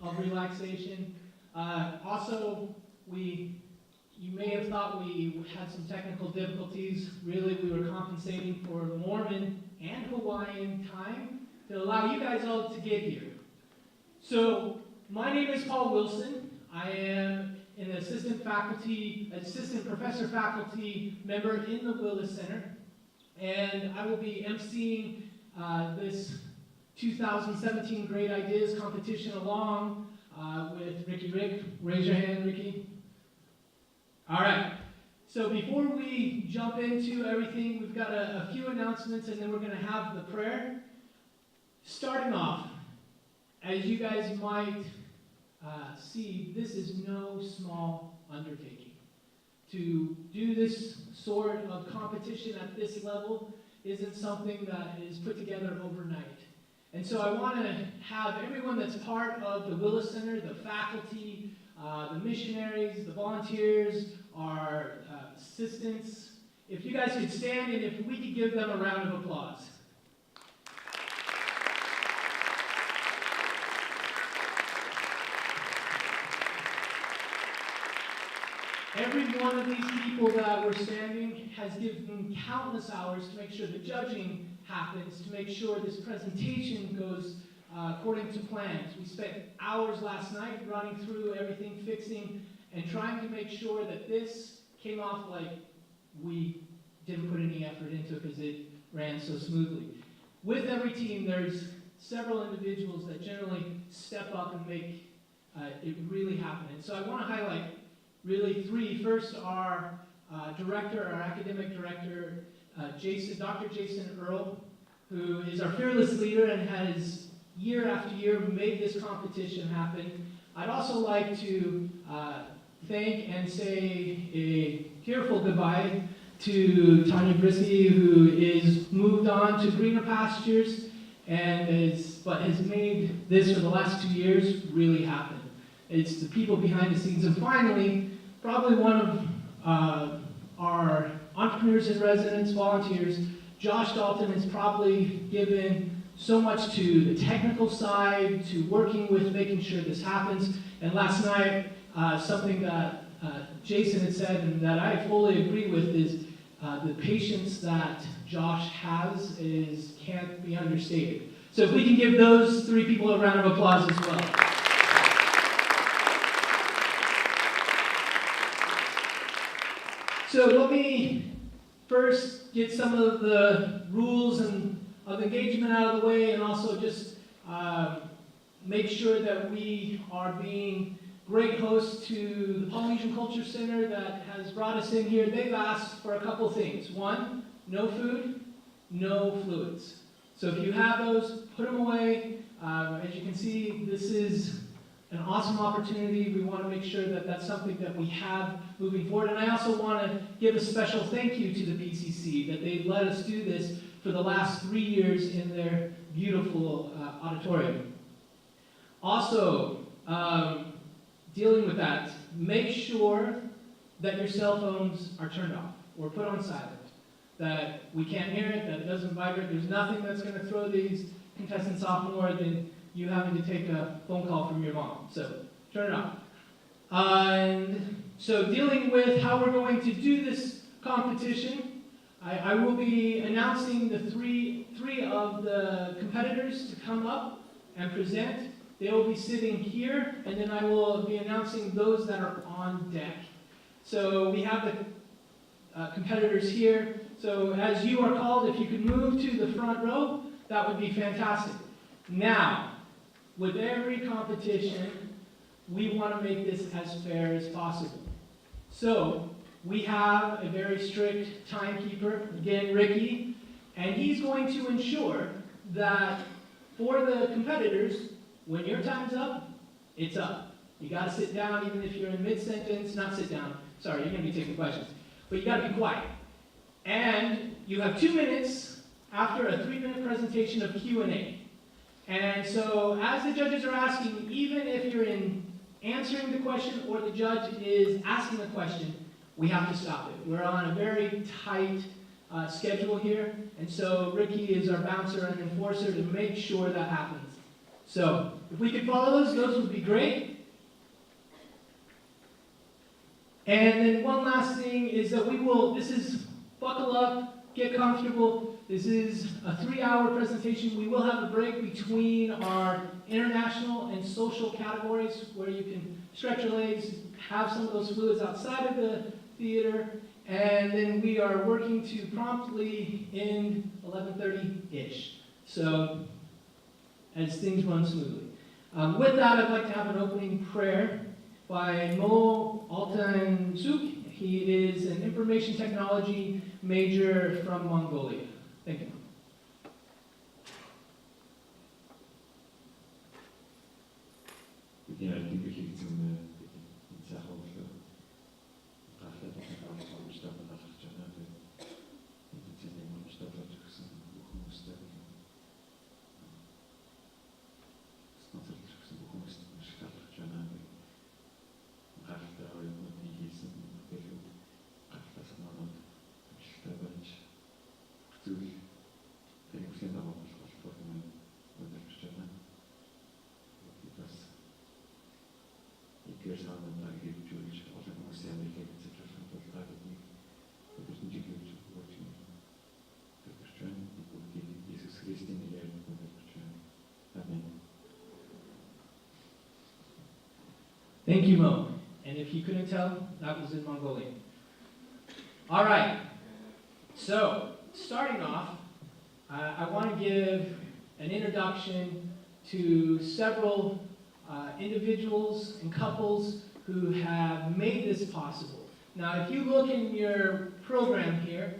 of relaxation. Also, you may have thought we had some technical difficulties. Really, we were compensating for Mormon and Hawaiian time to allow you guys all to get here. So, my name is Paul Wilson. I am an assistant professor faculty member in the Willis Center, and I will be emceeing this 2017 Great Ideas competition along with Ricky Rick. Raise your hand, Ricky. All right. So before we jump into everything, we've got a few announcements, and then we're going to have the prayer. Starting off, as you guys might see, this is no small undertaking. To do this sort of competition at this level isn't something that is put together overnight. And so I want to have everyone that's part of the Willis Center, the faculty, the missionaries, the volunteers, our assistants, if you guys could stand and if we could give them a round of applause. Every one of these people that were standing has given countless hours to make sure the judging happens, to make sure this presentation goes according to plans. We spent hours last night running through everything, fixing, and trying to make sure that this came off like we didn't put any effort into it because it ran so smoothly. With every team, there's several individuals that generally step up and make it really happen. And so I want to highlight really three. First, our academic director, Dr. Jason Earl, who is our fearless leader and has year after year made this competition happen. I'd also like to thank and say a tearful goodbye to Tanya Brisky, who is moved on to greener pastures and has made this for the last 2 years really happen. It's the people behind the scenes. And finally, probably one of our entrepreneurs in residence, volunteers, Josh Dalton has probably given so much to the technical side, to working with making sure this happens. And last night, something that Jason had said and that I fully agree with is the patience that Josh has can't be understated. So if we can give those three people a round of applause as well. So let me first get some of the rules of engagement out of the way, and also just make sure that we are being great hosts to the Polynesian Culture Center that has brought us in here. They've asked for a couple things. One, no food, no fluids. So if you have those, put them away. As you can see, this is an awesome opportunity. We want to make sure that that's something that we have moving forward. And I also want to give a special thank you to the PCC that they've let us do this for the last 3 years in their beautiful auditorium. Also, dealing with that, make sure that your cell phones are turned off or put on silent, that we can't hear it, that it doesn't vibrate. There's nothing that's going to throw these contestants off more than you having to take a phone call from your mom. So turn it off. And so dealing with how we're going to do this competition, I will be announcing the three of the competitors to come up and present. They will be sitting here, and then I will be announcing those that are on deck. So we have the competitors here. So as you are called, if you could move to the front row, that would be fantastic. Now, with every competition, we want to make this as fair as possible. So we have a very strict timekeeper, again, Ricky, and he's going to ensure that for the competitors, when your time's up, it's up. You got to sit down, even if you're in mid-sentence. Not sit down. Sorry, you're going to be taking questions. But you got to be quiet. And you have 2 minutes after a 3-minute presentation of Q&A. And so as the judges are asking, even if you're in answering the question or the judge is asking the question, we have to stop it. We're on a very tight schedule here. And so Ricky is our bouncer and enforcer to make sure that happens. So if we could follow those would be great. And then one last thing is that buckle up, get comfortable. This is a 3-hour presentation. We will have a break between our international and social categories where you can stretch your legs, have some of those fluids outside of the theater, and then we are working to promptly end 11:30-ish. So, as things run smoothly. With that, I'd like to have an opening prayer by Mo Altansuk. He is an information technology major from Mongolia. Thank you. Ja, ik denk dat je iets in zeggen over stappen dat je naar de stappen dat je hoe sterk смотри, что все бухом шкаф чанады графта ойны нигисен период графта самолет штабач цюрих перекусен на вопрос формы выдержана и бас и персонально на гибчурич уже мусями легится прошлым подготовить это же ничего очень перекусен и купили Иисус Христос не реально перекусен. Аминь. Thank you, Mo. And if you couldn't tell, that was in Mongolian. All right. So, starting off, I want to give an introduction to several individuals and couples who have made this possible. Now, if you look in your program here,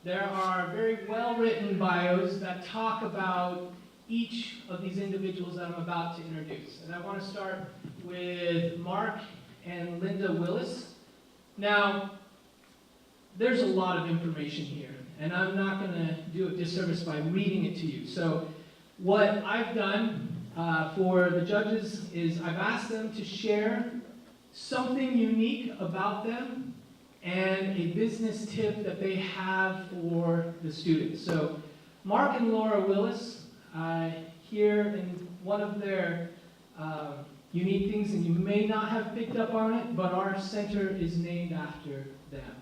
there are very well-written bios that talk about each of these individuals that I'm about to introduce. And I want to start with Mark and Linda Willis. Now, there's a lot of information here, and I'm not going to do a disservice by reading it to you. So what I've done for the judges is I've asked them to share something unique about them and a business tip that they have for the students. So Mark and Laura Willis, here in one of their unique things, and you may not have picked up on it, but our center is named after them.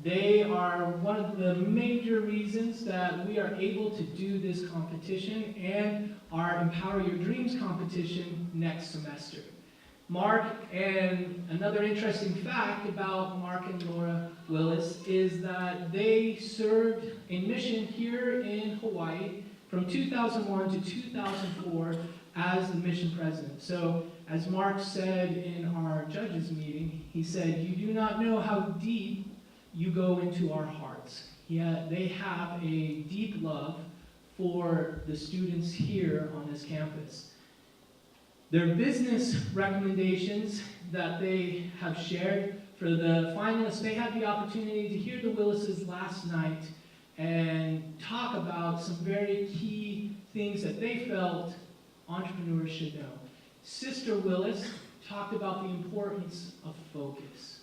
They are one of the major reasons that we are able to do this competition and our Empower Your Dreams competition next semester. Mark, and another interesting fact about Mark and Laura Willis is that they served a mission here in Hawaii from 2001 to 2004 as the mission president. So, as Mark said in our judges meeting, he said, "You do not know how deep you go into our hearts." They have a deep love for the students here on this campus. Their business recommendations that they have shared for the finalists, they had the opportunity to hear the Willises last night and talk about some very key things that they felt entrepreneurs should know. Sister Willis talked about the importance of focus,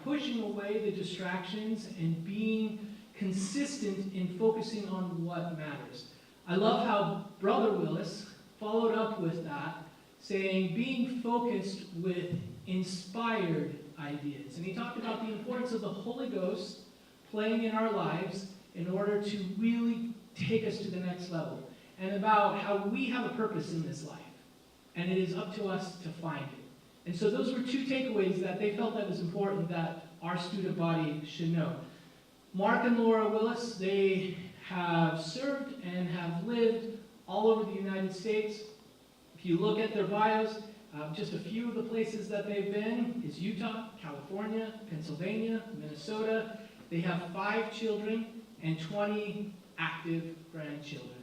pushing away the distractions and being consistent in focusing on what matters. I love how Brother Willis followed up with that, saying being focused with inspired ideas. And he talked about the importance of the Holy Ghost playing in our lives in order to really take us to the next level, and about how we have a purpose in this life, and it is up to us to find it. And so those were two takeaways that they felt that was important that our student body should know. Mark and Laura Willis, they have served and have lived all over the United States. If you look at their bios, just a few of the places that they've been is Utah, California, Pennsylvania, Minnesota. They have 5 children and 20 active grandchildren.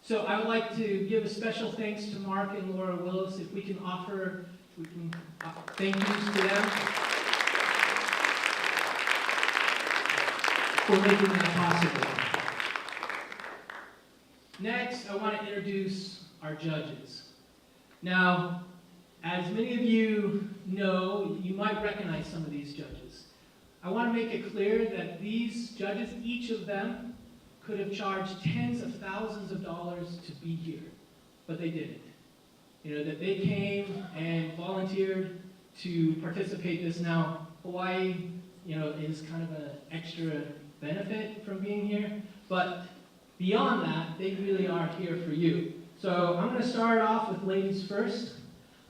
So I would like to give a special thanks to Mark and Laura Willis. If we can offer thank yous to them for making that possible. Next, I want to introduce our judges. Now, as many of you know, you might recognize some of these judges. I want to make it clear that these judges, each of them, could have charged tens of thousands of dollars to be here, but they didn't. that they came and volunteered to participate this now. Hawaii, is kind of an extra benefit from being here, but beyond that, they really are here for you. So I'm going to start off with ladies first.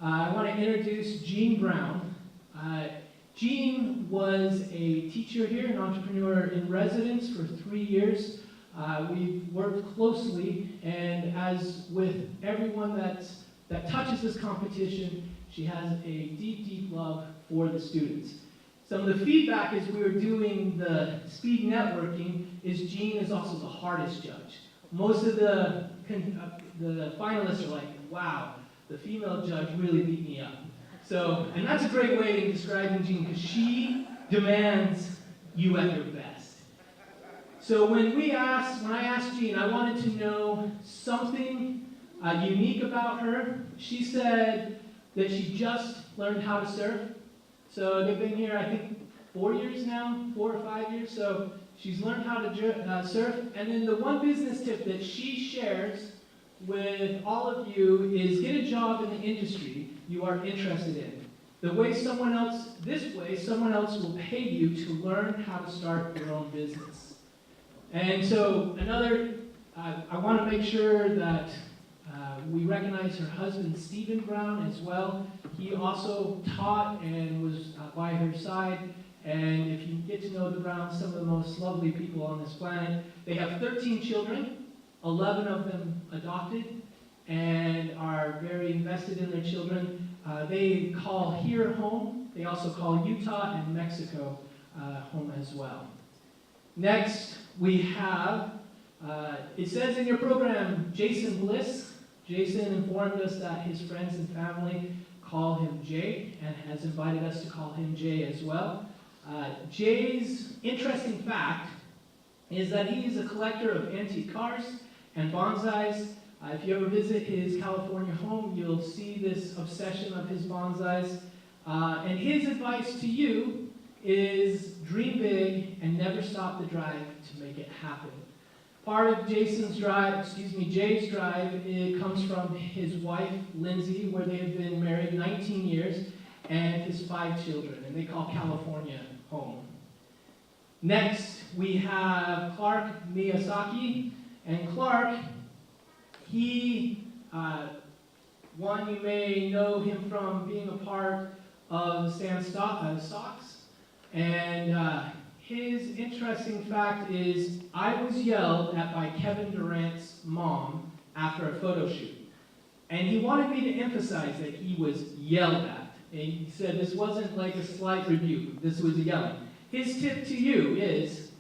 I want to introduce Jean Brown. Jean was a teacher here, an entrepreneur in residence for 3 years. We've worked closely, and as with everyone that touches this competition, she has a deep, deep love for the students. Some of the feedback as we were doing the speed networking is Jean is also the hardest judge. Most of the finalists are like, wow, the female judge really beat me up. So, and that's a great way of describing Jean, because she demands you at your best. So when I asked Jean, I wanted to know something unique about her. She said that she just learned how to surf. So they've been here, I think, 4 years now, 4 or 5 years. So she's learned how to surf. And then the one business tip that she shares with all of you is get a job in the industry you are interested in. This way, someone else will pay you to learn how to start your own business. And so I want to make sure that we recognize her husband, Stephen Brown, as well. He also taught and was by her side. And if you get to know the Browns, some of the most lovely people on this planet. They have 13 children, 11 of them adopted, and are very invested in their children. They call here home. They also call Utah and Mexico home as well. Next, we have, it says in your program, Jason Bliss. Jason informed us that his friends and family call him Jay, and has invited us to call him Jay as well. Jay's interesting fact is that he is a collector of antique cars and bonsais. If you ever visit his California home, you'll see this obsession of his bonsais. And his advice to you is dream big and never stop the drive to make it happen. Part of Jay's drive, it comes from his wife, Lindsay, where they have been married 19 years, and his 5 children, and they call California home. Next, we have Clark Miyazaki, and Clark, you may know him from being a part of Stan Stocks, and his interesting fact is, I was yelled at by Kevin Durant's mom after a photo shoot. And he wanted me to emphasize that he was yelled at. And he said this wasn't like a slight rebuke, this was a yelling. His tip to you is,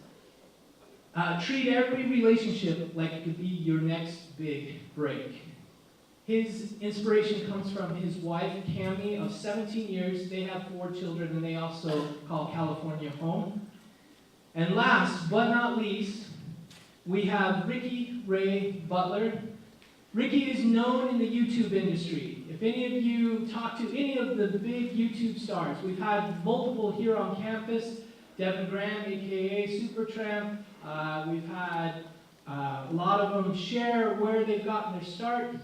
treat every relationship like it could be your next big break. His inspiration comes from his wife, Cammie, of 17 years. They have 4 children, and they also call California home. And last but not least, we have Ricky Ray Butler. Ricky is known in the YouTube industry. If any of you talk to any of the big YouTube stars, we've had multiple here on campus. Devin Graham, aka Supertramp. We've had a lot of them share where they've gotten their start.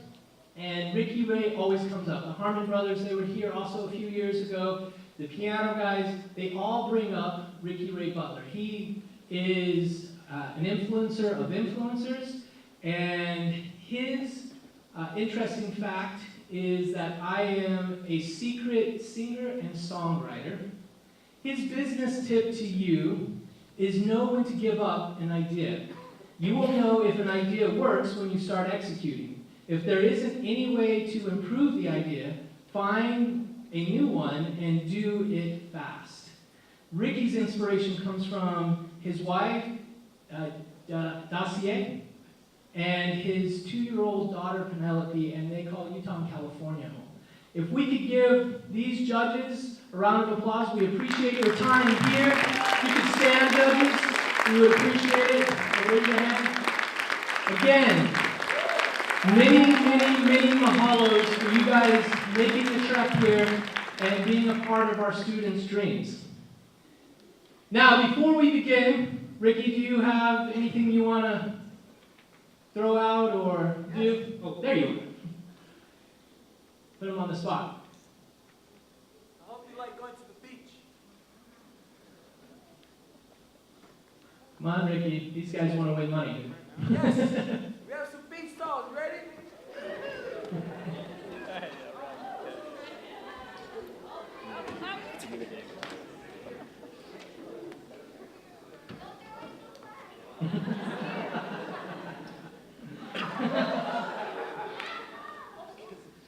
And Ricky Ray always comes up. The Harmon brothers, they were here also a few years ago. The piano guys, they all bring up Ricky Ray Butler. He is an influencer of influencers, and his interesting fact is that I am a secret singer and songwriter. His business tip to you is know when to give up an idea. You will know if an idea works when you start executing. If there isn't any way to improve the idea, find a new one and do it fast. Ricky's inspiration comes from his wife, Dacier, and his 2-year-old daughter, Penelope, and they call Utah and California home. If we could give these judges a round of applause, we appreciate your time here. You can stand, judges. We would appreciate it. Raise your hand. Again, many, many, many mahalos for you guys making the trek here and being a part of our students' dreams. Now, before we begin, Ricky, do you have anything you want to throw out or do? Oh, there you are. Put him on the spot. I hope you like going to the beach. Come on, Ricky. These guys want to win money. Yes, we have some beach towels. Ready?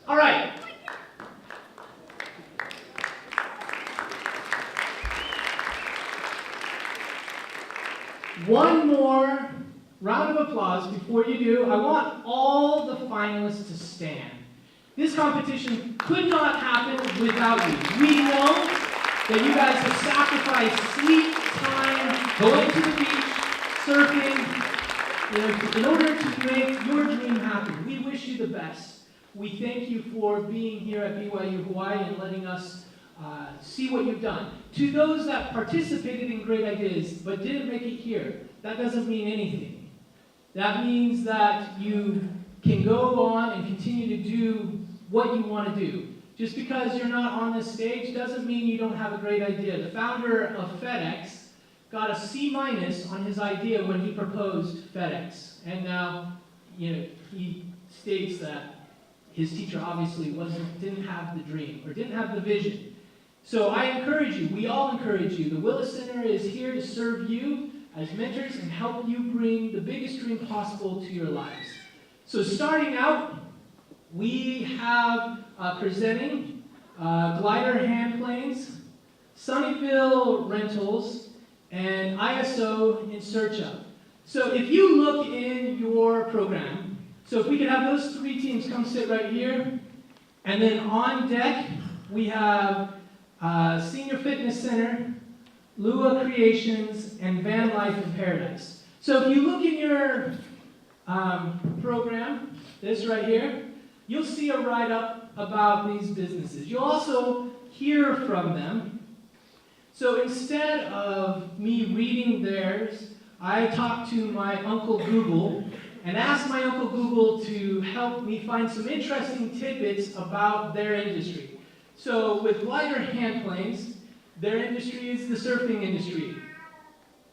All right. One more round of applause before you do. I want all the finalists to stand. This competition could not happen without you. We know that you guys have sacrificed sleep, time, going to the beach, surfing, in order to make your dream happen. We wish you the best. We thank you for being here at BYU Hawaii and letting us see what you've done. To those that participated in Great Ideas but didn't make it here, that doesn't mean anything. That means that you can go on and continue to do what you want to do. Just because you're not on this stage doesn't mean you don't have a great idea. The founder of FedEx got a C- on his idea when he proposed FedEx. And now, he states that his teacher obviously didn't have the dream or didn't have the vision. So I encourage you, we all encourage you. The Willis Center is here to serve you as mentors and help you bring the biggest dream possible to your lives. So starting out, we have presenting glider hand planes, Sunnyvale Rentals, and ISO in search of. So if you look in your program, so if we could have those three teams come sit right here, and then on deck, we have Senior Fitness Center, Lua Creations, and Van Life in Paradise. So if you look in your program, this right here, you'll see a write-up about these businesses. You'll also hear from them. So instead of me reading theirs, I talked to my Uncle Google and asked my Uncle Google to help me find some interesting tidbits about their industry. So with glider hand planes, their industry is the surfing industry.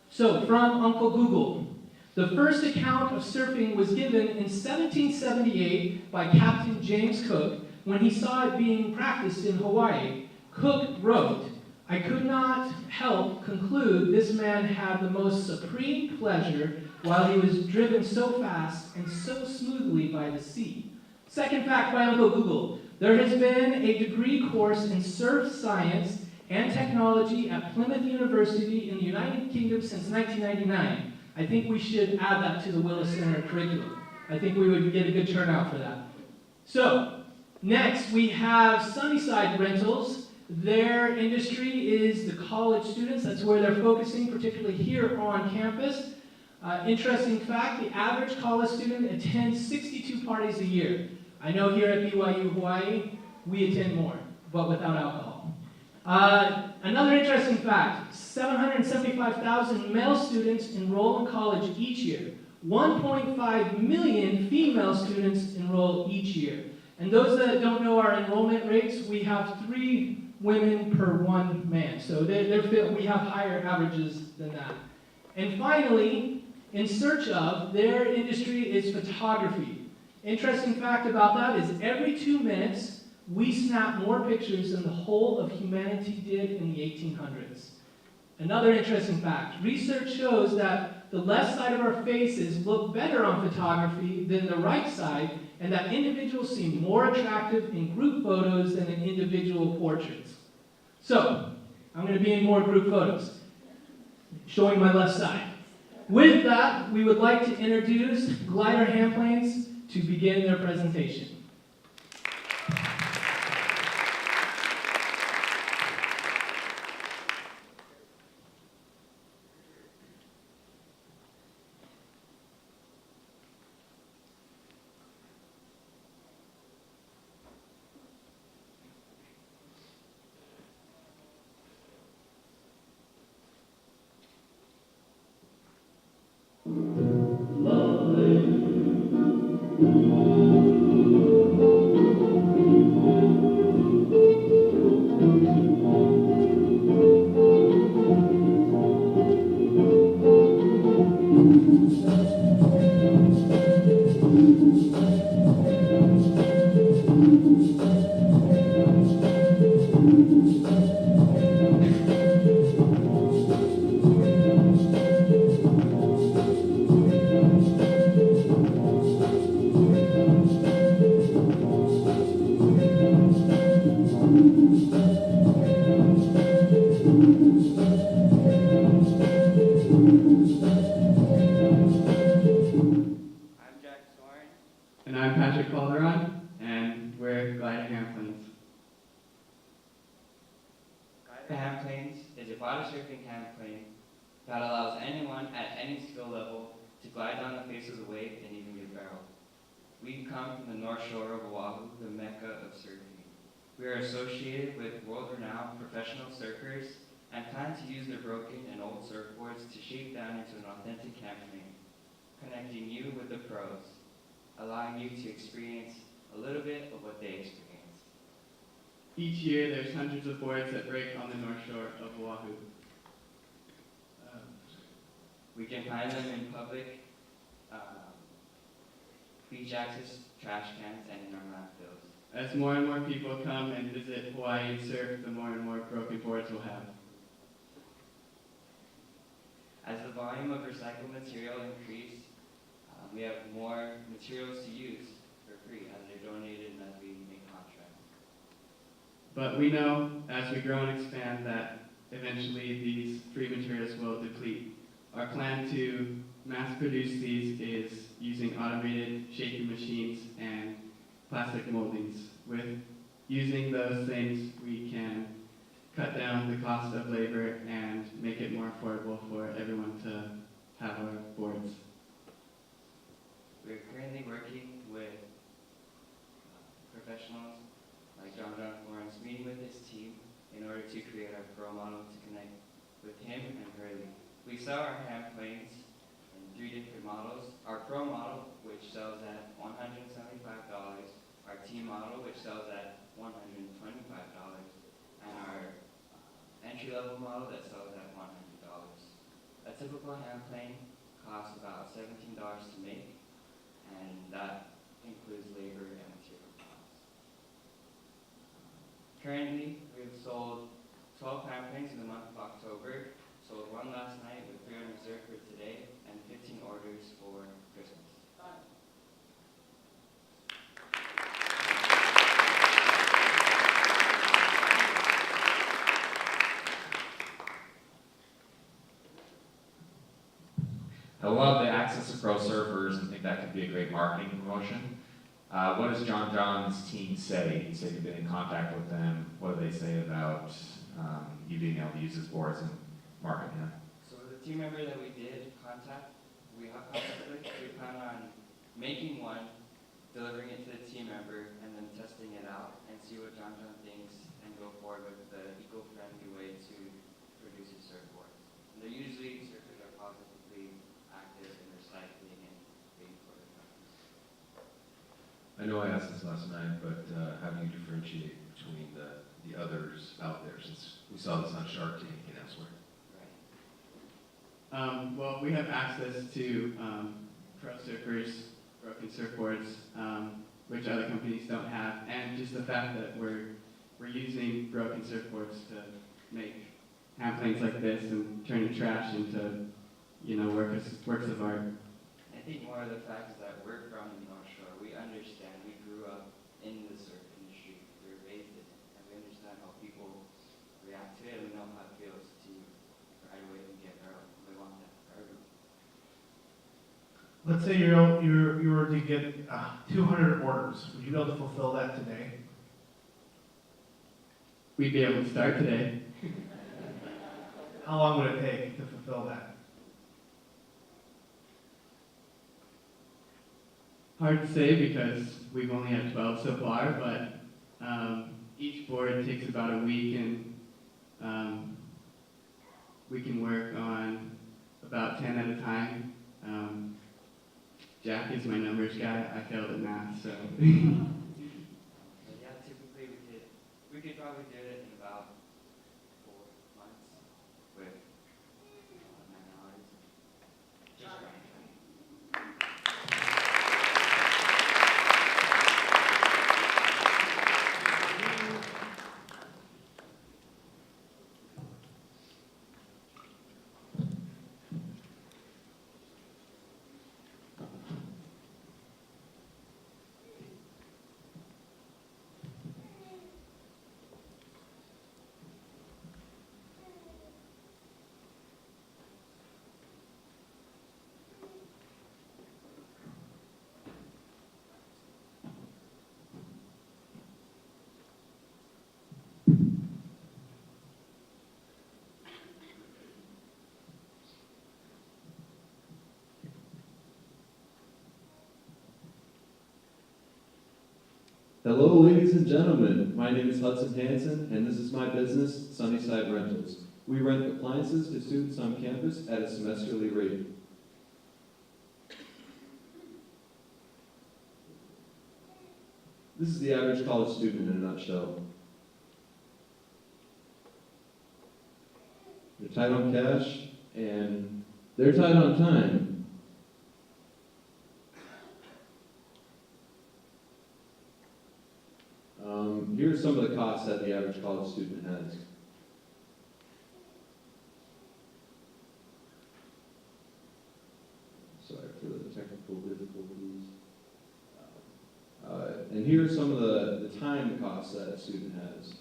So from Uncle Google, the first account of surfing was given in 1778 by Captain James Cook when he saw it being practiced in Hawaii. Cook wrote, "I could not help conclude this man had the most supreme pleasure while he was driven so fast and so smoothly by the sea." Second fact by Uncle Google, there has been a degree course in surf science and technology at Plymouth University in the United Kingdom since 1999. I think we should add that to the Willis Center curriculum. I think we would get a good turnout for that. So, next we have Sunnyside Rentals. Their industry is the college students. That's where they're focusing, particularly here on campus. Interesting fact, the average college student attends 62 parties a year. I know here at BYU Hawaii, we attend more, but without alcohol. Another interesting fact, 775,000 male students enroll in college each year. 1.5 million female students enroll each year. And those that don't know our enrollment rates, we have 3 women per 1 man. So we have higher averages than that. And finally, in search of, their industry is photography. Interesting fact about that is every 2 minutes, we snap more pictures than the whole of humanity did in the 1800s. Another interesting fact, research shows that the left side of our faces look better on photography than the right side, and that individuals seem more attractive in group photos than in individual portraits. So, I'm going to be in more group photos, showing my left side. With that, we would like to introduce glider hand planes to begin their presentation. I'm Jack Soren. And I'm Patrick Calderon, and we're gliding airplanes. Guided hand planes is a body surfing hand plane that allows anyone at any skill level to glide down the face of the wave and even get barreled. We come from the North Shore of Oahu, the mecca of surfing. We are associated with world-renowned professional surfers and plan to use their broken and old surfboards to shape down into an authentic hand plane, connecting you with the pros, allowing you to experience a little bit of what they experience. Each year, there's hundreds of boards that break on the North Shore of Oahu. We can find them in public beach access, trash cans, and in our landfills. As more and more people come and visit Hawaii and surf, the more and more broken boards we'll have. As the volume of recycled material increases, we have more materials to use for free as they're donated and as we make contracts. But we know, as we grow and expand, that eventually these free materials will deplete. Our plan to mass produce these is using automated shaping machines and plastic moldings. With using those things, we can cut down the cost of labor and make it more affordable for everyone to have our boards. We're currently working with professionals like John Florence, meeting with his team in order to create our pro model to connect with him and Hurley. We sell our hand planes in 3 different models. Our pro model, which sells at $175, our team model, which sells at $125, and our entry-level model that sells at $100. A typical hand plane costs about $17 to make, and that includes labor and material costs. Currently, we have sold 12 hand planes in the month of October, sold 1 last night with 3 on reserve for today, and 15 orders for Christmas. I love the access to pro surfers and think that could be a great marketing promotion. What does John's team say? You said you've been in contact with them. What do they say about you being able to use his boards and market him? So the team member that we did contact, we have contact with, we plan on making one, delivering it to the team member, and then testing it out and see what John thinks and go forward with the eco-friendly way to produce his surfboards. And they're usually, surfers are positively active in recycling and being for the companies. I know I asked this last night, but how do you differentiate between the others out there, since we saw this on Shark Tank and elsewhere? Well, we have access to pro surfers, broken surfboards, which other companies don't have, and just the fact that we're using broken surfboards to make hand planes like this and turning trash into, works of art. I think more of the fact is that we're from the North Shore. We understand. We grew up in the surf industry. We were raised in it, and we understand how people react to it. We know how it feels to ride away and get barreled. We want that for everyone. Let's say you were to get 200 orders. Would you be able to fulfill that today? We'd be able to start today. How long would it take to fulfill that? Hard to say because we've only had 12 so far, but each board takes about a week, and we can work on about 10 at a time. Jack is my numbers guy. I failed at math, so. But yeah, typically we could probably do it in about 4 months with 9 hours. Just right. Hello, ladies and gentlemen. My name is Hudson Hanson, and this is my business, Sunnyside Rentals. We rent appliances to students on campus at a semesterly rate. This is the average college student in a nutshell. They're tight on cash, and they're tight on time. Here are some of the costs that the average college student has. Sorry for the technical difficulties. And here are some of the time costs that a student has.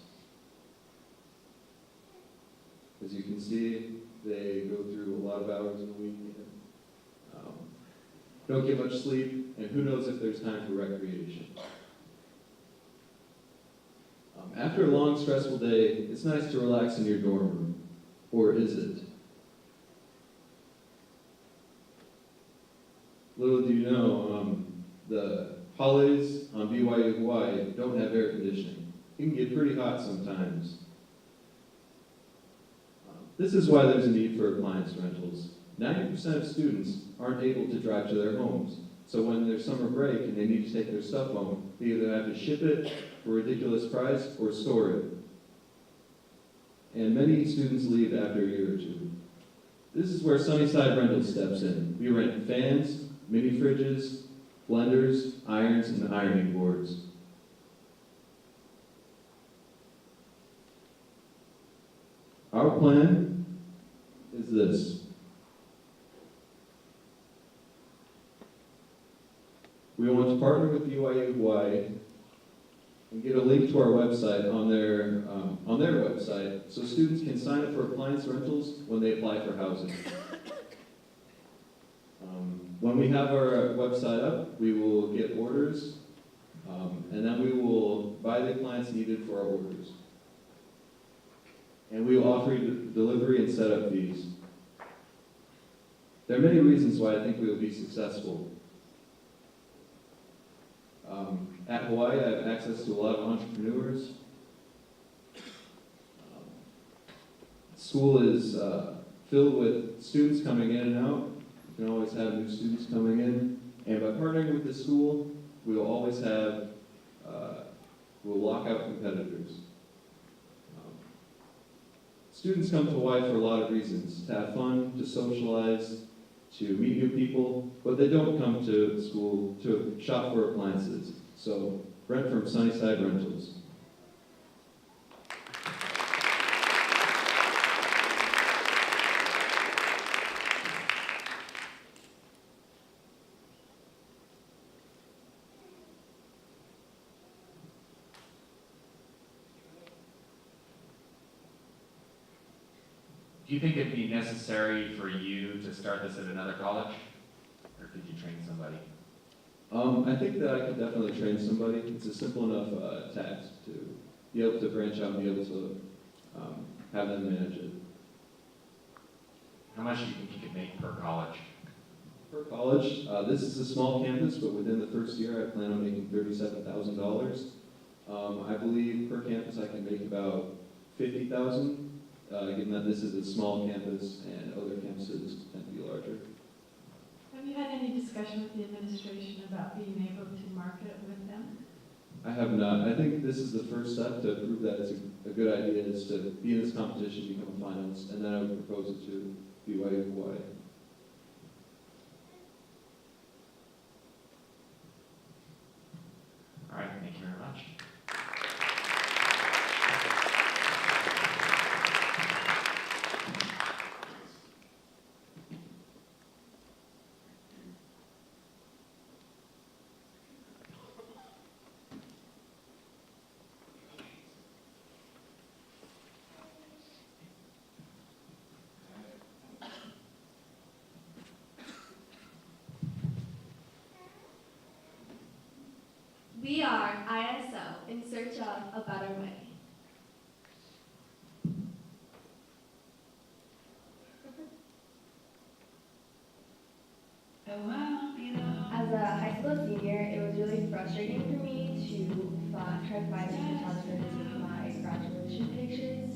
As you can see, they go through a lot of hours in a week, and don't get much sleep, and who knows if there's time for recreation. After a long, stressful day, it's nice to relax in your dorm room. Or is it? Little do you know, the holidays on BYU Hawaii don't have air conditioning. It can get pretty hot sometimes. This is why there's a need for appliance rentals. 90% of students aren't able to drive to their homes. So when there's summer break and they need to take their stuff home, they either have to ship it for a ridiculous price or store it. And many students leave after a year or two. This is where Sunnyside Rentals steps in. We rent fans, mini fridges, blenders, irons, and ironing boards. Our plan is this. We want to partner with BYU Hawaii and get a link to our website on their website so students can sign up for appliance rentals when they apply for housing. When we have our website up, we will get orders, and then we will buy the appliance needed for our orders. And we will offer you delivery and setup fees. There are many reasons why I think we will be successful. At Hawaii, I have access to a lot of entrepreneurs. School is filled with students coming in and out. You can always have new students coming in. And by partnering with the school, we will always have, we'll lock out competitors. Students come to Hawaii for a lot of reasons: to have fun, to socialize, to meet new people, but they don't come to school to shop for appliances. So, rent from Sunnyside Rentals. Do you think it'd be necessary for you to start this at another college? Or could you train somebody? I think that I could definitely train somebody. It's a simple enough task to be able to branch out and be able to have them manage it. How much do you think you could make per college? Per college, this is a small campus, but within the first year I plan on making $37,000. I believe per campus I can make about $50,000, given that this is a small campus and other campuses tend to be larger. Have you had any discussion with the administration about being able to market with them? I have not. I think this is the first step to prove that it's a good idea, is to be in this competition, become a finalist, and then I would propose it to BYU Hawaii. All right, thank you very much. We are ISO in search of a better way. As a high school senior, it was really frustrating for me to try to find some photographers with my graduation pictures.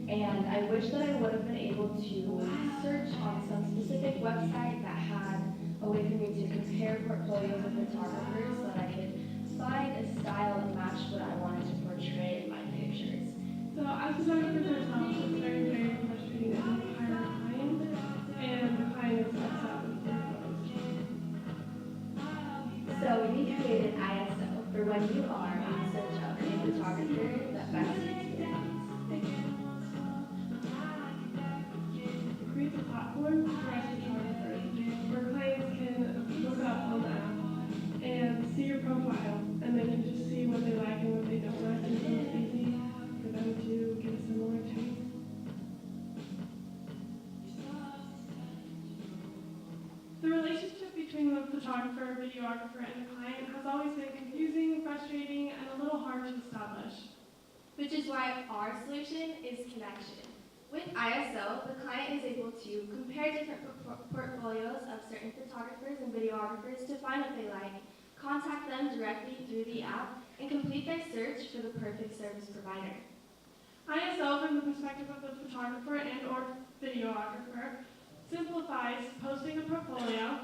And I wish that I would have been able to search on some specific website that had a way for me to compare portfolios of photographers so that I could find a style that matched what I wanted to portray in my pictures. So as photographers ourselves, it's very, very frustrating to hire a client, and the client is upset with their photos. So we created ISO for when you are in search of a photographer that best suits your needs. It creates a platform for us photographers where clients can look up on the app and see your profile, and they can just see what they like and what they don't like, and so it's easy for them to get a similar taste. The relationship between the photographer, videographer, and the client has always been confusing, frustrating, and a little hard to establish. Which is why our solution is connection. With ISO, the client is able to compare different portfolios of certain photographers and videographers to find what they like, contact them directly through the app, and complete their search for the perfect service provider. ISO, from the perspective of the photographer and or videographer, simplifies posting a portfolio,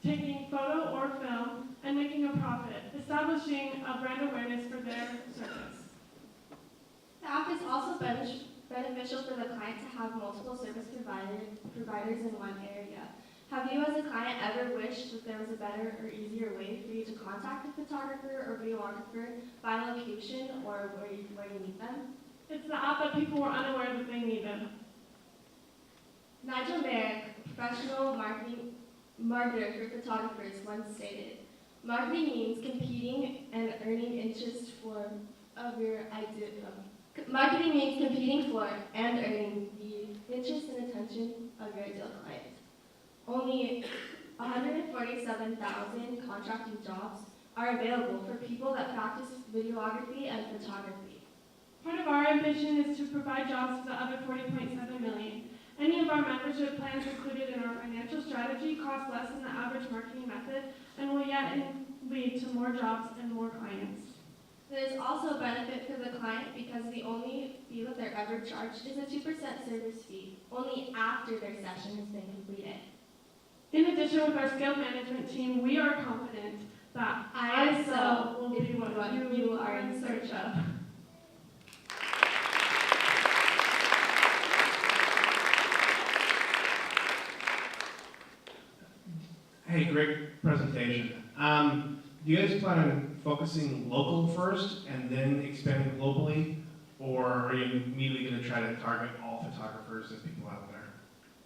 taking photo or film, and making a profit, establishing a brand awareness for their service. The app is also beneficial for the client to have multiple service providers in one area. Have you as a client ever wished that there was a better or easier way for you to contact a photographer or videographer by location or where you meet them? It's the app that people were unaware that they needed. Nigel Merrick, a professional marketer for photographers, once stated, "Marketing means competing and earning interest Marketing means competing for and earning the interest and attention of your ideal client." Only 147,000 contracting jobs are available for people that practice videography and photography. Part of our ambition is to provide jobs to the other 40.7 million. Any of our membership plans included in our financial strategy cost less than the average marketing method and will yet lead to more jobs and more clients. There is also a benefit for the client because the only fee that they're ever charged is a 2% service fee, only after their session has been completed. In addition, with our skilled management team, we are confident that ISO will be what you are in search of. Hey, great presentation. Do you guys plan on focusing local first and then expanding globally? Or are you immediately going to try to target all photographers and people out there?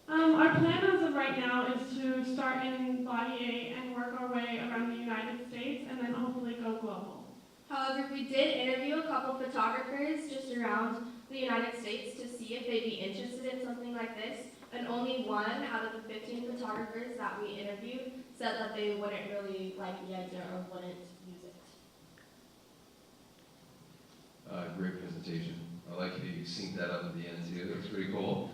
Our plan as of right now is to start in Body A and work our way around the United States and then hopefully go global. However, we did interview a couple photographers just around the United States to see if they'd be interested in something like this, and only one out of the 15 photographers that we interviewed said that they wouldn't really like the idea or wouldn't use it. Great presentation. I like how you synced that up at the end too. That was pretty cool.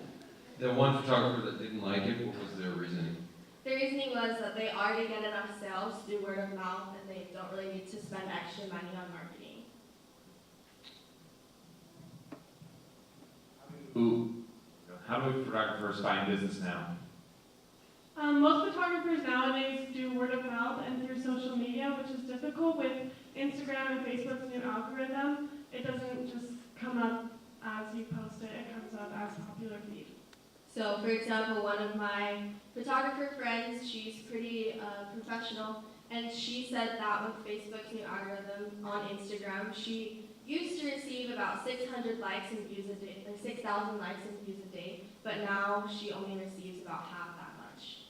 The one photographer that didn't like it, what was their reasoning? The reasoning was that they already get enough sales through word of mouth and they don't really need to spend extra money on marketing. How do photographers find business now? Most photographers nowadays do word of mouth and through social media, which is difficult with Instagram and Facebook's new algorithm. It doesn't just come up as you post it, it comes up as popular feed. So, for example, one of my photographer friends, she's pretty professional, and she said that with Facebook's new algorithm on Instagram, she used to receive about 600 likes and views a day, or 6,000 likes and views a day, but now she only receives about half that much.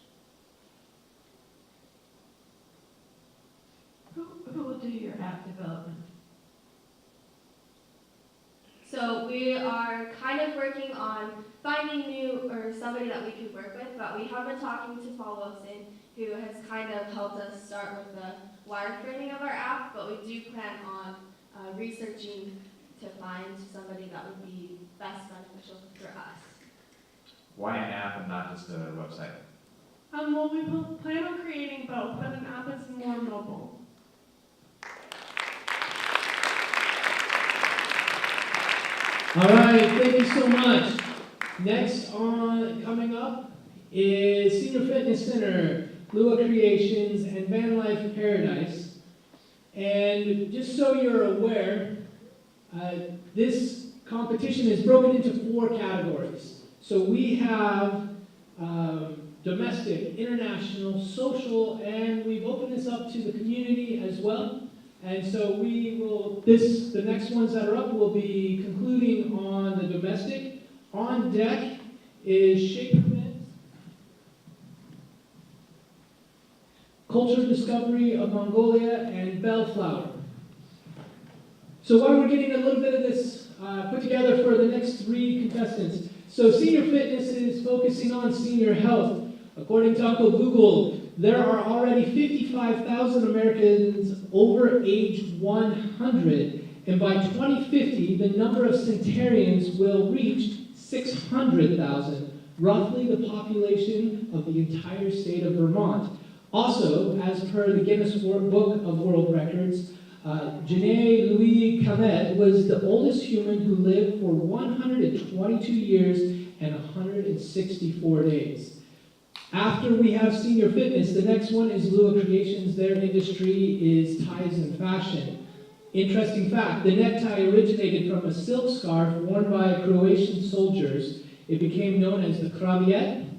Who will do your app development? So we are kind of working on finding somebody that we could work with, but we have been talking to Paul Wilson, who has kind of helped us start with the wireframing of our app, but we do plan on researching to find somebody that would be best beneficial for us. Why an app and not just a website? Well, we plan on creating both, but an app is more mobile. All right, thank you so much. Next on, coming up is Senior Fitness Center, Lua Creations, and Van Life Paradise. And just so you're aware, this competition is broken into 4 categories. So we have domestic, international, social, and we've opened this up to the community as well. And so we will, the next ones that are up will be concluding on the domestic. On deck is Shaker Events, Culture Discovery of Mongolia, and Bellflower. So while we're getting a little bit of this put together for the next 3 contestants. So Senior Fitness is focusing on senior health. According to Uncle Google, there are already 55,000 Americans over age 100, and by 2050, the number of centenarians will reach 600,000, roughly the population of the entire state of Vermont. Also, as per the Guinness Book of World Records, Janae Louis Calmet was the oldest human who lived for 122 years and 164 days. After we have Senior Fitness, the next one is Lua Creations. Their industry is ties and fashion. Interesting fact, the necktie originated from a silk scarf worn by Croatian soldiers. It became known as the kraviet.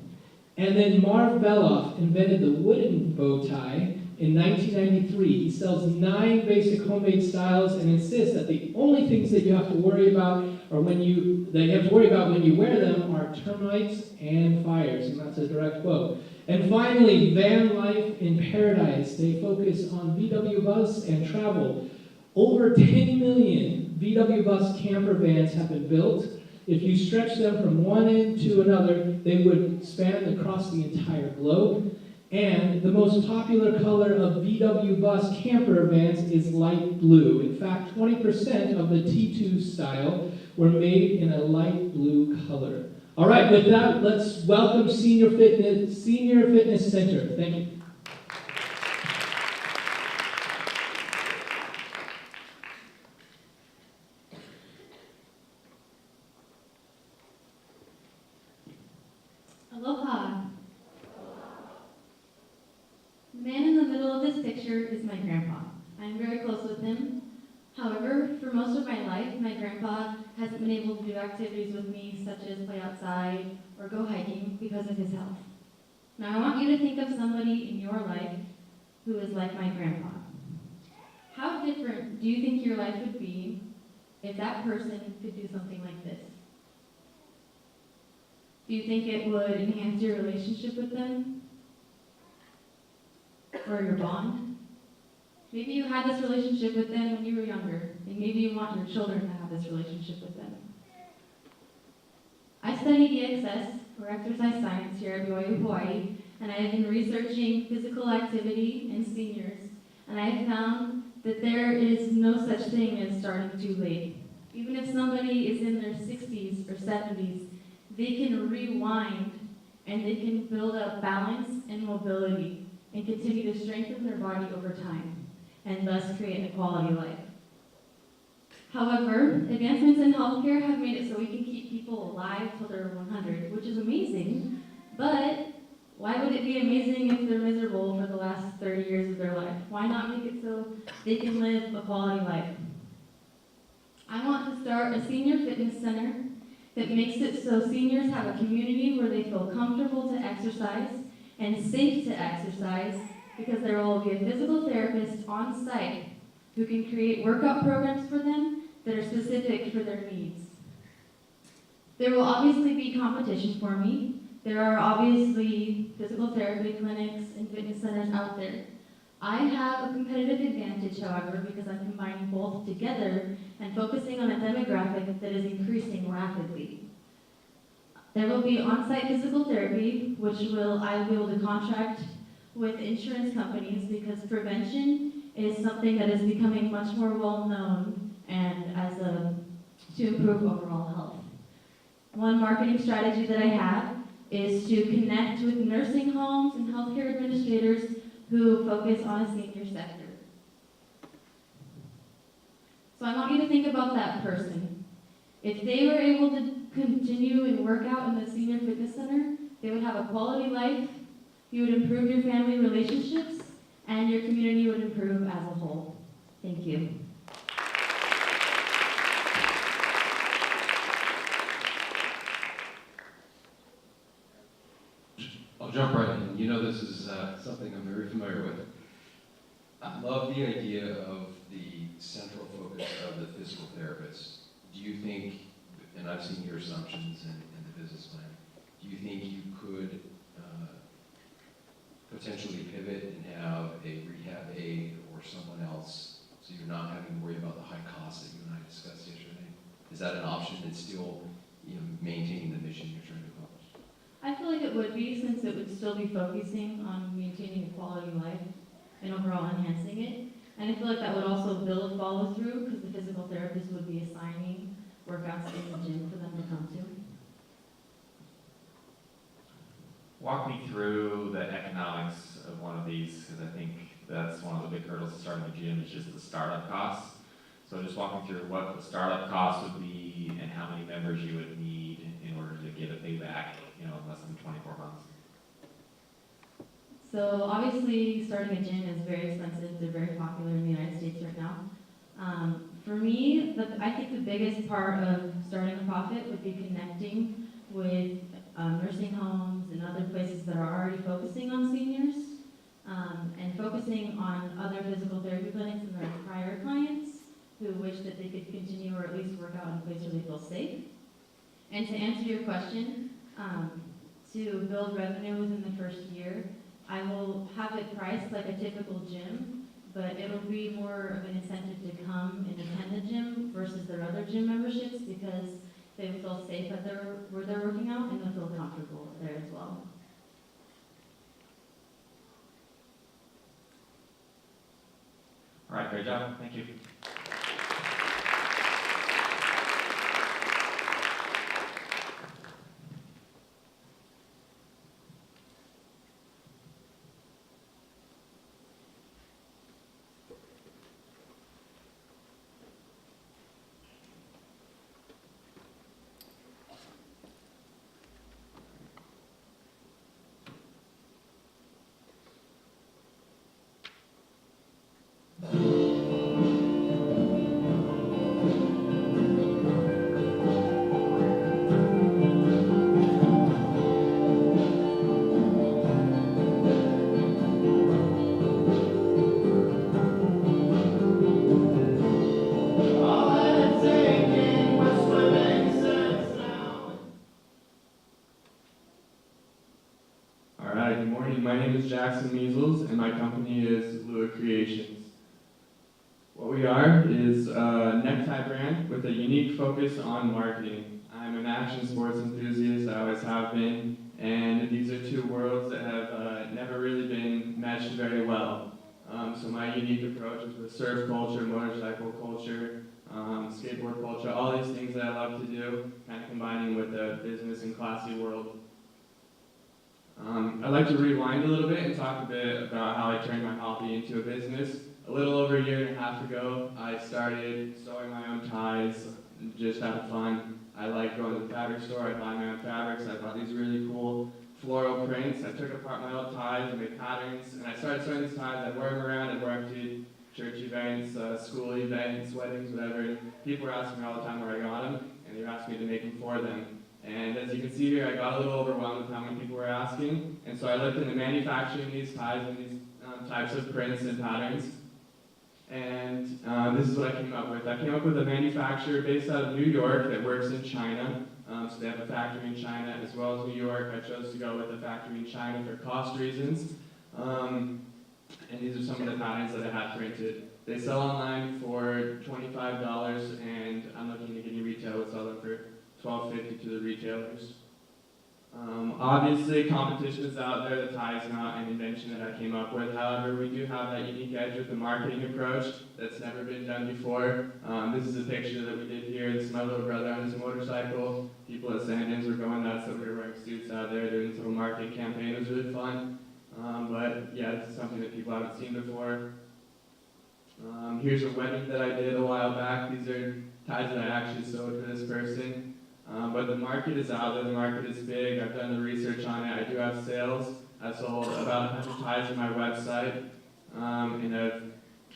And then Marv Beloff invented the wooden bow tie in 1993. He sells 9 basic homemade styles and insists that the only things that you have to worry about when you wear them are termites and fires, and that's a direct quote. And finally, Van Life in Paradise. They focus on VW bus and travel. Over 10 million VW bus camper vans have been built. If you stretch them from one end to another, they would span across the entire globe. And the most popular color of VW bus camper vans is light blue. In fact, 20% of the T2 style were made in a light blue color. All right, with that, let's welcome Senior Fitness Center. Thank you. Aloha. The man in the middle of this picture is my grandpa. I'm very close with him. However, for most of my life, my grandpa hasn't been able to do activities with me such as play outside or go hiking because of his health. Now I want you to think of somebody in your life who is like my grandpa. How different do you think your life would be if that person could do something like this? Do you think it would enhance your relationship with them? Or your bond? Maybe you had this relationship with them when you were younger, and maybe you want your children to have this relationship with them. I study EXS, or exercise science, here at BYU Hawaii, and I have been researching physical activity in seniors, and I have found that there is no such thing as starting too late. Even if somebody is in their 60s or 70s, they can rewind and they can build up balance and mobility and continue to strengthen their body over time and thus create a quality life. However, advancements in healthcare have made it so we can keep people alive till they're 100, which is amazing, but why would it be amazing if they're miserable for the last 30 years of their life? Why not make it so they can live a quality life? I want to start a senior fitness center that makes it so seniors have a community where they feel comfortable to exercise and safe to exercise, because there will be a physical therapist on site who can create workout programs for them that are specific for their needs. There will obviously be competition for me. There are obviously physical therapy clinics and fitness centers out there. I have a competitive advantage, however, because I'm combining both together and focusing on a demographic that is increasing rapidly. There will be on-site physical therapy, which I will be able to contract with insurance companies, because prevention is something that is becoming much more well-known and to improve overall health. One marketing strategy that I have is to connect with nursing homes and healthcare administrators who focus on a senior sector. So I want you to think about that person. If they were able to continue and work out in the senior fitness center, they would have a quality life, you would improve your family relationships, and your community would improve as a whole. Thank you. I'll jump right in. You know this is something I'm very familiar with. I love the idea of the central focus of the physical therapist. Do you think, and I've seen your assumptions in the business plan, do you think you could potentially pivot and have a rehab aide or someone else so you're not having to worry about the high costs that you and I discussed yesterday? Is that an option that's still, maintaining the mission you're trying to accomplish? I feel like it would be, since it would still be focusing on maintaining a quality life and overall enhancing it. And I feel like that would also build follow through, because the physical therapist would be assigning workouts in the gym for them to come to. Walk me through the economics of one of these, because I think that's one of the big hurdles to starting a gym is just the startup costs. So just walk me through what the startup cost would be and how many members you would need in order to get a payback, in less than 24 months. So obviously starting a gym is very expensive. They're very popular in the United States right now. For me, I think the biggest part of starting a profit would be connecting with nursing homes and other places that are already focusing on seniors, and focusing on other physical therapy clinics and their prior clients who wish that they could continue or at least work out in a place where they feel safe. And to answer your question, to build revenue within the first year, I will have it priced like a typical gym, but it'll be more of an incentive to come and attend the gym versus their other gym memberships, because they will feel safe at where they're working out, and they'll feel comfortable there as well. All right, great job. Thank you. Good morning. My name is Jackson Measles, and my company is Lua Creations. What we are is a necktie brand with a unique focus on marketing. I'm an action sports enthusiast, I always have been, and these are two worlds that have never really been meshed very well. So my unique approach is with surf culture, motorcycle culture, skateboard culture, all these things that I love to do, kind of combining with the business and classy world. I'd like to rewind a little bit and talk a bit about how I turned my hobby into a business. A little over a year and a half ago, I started sewing my own ties, just out of fun. I like going to the fabric store, I buy my own fabrics, I bought these really cool floral prints. I took apart my old ties and made patterns, and I started sewing these ties. I'd wear them around, I'd wear them to church events, school events, weddings, whatever. People were asking me all the time where I got them, and they were asking me to make them for them. And as you can see here, I got a little overwhelmed with how many people were asking, and so I looked into manufacturing these ties and these types of prints and patterns. And this is what I came up with. I came up with a manufacturer based out of New York that works in China. So they have a factory in China as well as New York. I chose to go with a factory in China for cost reasons. And these are some of the patterns that I had printed. They sell online for $25, and I'm looking to get you retail. We'll sell them for $12.50 to the retailers. Obviously, competition is out there. The tie is not an invention that I came up with. However, we do have that unique edge with the marketing approach that's never been done before. This is a picture that we did here. This is my little brother on his motorcycle. People at Sandins were going nuts that we were wearing suits out there doing this little marketing campaign. It was really fun. But yeah, this is something that people haven't seen before. Here's a wedding that I did a while back. These are ties that I actually sewed for this person. But the market is out there, the market is big. I've done the research on it. I do have sales. I've sold about 100 ties on my website. And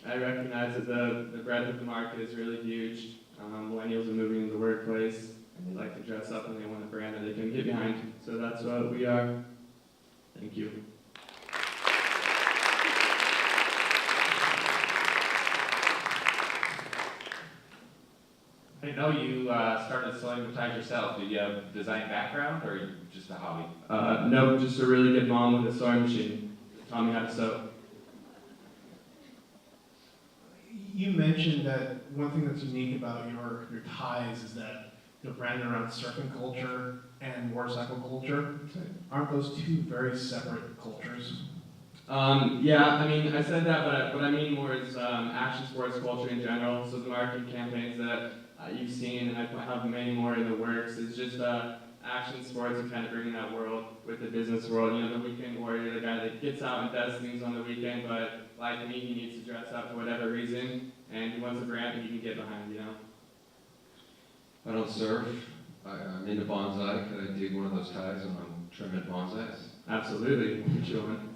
I recognize that the breadth of the market is really huge. Millennials are moving into the workplace, and they like to dress up, and they want a brand that they can get behind. So that's what we are. Thank you. I didn't know you started sewing the ties yourself. Did you have a design background or just a hobby? No, just a really good mom with a sewing machine. Taught me how to sew. You mentioned that one thing that's unique about your ties is that you're branded around surfing culture and motorcycle culture. Aren't those two very separate cultures? Yeah, I mean, I said that, but what I mean more is action sports culture in general. So the marketing campaigns that you've seen, and I have many more in the works, is just action sports and kind of bringing that world with the business world. You know, the weekend warrior, the guy that gets out and does things on the weekend, but like me, he needs to dress up for whatever reason, and he wants a brand that he can get behind, you know? I don't surf. I'm into bonsai. Could I dig one of those ties and I'm trimming bonsais? Absolutely, for children.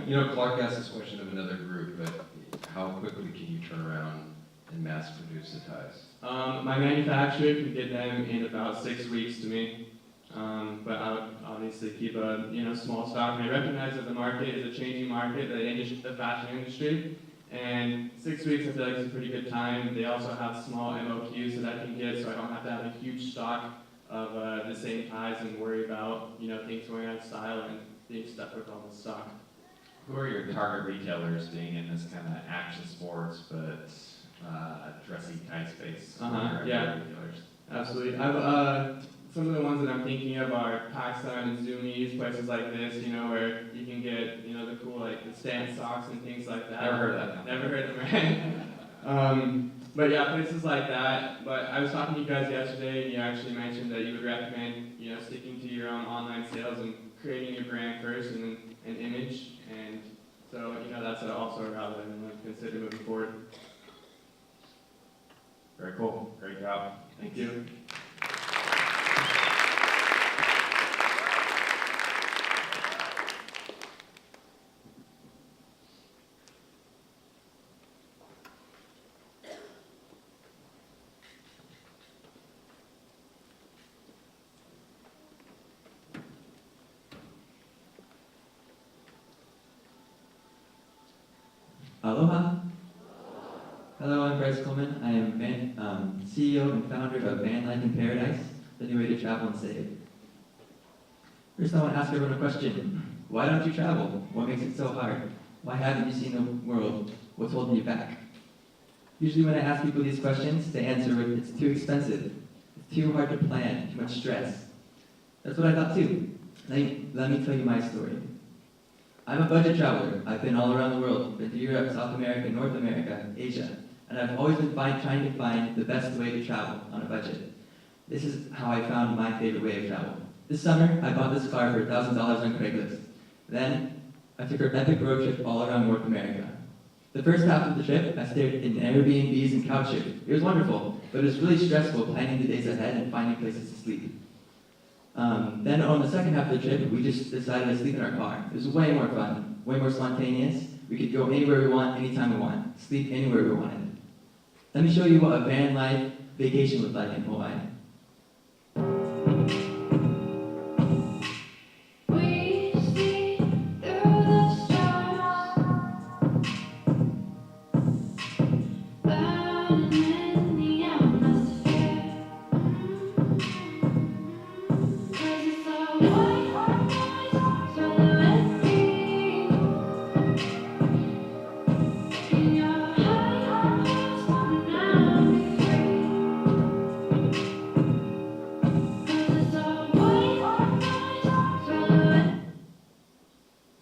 You know, Clark asked this question of another group, but how quickly can you turn around and mass produce the ties? My manufacturer can get them in about 6 weeks to me, but I would obviously keep a small stock. And I recognize that the market is a changing market, the fashion industry, and 6 weeks I feel like is a pretty good time. They also have small MOQs that I can get, so I don't have to have a huge stock of the same ties and worry about things going out of style and being stuck with all the stock. Who are your target retailers being in this kind of action sports but dressy tie space? Yeah, retailers? absolutely. I've some of the ones that I'm thinking of are Pakistan and Zoomies, places like this, where you can get the cool the stand socks and things like that. Never heard of that. Never heard of them, right? But yeah, places like that. But I was talking to you guys yesterday, and you actually mentioned that you would recommend sticking to your own online sales and creating your brand first and then an image. And so that's also a route that I'm going to consider moving forward. Very cool. Great job. Thank you. Aloha. Hello, I'm Bryce Coleman. I am CEO and founder of Van Life in Paradise, the new way to travel and save. First, I want to ask everyone a question. Why don't you travel? What makes it so hard? Why haven't you seen the world? What's holding you back? Usually when I ask people these questions, they answer with, it's too expensive, it's too hard to plan, too much stress. That's what I thought too. Let me tell you my story. I'm a budget traveler. I've been all around the world, been to Europe, South America, North America, Asia, and I've always been trying to find the best way to travel on a budget. This is how I found my favorite way of travel. This summer, I bought this car for $1,000 on Craigslist. Then, I took an epic road trip all around North America. The first half of the trip, I stayed in Airbnbs and couchsurfed. It was wonderful, but it was really stressful planning the days ahead and finding places to sleep. Then on the second half of the trip, we just decided to sleep in our car. It was way more fun, way more spontaneous. We could go anywhere we want, anytime we want, sleep anywhere we wanted. Let me show you what a van life vacation looked like in Hawaii.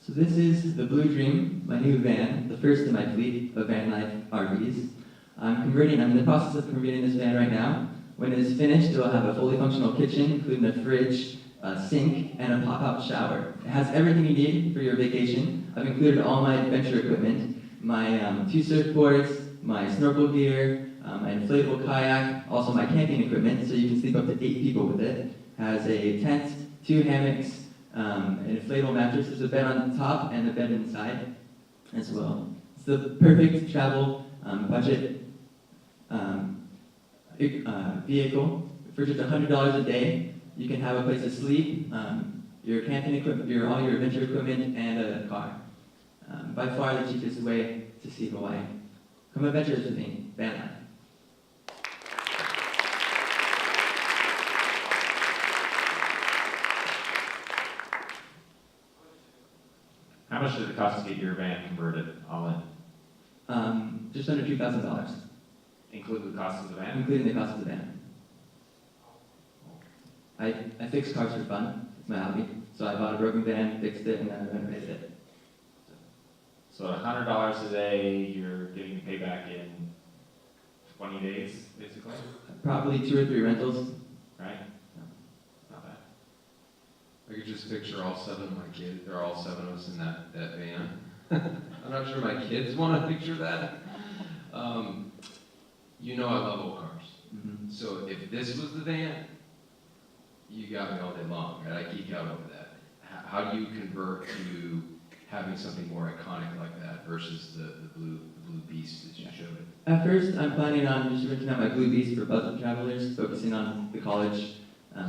So this is the Blue Dream, my new van, the first in my fleet of van life RVs. I'm in the process of converting this van right now. When it is finished, it will have a fully functional kitchen, including a fridge, a sink, and a pop-out shower. It has everything you need for your vacation. I've included all my adventure equipment. my 2 surfboards, my snorkel gear, my inflatable kayak, also my camping equipment, so you can sleep up to 8 people with it. Has a tent, 2 hammocks, an inflatable mattress. There's a bed on the top and a bed inside as well. It's the perfect travel budget vehicle. For just $100 a day, you can have a place to sleep, your camping equipment, all your adventure equipment, and a car. By far the cheapest way to see Hawaii. Come adventures with me, van life. How much did it cost to get your van converted all in? Just under $2,000, Including the cost of the van? including the cost of the van. I fix cars for fun. It's my hobby. So I bought a broken van, fixed it, and then renovated it. So $100 a day, you're getting to pay back in 20 days, basically, Probably 2 or 3 rentals. right? Not bad. I could just picture all 7 of my kids, there are all 7 of us in that van. I'm not sure my kids want to picture that. You know I love old cars. Mm-hmm. So if this was the van, you got me all day long, right? I geek out over that. How do you convert to having something more iconic like that versus the blue beast that you showed it? At first, I'm planning on just renting out my Blue Beast for budget travelers, focusing on the college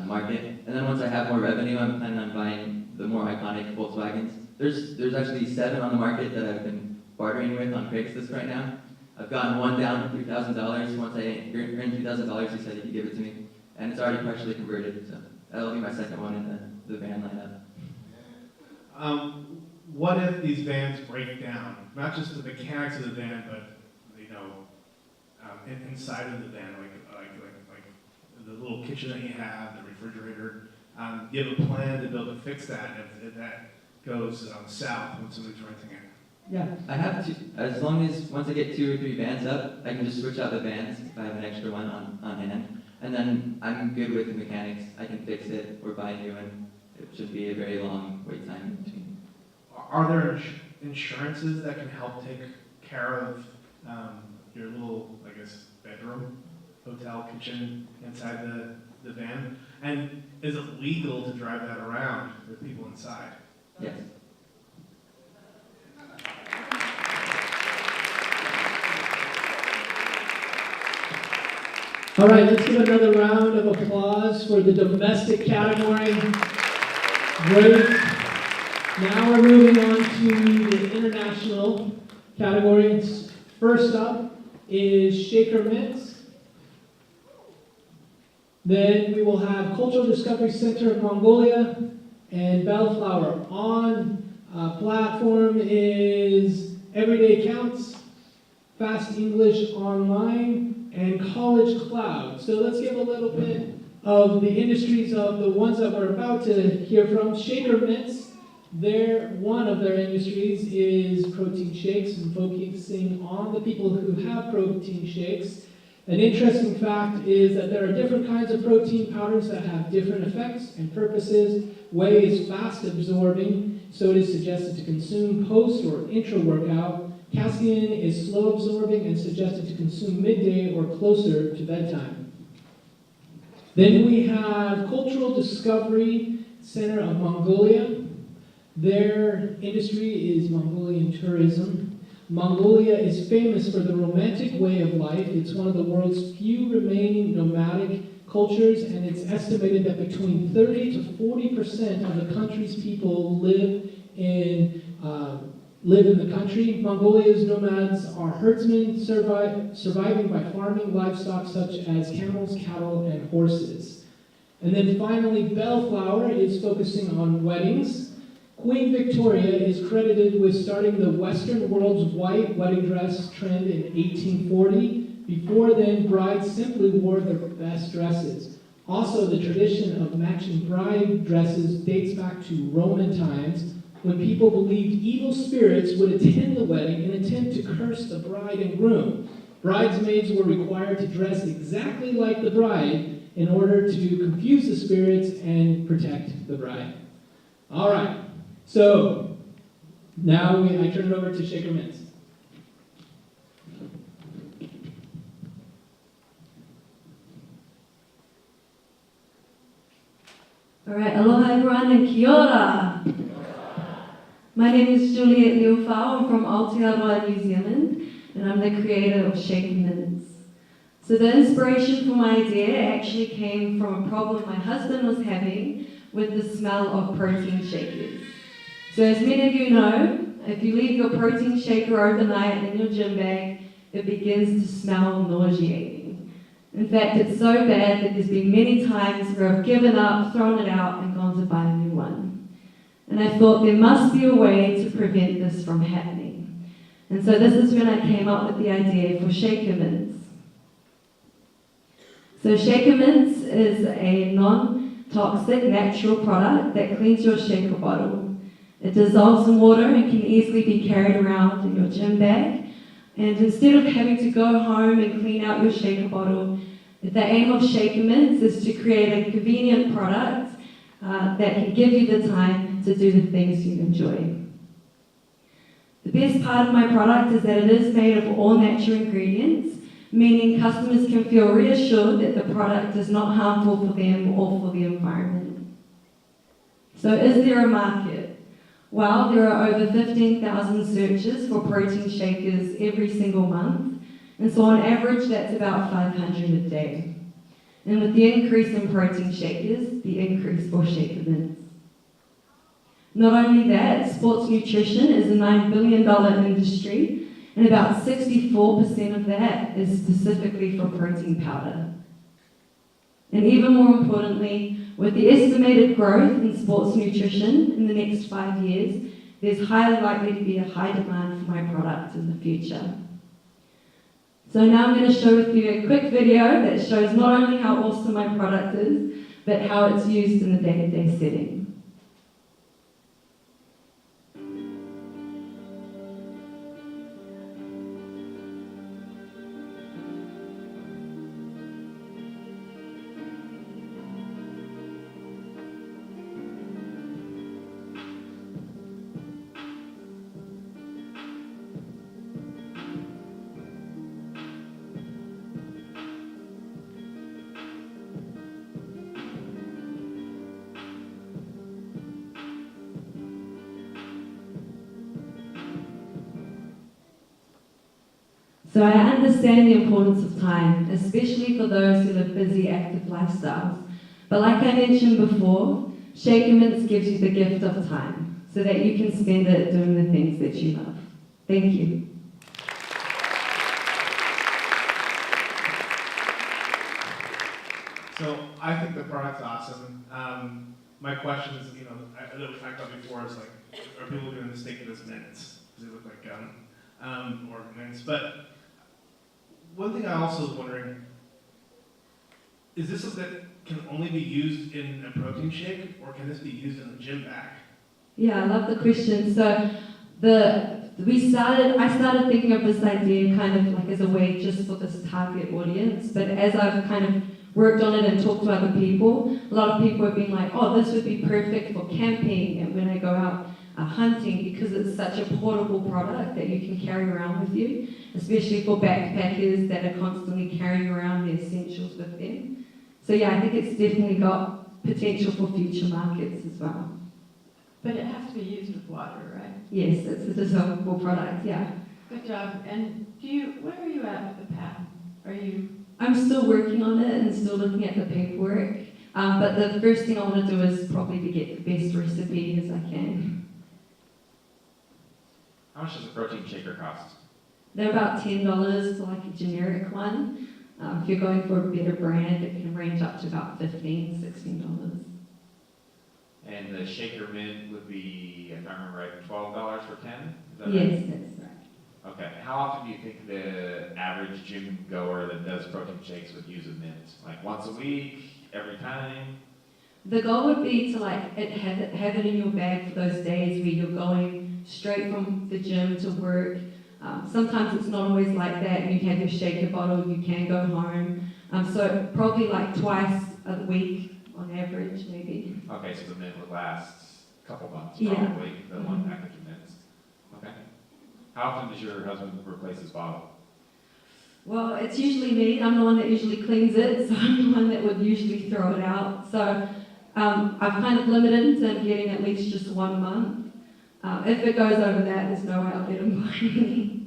market. And then once I have more revenue, I'm planning on buying the more iconic Volkswagens. There's actually 7 on the market that I've been bartering with on Craigslist right now. I've gotten one down for $3,000. Once I earn $3,000, he said he could give it to me. And it's already partially converted, so that'll be my second one in the van lineup. What if these vans break down? Not just the mechanics of the van, but inside of the van, like the little kitchen that you have, the refrigerator. Do you have a plan to be able to fix that if that goes south when somebody's renting it? Yeah, I have to. As long as once I get 2 or 3 vans up, I can just switch out the vans if I have an extra one on hand. And then I'm good with the mechanics. I can fix it or buy a new one. It shouldn't be a very long wait time in between. Are there insurances that can help take care of your little, I guess, bedroom, hotel, kitchen inside the van? And is it legal to drive that around with people inside? Yes. All right, let's give another round of applause for the domestic category. Great. Now we're moving on to the international categories. First up is Shaker Mints. Then we will have Cultural Discovery Center of Mongolia and Bellflower. On platform is Everyday Counts, Fast English Online, and College Cloud. So let's give a little bit of the industries of the ones that we're about to hear from. Shaker Mints, one of their industries is protein shakes and focusing on the people who have protein shakes. An interesting fact is that there are different kinds of protein powders that have different effects and purposes. Whey is fast absorbing, so it is suggested to consume post or intra-workout. Casein is slow absorbing and suggested to consume midday or closer to bedtime. Then we have Cultural Discovery Center of Mongolia. Their industry is Mongolian tourism. Mongolia is famous for the romantic way of life. It's one of the world's few remaining nomadic cultures, and it's estimated that between 30 to 40% of the country's people live in the country. Mongolia's nomads are herdsmen surviving by farming livestock such as camels, cattle, and horses. And then finally, Bellflower is focusing on weddings. Queen Victoria is credited with starting the Western world's white wedding dress trend in 1840. Before then, brides simply wore their best dresses. Also, the tradition of matching bride dresses dates back to Roman times, when people believed evil spirits would attend the wedding and attempt to curse the bride and groom. Bridesmaids were required to dress exactly like the bride in order to confuse the spirits and protect the bride. All right, so now I turn it over to Shaker Mints. All right, aloha everyone and kia ora. My name is Juliet Liufau. I'm from Aotearoa, New Zealand, and I'm the creator of Shaky Mints. So the inspiration for my idea actually came from a problem my husband was having with the smell of protein shakers. So as many of you know, if you leave your protein shaker overnight in your gym bag, it begins to smell nauseating. In fact, it's so bad that there's been many times where I've given up, thrown it out, and gone to buy a new one. And I thought there must be a way to prevent this from happening. And so this is when I came up with the idea for Shaker Mints. So Shaker Mints is a non-toxic natural product that cleans your shaker bottle. It dissolves in water and can easily be carried around in your gym bag. And instead of having to go home and clean out your shaker bottle, the aim of Shaker Mints is to create a convenient product that can give you the time to do the things you enjoy. The best part of my product is that it is made of all natural ingredients, meaning customers can feel reassured that the product is not harmful for them or for the environment. So is there a market? Well, there are over 15,000 searches for protein shakers every single month, and so on average that's about 500 a day. And with the increase in protein shakers, the increase for Shaker Mints. Not only that, sports nutrition is a $9 billion industry, and about 64% of that is specifically for protein powder. And even more importantly, with the estimated growth in sports nutrition in the next 5 years, there's highly likely to be a high demand for my product in the future. So now I'm going to share with you a quick video that shows not only how awesome my product is, but how it's used in the day-to-day setting. So I understand the importance of time, especially for those who live busy, active lifestyles. But like I mentioned before, Shaker Mints gives you the gift of time, so that you can spend it doing the things that you love. Thank you. So I think the product's awesome. My question is, that we talked about before is like, are people going to mistake it as mints? Does it look like gum or mints? But one thing I also was wondering, is this something that can only be used in a protein shake, or can this be used in a gym bag? Yeah, I love the question. So I started thinking of this idea kind of like as a way just for this target audience, but as I've kind of worked on it and talked to other people, a lot of people have been like, oh, this would be perfect for camping and when I go out hunting, because it's such a portable product that you can carry around with you, especially for backpackers that are constantly carrying around their essentials with them. So yeah, I think it's definitely got potential for future markets as well. But it has to be used with water, right? Yes, it's a dissolvable product, yeah. Good job. And where are you at with the patent? I'm still working on it and still looking at the paperwork. But the first thing I want to do is probably to get the best recipe as I can. How much does a protein shaker cost? They're about $10 for like a generic one. If you're going for a better brand, it can range up to about $15, $16. And the shaker mint would be, if I remember right, $12 for 10? Is that Yes, right? that's right. Okay. How often do you think the average gym goer that does protein shakes would use a mint? Like once a week, every time? The goal would be to have it in your bag for those days where you're going straight from the gym to work. Sometimes it's not always like that, and you have your shaker bottle, you can go home. So probably like twice a week on average, maybe. Okay, so the mint would last a couple months, Yeah. probably, the one package of mints. Okay. How often does your husband replace his bottle? Well, it's usually me. I'm the one that usually cleans it, so I'm the one that would usually throw it out. So I've kind of limited to getting at least just 1 month. If it goes over that, there's no way I'll get them by me.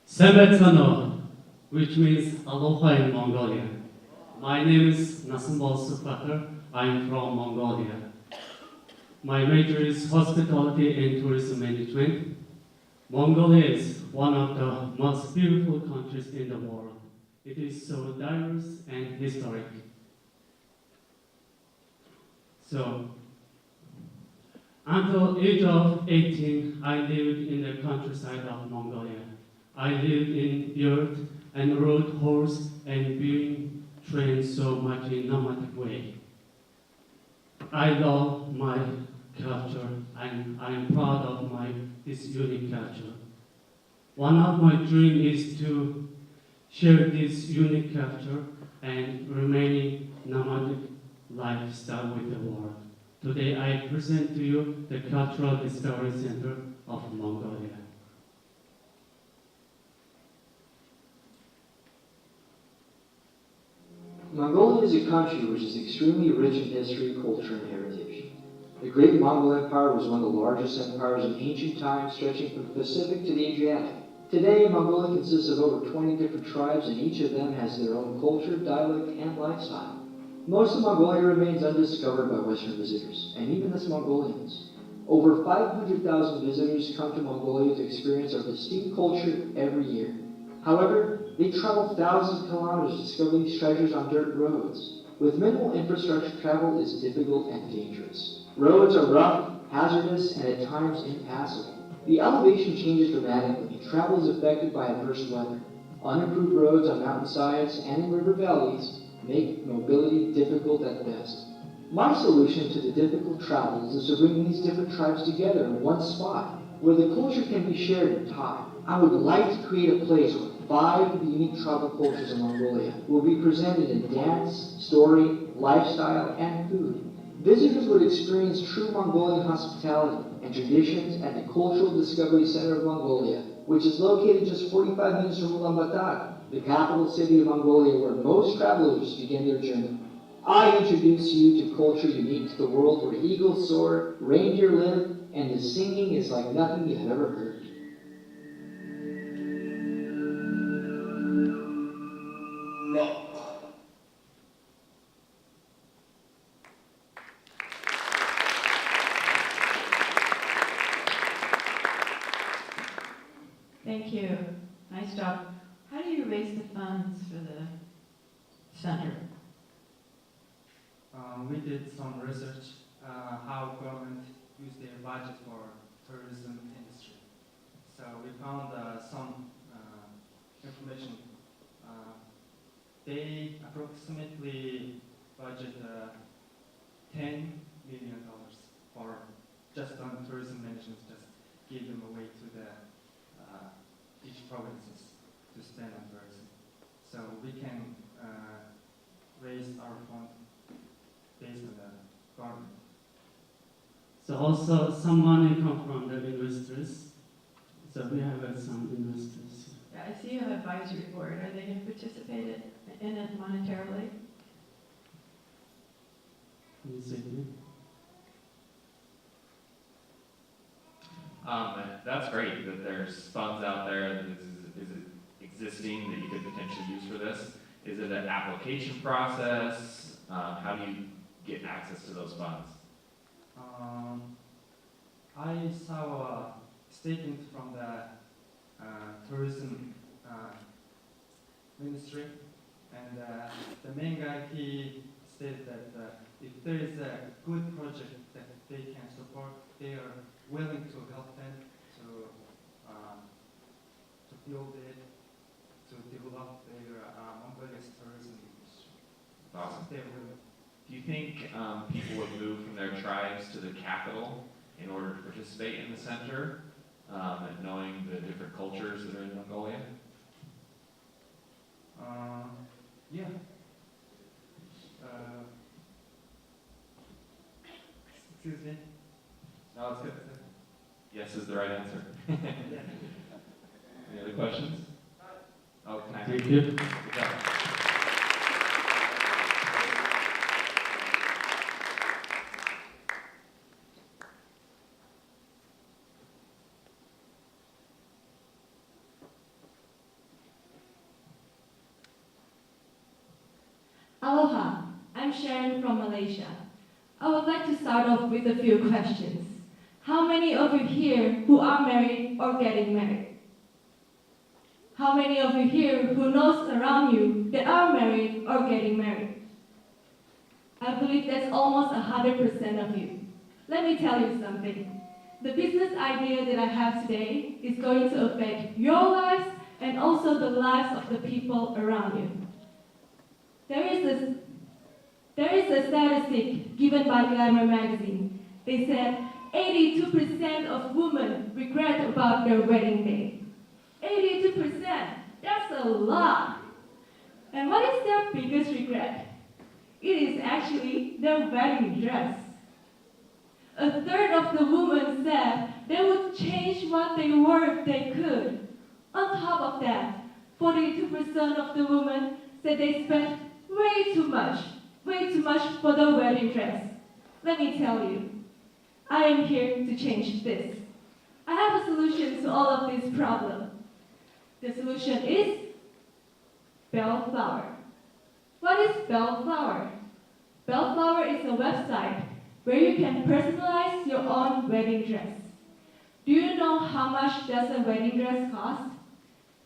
Sebetsano, which means aloha in Mongolian. My name is Nasambol Sufakar. I'm from Mongolia. My major is hospitality and tourism management. Mongolia is one of the most beautiful countries in the world. It is so diverse and historic. So, until age of 18, I lived in the countryside of Mongolia. I lived in yurt and rode horse and being trained so much in nomadic way. I love my culture and I am proud of this unique culture. One of my dreams is to share this unique culture and remaining nomadic lifestyle with the world. Today I present to you the Cultural Discovery Center of Mongolia. Mongolia is a country which is extremely rich in history, culture, and heritage. The Great Mongol Empire was one of the largest empires in ancient times, stretching from the Pacific to the Adriatic. Today, Mongolia consists of over 20 different tribes, and each of them has their own culture, dialect, and lifestyle. Most of Mongolia remains undiscovered by Western visitors, and even us Mongolians. Over 500,000 visitors come to Mongolia to experience our distinct culture every year. However, they travel thousands of kilometers to discover these treasures on dirt roads. With minimal infrastructure, travel is difficult and dangerous. Roads are rough, hazardous, and at times impassable. The elevation changes dramatically, and travel is affected by adverse weather. Unimproved roads on mountainsides and in river valleys make mobility difficult at best. My solution to the difficult travels is to bring these different tribes together in one spot, where the culture can be shared and taught. I would like to create a place where 5 of the unique tribal cultures in Mongolia will be presented in dance, story, lifestyle, and food. Visitors would experience true Mongolian hospitality and traditions at the Cultural Discovery Center of Mongolia, which is located just 45 minutes from Ulaanbaatar, the capital city of Mongolia, where most travelers begin their journey. I introduce you to culture unique to the world, where eagles soar, reindeer live, and the singing is like nothing you have ever heard. No. Thank you. Nice job. How do you raise the funds for the center? We did some research how government use their budget for tourism industry. So we found some information. They approximately budget $10 million for just on tourism management, just give them away to the each provinces to spend on tourism. So we can raise our fund based on the government. So also some money come from the investors. So we have some investors. Yeah, I see you have advisory board. Are they going to participate in it monetarily? Can you say that? That's great that there's funds out there that is existing that you could potentially use for this. Is it an application process? How do you get access to those funds? I saw a statement from the tourism ministry, and the main guy, he stated that if there is a good project that they can support, they are willing to help them to build it, to develop their Mongolia's tourism industry. Awesome. They're willing. Do you think people would move from their tribes to the capital in order to participate in the center, and knowing the different cultures that are in Mongolia? Yeah. Excuse me? No, it's good. Yes is the right answer. Any other questions? Oh, can I? Thank you. Good job. Aloha, I'm Sharon from Malaysia. I would like to start off with a few questions. How many of you here who are married or getting married? How many of you here who knows around you that are married or getting married? I believe that's almost 100% of you. Let me tell you something. The business idea that I have today is going to affect your lives and also the lives of the people around you. There is a statistic given by Glamour magazine. They said 82% of women regret about their wedding day. 82%, that's a lot. And what is their biggest regret? It is actually their wedding dress. A third of the women said they would change what they wore if they could. On top of that, 42% of the women said they spent way too much for the wedding dress. Let me tell you, I am here to change this. I have a solution to all of this problem. The solution is Bellflower. What is Bellflower? Bellflower is a website where you can personalize your own wedding dress. Do you know how much does a wedding dress cost?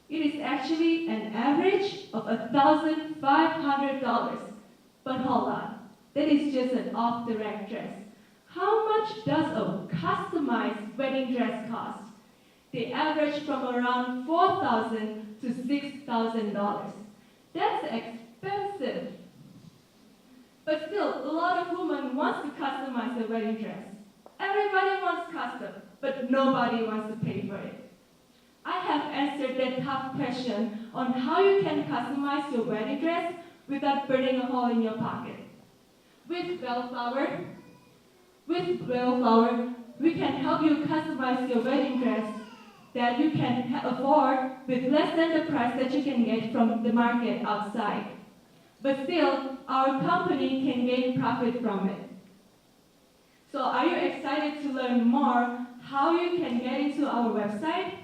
It is actually an average of $1,500. But hold on, that is just an off-the-rack dress. How much does a customized wedding dress cost? They average from around $4,000 to $6,000. That's expensive. But still, a lot of women want to customize their wedding dress. Everybody wants custom, but nobody wants to pay for it. I have answered that tough question on how you can customize your wedding dress without burning a hole in your pocket. With Bellflower, we can help you customize your wedding dress that you can afford with less than the price that you can get from the market outside. But still, our company can gain profit from it. So are you excited to learn more how you can get into our website?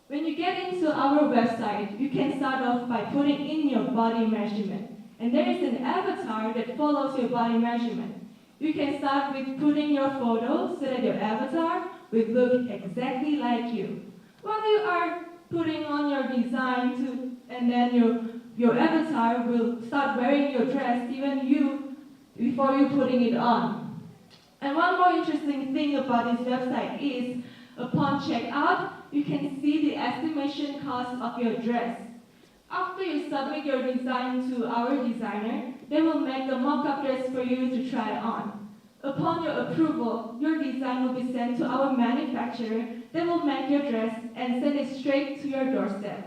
When you get into our website, you can start off by putting in your body measurement. And there is an avatar that follows your body measurement. You can start with putting your photo so that your avatar will look exactly like you. While you are putting on your design and then your avatar will start wearing your dress even before you putting it on. And one more interesting thing about this website is, upon checkout, you can see the estimation cost of your dress. After you submit your design to our designer, they will make a mock-up dress for you to try on. Upon your approval, your design will be sent to our manufacturer. They will make your dress and send it straight to your doorstep.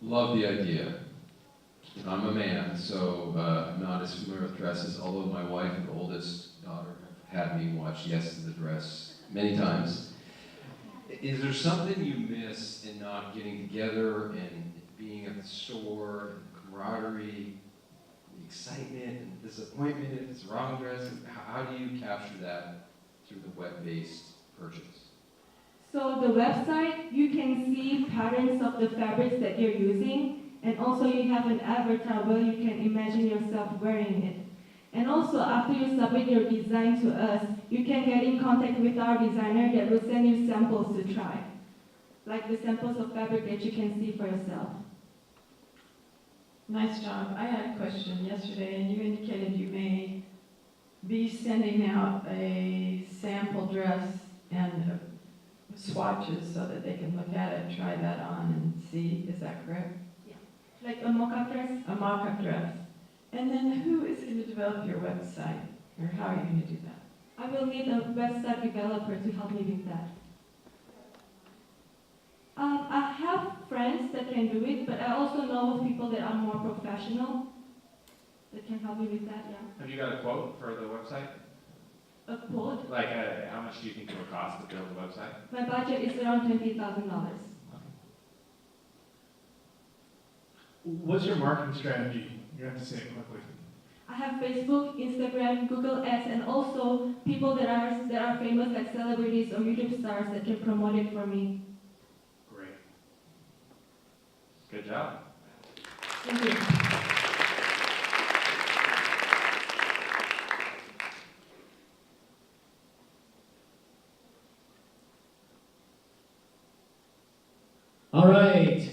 Love the idea. I'm a man, so I'm not as familiar with dresses, although my wife and oldest daughter have had me watch Yes to the Dress many times. Is there something you miss in not getting together and being at the store, and the camaraderie, the excitement and disappointment if it's the wrong dress? How do you capture that through the web-based purchase? So the website, you can see patterns of the fabrics that you're using, and also you have an avatar where you can imagine yourself wearing it. And also after you submit your design to us, you can get in contact with our designer that will send you samples to try, like the samples of fabric that you can see for yourself. Nice job. I had a question yesterday, and you indicated you may be sending out a sample dress and swatches so that they can look at it and try that on and see. Is that correct? Yeah. Like a mock-up dress? A mock-up dress. And then who is going to develop your website? Or how are you going to do that? I will need a website developer to help me with that. I have friends that can do it, but I also know of people that are more professional that can help me with that, yeah. Have you got a quote for the website? A quote? Like, how much do you think it would cost to build a website? My budget is around $20,000. What's your marketing strategy? You have to say it quickly. I have Facebook, Instagram, Google Ads, and also people that are famous, like celebrities or YouTube stars, that can promote it for me. Great. Good job. Thank you. All right.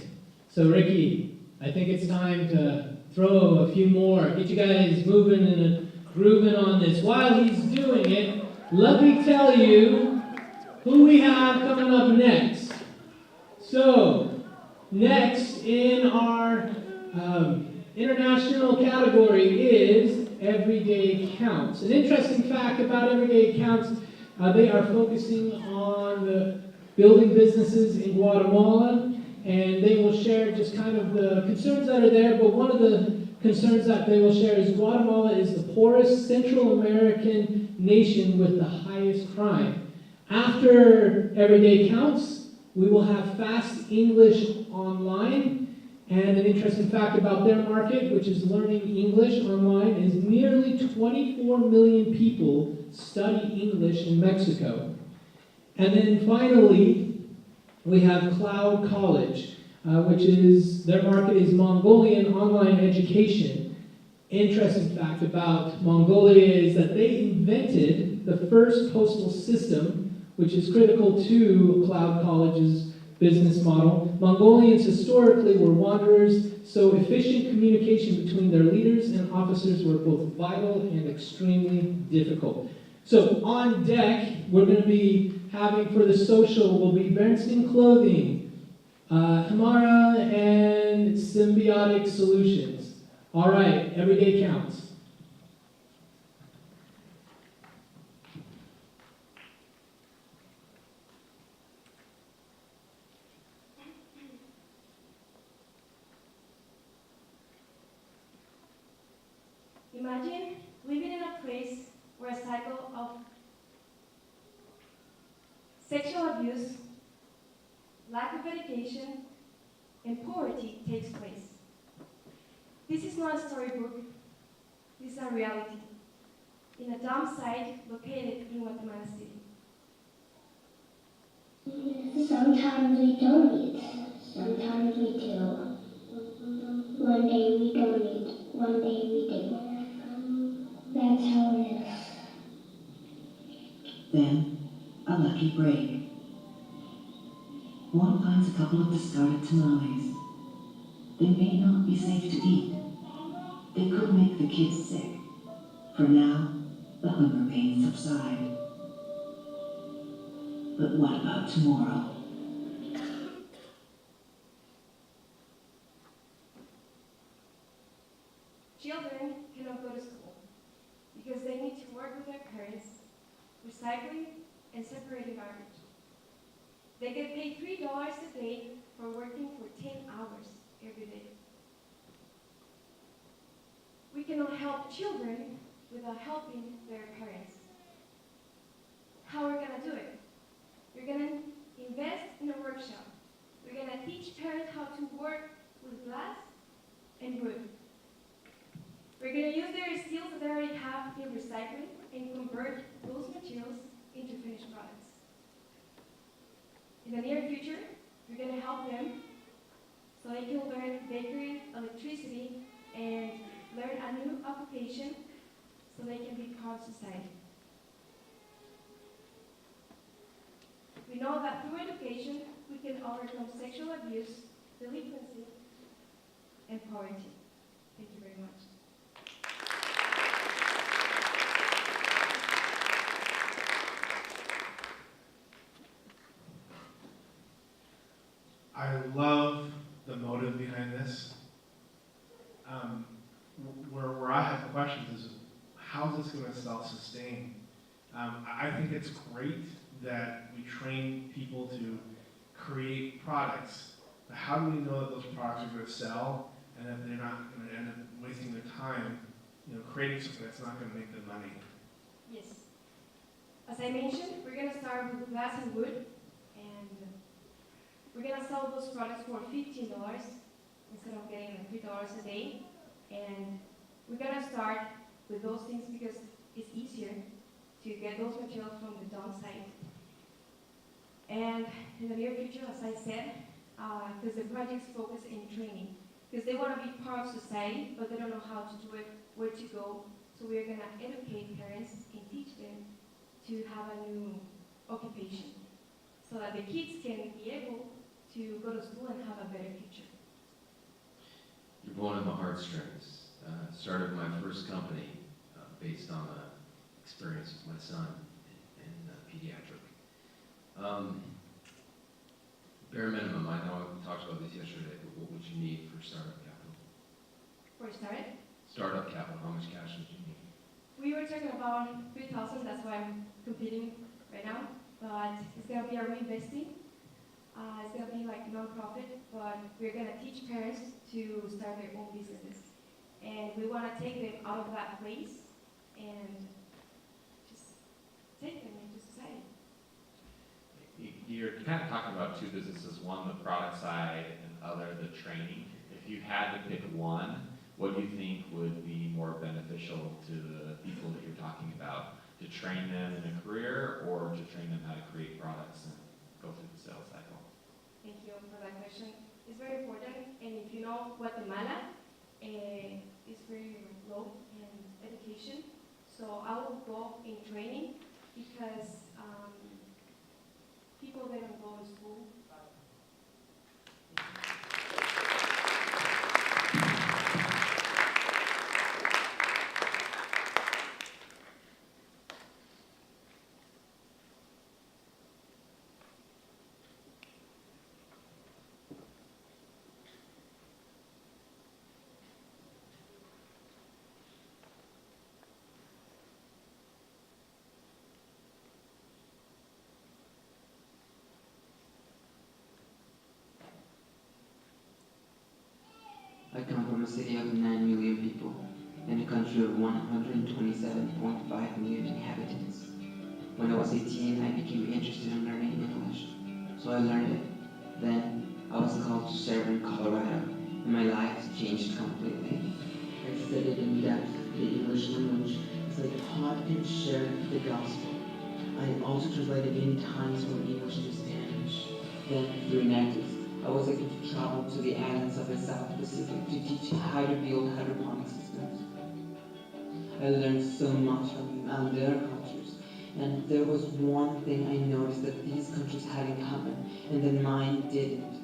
So Ricky, I think it's time to throw a few more, get you guys moving and grooving on this. While he's doing it, let me tell you who we have coming up next. So, next in our international category is Everyday Counts. An interesting fact about Everyday Counts, they are focusing on the building businesses in Guatemala, and they will share just kind of the concerns that are there, but one of the concerns that they will share is Guatemala is the poorest Central American nation with the highest crime. After Everyday Counts, we will have Fast English Online, and an interesting fact about their market, which is learning English online, is nearly 24 million people study English in Mexico. And then finally, we have Cloud College, which is, their market is Mongolian online education. Interesting fact about Mongolia is that they invented the first postal system, which is critical to Cloud College's business model. Mongolians historically were wanderers, so efficient communication between their leaders and officers were both vital and extremely difficult. So on deck, we're going to be having for the social will be Bernstein Clothing, Hamara, and Symbiotic Solutions. All right, Everyday Counts. Imagine living in a place where a cycle of sexual abuse, lack of education, and poverty takes place. This is not a storybook, this is a reality, in a dump site located in Guatemala City. Sometimes we don't eat, sometimes we do. One day we don't eat, one day we do. That's how it is. Then, a lucky break. One finds a couple of discarded tamales. They may not be safe to eat. They could make the kids sick. For now, the hunger pains subside. But what about tomorrow? Children cannot go to school because they need to work with their parents, recycling and separating garbage. They get paid $3 a day for working for 10 hours every day. We cannot help children without helping their parents. How are we going to do it? We're going to invest in a workshop. We're going to teach parents how to work with glass and wood. We're going to use their skills that they already have in recycling and convert those materials into finished products. In the near future, we're going to help them so they can learn bakery, electricity, and learn a new occupation so they can be part of society. We know that through education, we can overcome sexual abuse, delinquency, and poverty. Thank you very much. I love the motive behind this. Where I have questions is, how is this going to self-sustain? I think it's great that we train people to create products, but how do we know that those products are going to sell and that they're not going to end up wasting their time, creating something that's not going to make them money? Yes. As I mentioned, we're going to start with glass and wood, and we're going to sell those products for $15 instead of getting like $3 a day. And we're going to start with those things because it's easier to get those materials from the dump site. And in the near future, as I said, because the projects focus in training, because they want to be part of society, but they don't know how to do it, where to go. So we're going to educate parents and teach them to have a new occupation so that the kids can be able to go to school and have a better future. You're pulling on my heartstrings. Started my first company based on an experience with my son in pediatric. Bare minimum, I know we talked about this yesterday, but what would you need for startup capital? For startup? Startup capital, how much cash would you need? We were talking about 3,000, that's why I'm competing right now, but it's going to be a reinvesting. It's going to be like non-profit, but we're going to teach parents to start their own businesses. And we want to take them out of that place and just take them into society. You're kind of talking about two businesses, one the product side and other the training. If you had to pick one, what do you think would be more beneficial to the people that you're talking about? To train them in a career or to train them how to create products and go through the sales cycle? Thank you for that question. It's very important, and if you know Guatemala is very low in education, so I will go in training because people they don't go to school. I come from a city of 9 million people in a country of 127.5 million inhabitants. When I was 18, I became interested in learning English, so I learned it. Then I was called to serve in Colorado, and my life changed completely. I studied in depth the English language as I taught and shared the gospel. I also translated many times from English to Spanish. Then, through Nexus, I was able to travel to the islands of the South Pacific to teach how to build hydroponic systems. I learned so much from their cultures, and there was one thing I noticed that these countries had in common, and that mine didn't.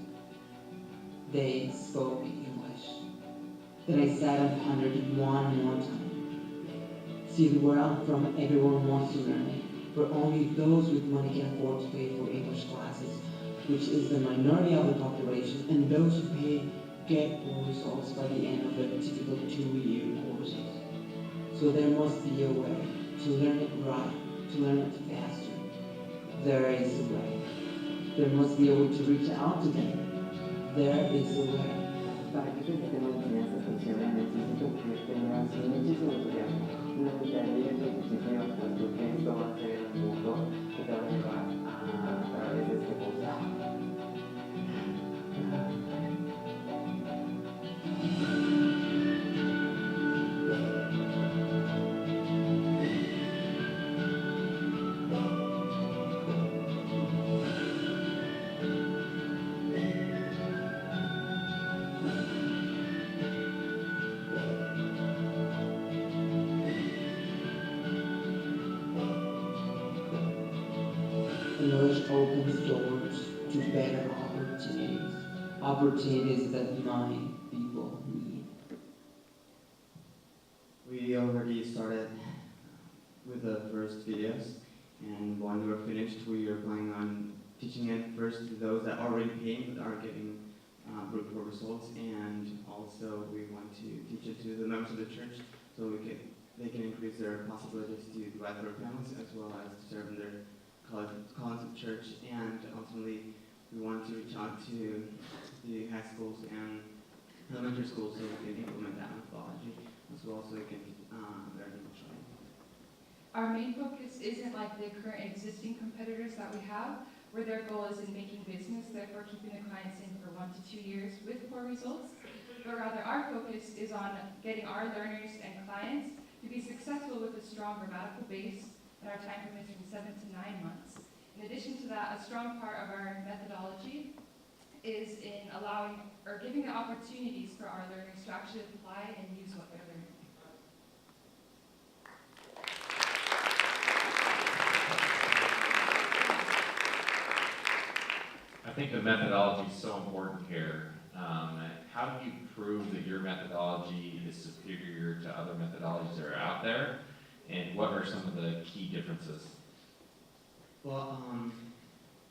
They spoke English. Then I sat and pondered it one more time. See, where I'm from, everyone wants to learn it, but only those with money can afford to pay for English classes, which is the minority of the population, and those who pay get poor results by the end of their typical 2-year courses. So there must be a way to learn it right, to learn it faster. There is a way. There must be a way to reach out to them. There is a way. Para que este sistema de enseñanza funcione, necesito que tengas muchísimo entusiasmo, una mentalidad positiva, puesto que esto va a ser el mundo que te va a llevar a través de este posado. Knowledge opens doors to better opportunities. Opportunities that my people need. We already started with the first videos, and when we're finished, we are planning on teaching it first to those that already paying but aren't getting good results, and also we want to teach it to the members of the church so we can they can increase their possibilities to provide for their families as well as to serve in their callings of church. And ultimately, we want to reach out to the high schools and elementary schools so we can implement that methodology as well so they can learn English. Our main focus isn't like the current existing competitors that we have, where their goal is in making business, therefore keeping the clients in for 1 to 2 years with poor results, but rather our focus is on getting our learners and clients to be successful with a strong grammatical base, and our time frame is from 7 to 9 months. In addition to that, a strong part of our methodology is in allowing or giving the opportunities for our learners to actually apply and use what they're learning. I think the methodology is so important here. How do you prove that your methodology is superior to other methodologies that are out there? And what are some of the key differences? Well,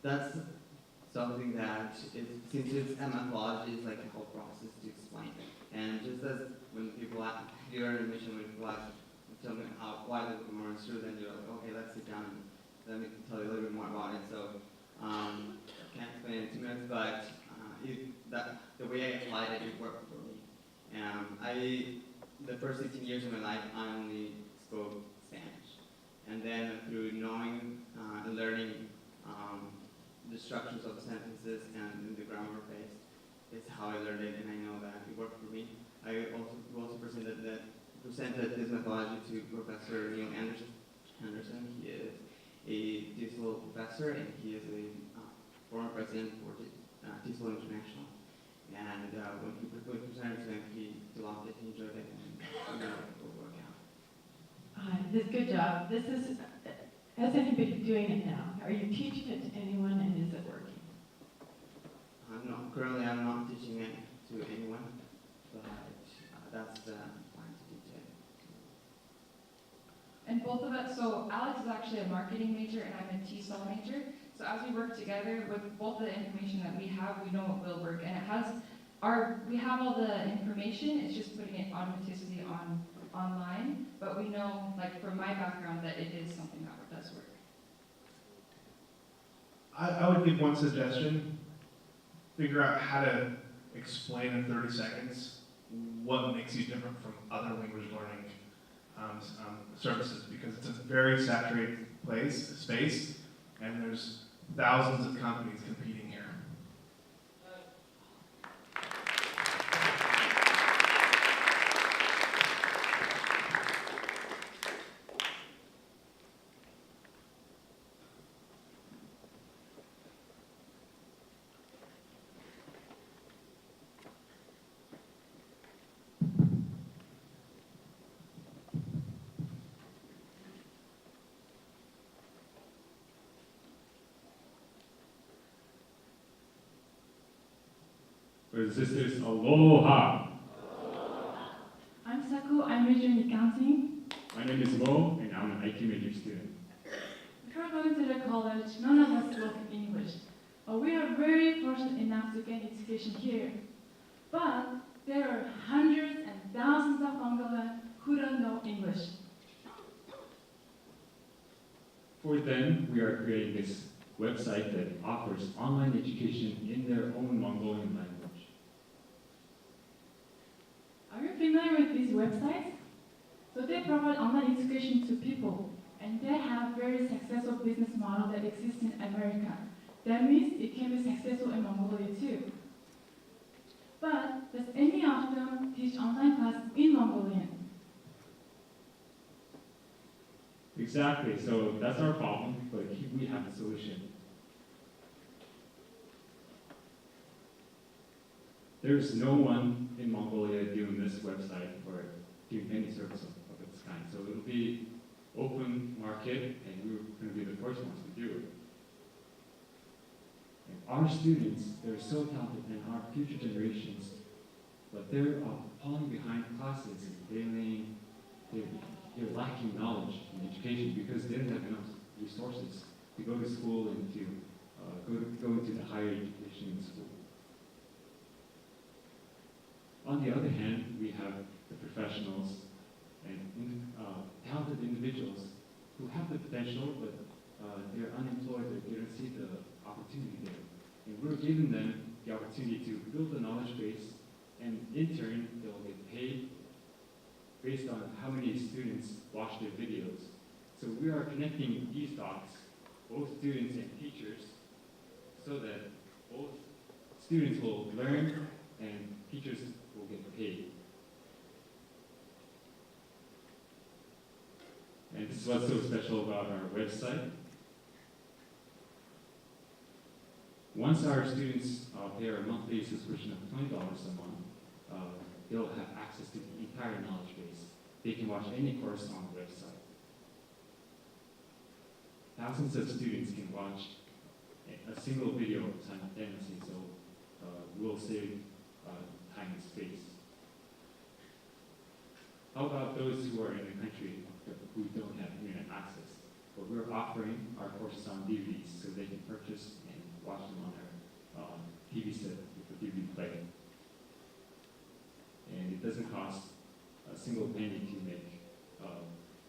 that's something that is, since it's a methodology, it's like a whole process to explain. And just as when people you're in a mission, when people ask something out, why the more true, then you're like, okay, let's sit down and let me tell you a little bit more about it. So, can't explain it in 2 minutes, but the way I applied it, it worked for me. The first 16 years of my life, I only spoke Spanish. And then through knowing and learning the structures of the sentences and the grammar base, is how I learned it, and I know that it worked for me. I also presented this methodology to Professor Neil Anderson. He is a TESOL professor, and he is a former president for TESOL International. And when he presented to him, he loved it, he enjoyed it, and it will work out. Hi, good job. Has anybody doing it now? Are you teaching it to anyone, and is it working? No, currently I'm not teaching it to anyone, but that's the plan to teach it. And both of us, so Alex is actually a marketing major and I'm a TESOL major. So as we work together with both the information that we have, we know it will work. And we have all the information, it's just putting it automatically online. But we know, like from my background, that it is something that does work. I would give one suggestion. Figure out how to explain in 30 seconds what makes you different from other language learning services, because it's a very saturated space, and there's thousands of companies competing here. Brothers and sisters, aloha! I'm Saku, I'm majoring in accounting. My name is Mo, and I'm an IT major student. Before going to the college, none of us spoke English, but we are very fortunate enough to get education here. But there are hundreds and thousands of Mongolians who don't know English. For them, we are creating this website that offers online education in their own Mongolian language. Are you familiar with these websites? So they provide online education to people, and they have very successful business model that exists in America. That means it can be successful in Mongolia too. But does any of them teach online class in Mongolian? Exactly, so that's our problem, but we have a solution. There's no one in Mongolia doing this website or doing any service of its kind. So it'll be open market, and we're going to be the first ones to do it. And our students, they're so talented, and our future generations, but they're falling behind classes and they're lacking knowledge and education because they don't have enough resources to go to school and to go into the higher education school. On the other hand, we have the professionals and talented individuals who have the potential, but they're unemployed, they don't see the opportunity there. And we're giving them the opportunity to build a knowledge base, and in turn, they'll get paid based on how many students watch their videos. So we are connecting these dots, both students and teachers, so that both students will learn and teachers will get paid. And this is what's so special about our website. Once our students pay our monthly subscription of $20 a month, they'll have access to the entire knowledge base. They can watch any course on the website. Thousands of students can watch a single video simultaneously, so we'll save time and space. How about those who are in the country who don't have internet access? Well, we're offering our courses on DVDs so they can purchase and watch them on their TV set with a DVD player. And it doesn't cost a single penny to make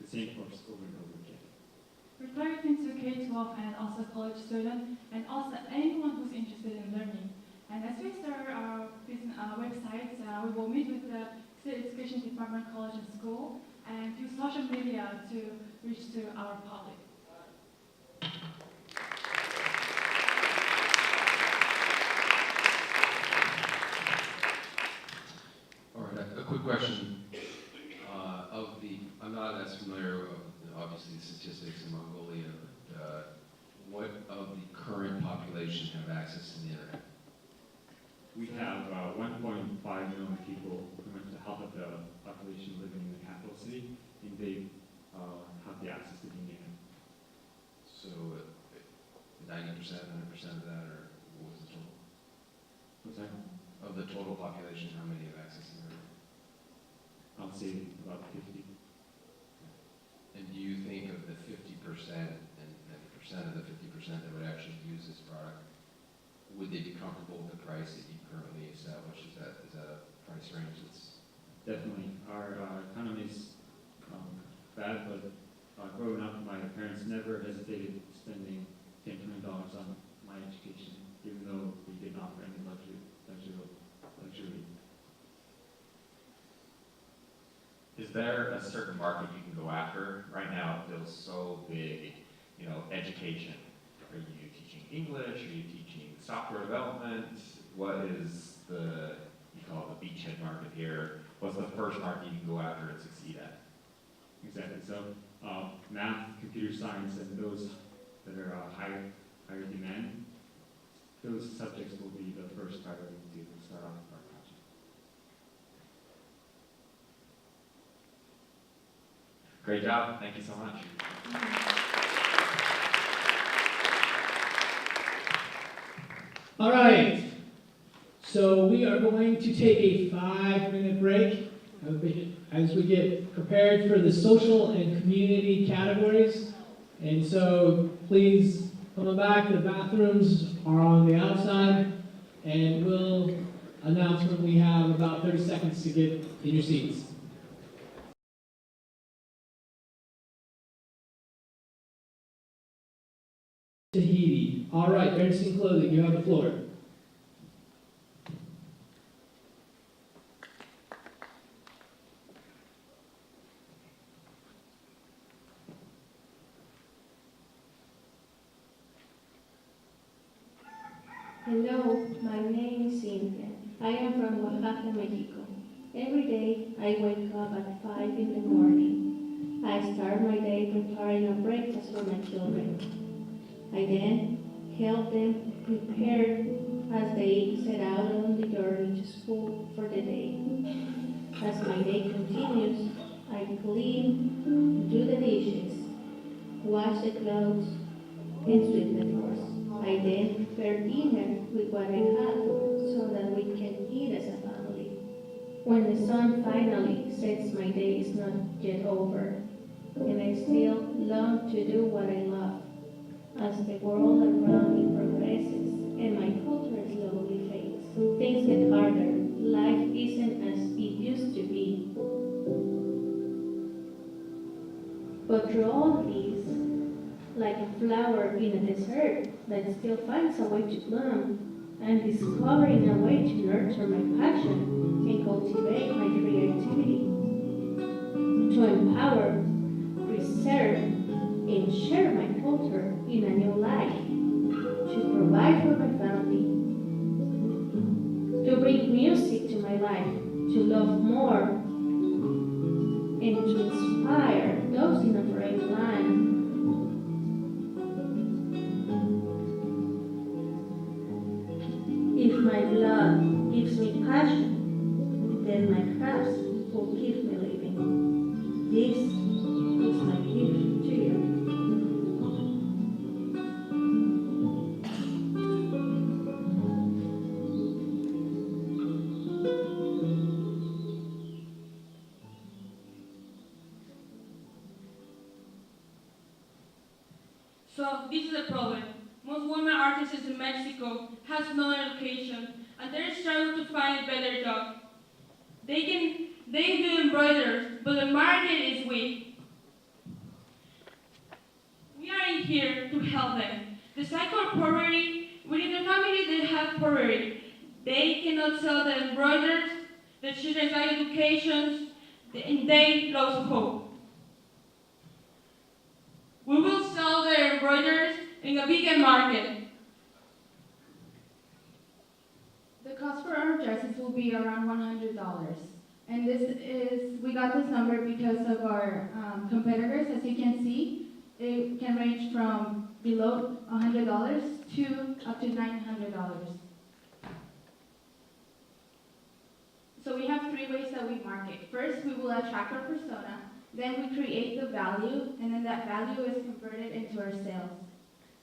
the same course over and over again. We're targeting to K-12 and also college students, and also anyone who's interested in learning. And as we start our business website, we will meet with the State Education Department, college and school, and use social media to reach to our public. All right, a quick question. I'm not as familiar with, obviously, the statistics in Mongolia, but what of the current population have access to the internet? We have 1.5 million people, pretty much the half of the population living in the capital city, and they have the access to the internet. So 90%, 100% of that, or what was the total? What's that? Of the total population, how many have access to the internet? I'll say about 50. And do you think of the 50% and the percent of the 50% that would actually use this product, would they be comfortable with the price that you currently established? Is that a price range that's... Definitely. Our economy is bad, but growing up, my parents never hesitated spending $10, $20 on my education, even though we didn't offer any luxury. Is there a certain market you can go after? Right now it feels so big, education. Are you teaching English? Are you teaching software development? What is you call it the beachhead market here? What's the first market you can go after and succeed at? Exactly. So math, computer science, and those that are higher demand, those subjects will be the first priority to start off our project. Great job. Thank you so much. All right. So we are going to take a 5-minute break as we get prepared for the social and community categories. And so please come back. The bathrooms are on the outside, and we'll announce when we have about 30 seconds to get in your seats. Tahiti. All right, Bernstein Clothing, you have the floor. Hello, my name is Cynthia. I am from Oaxaca, Mexico. Every day I wake up at 5 in the morning. I start my day preparing a breakfast for my children. I then help them prepare as they set out on the journey to school for the day. As my day continues, I clean, do the dishes, wash the clothes, and sweep the floors. I then prepare dinner with what I have so that we can eat as a family. When the sun finally sets, my day is not yet over, and I still long to do what I love. As the world around me progresses and my culture slowly fades, things get harder. Life isn't as it used to be. But through all these, like a flower in a desert that still finds a way to bloom, I'm discovering a way to nurture my passion and cultivate my creativity, to empower, preserve, and share my culture in a new light, to provide for my family, to bring music to my life, to love more, and to inspire those in a foreign land. If my blood gives me passion, then my crafts will give me living. This is my gift to you. So this is a problem. Most women artists in Mexico has no education and they're struggling to find a better job. They do embroidery, but the market is weak. We are in here to help them. The cycle of poverty, within the family they have poverty. They cannot sell the embroideries, the children's education, and they lose hope. We will sell the embroideries in a bigger market. The cost for our dresses will be around $100. And we got this number because of our competitors. As you can see, it can range from below $100 to up to $900. So we have 3 ways that we market. First, we will attract our persona. Then we create the value, and then that value is converted into our sales.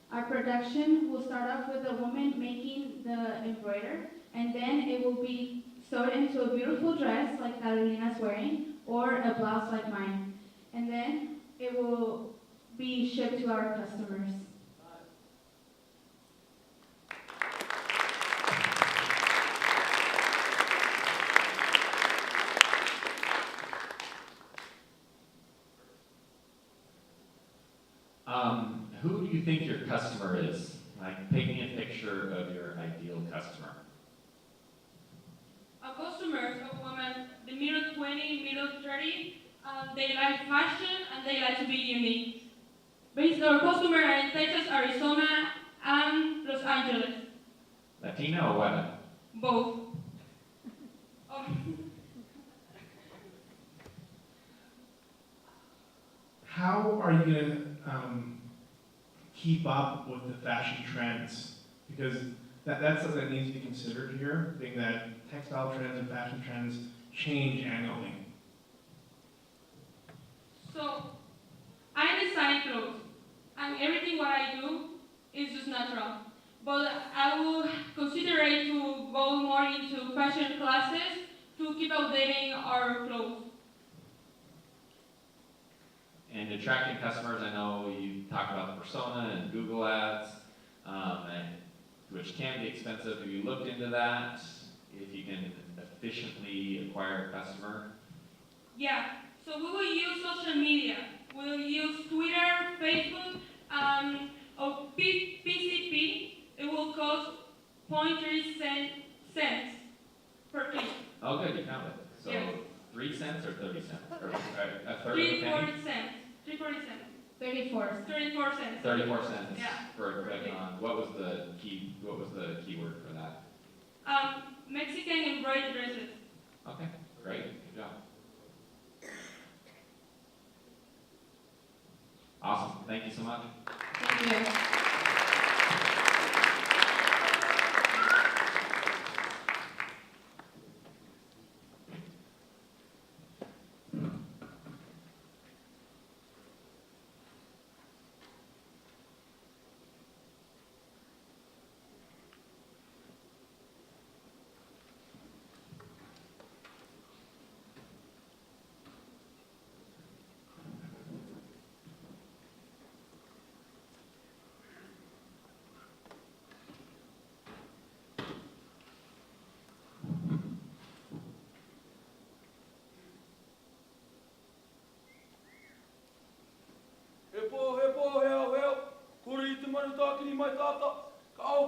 Our production will start off with a woman making the embroidery, and then it will be sewed into a beautiful dress like Carolina's wearing, or a blouse like mine. And then it will be shipped to our customers. Who do you think your customer is? Like, paint me a picture of your ideal customer. Our customers are women, the middle 20, middle 30, they like fashion and they like to be unique. Basically, our customers are in Texas, Arizona, and Los Angeles. Latino or what? Both. How are you going to keep up with the fashion trends? Because that's something that needs to be considered here, being that textile trends and fashion trends change annually. So, I design clothes, and everything what I do is just natural. But I will consider it to go more into fashion classes to keep updating our clothes. And attracting customers, I know you talked about the persona and Google ads, which can be expensive. Have you looked into that? If you can efficiently acquire a customer? Yeah, so we will use social media. We'll use Twitter, Facebook, or PCP. It will cost 0.3 cents per click. Oh, good, you found it. So yes. 3 cents or 30 cents? Or a third 3 of a penny? 40 cents. 340 cents. 34 cents. 34 cents. 34 cents yeah. for a click on. What was the keyword for that? Mexican embroidered dresses. Okay, great, good job. Awesome, thank you so much. Thank you.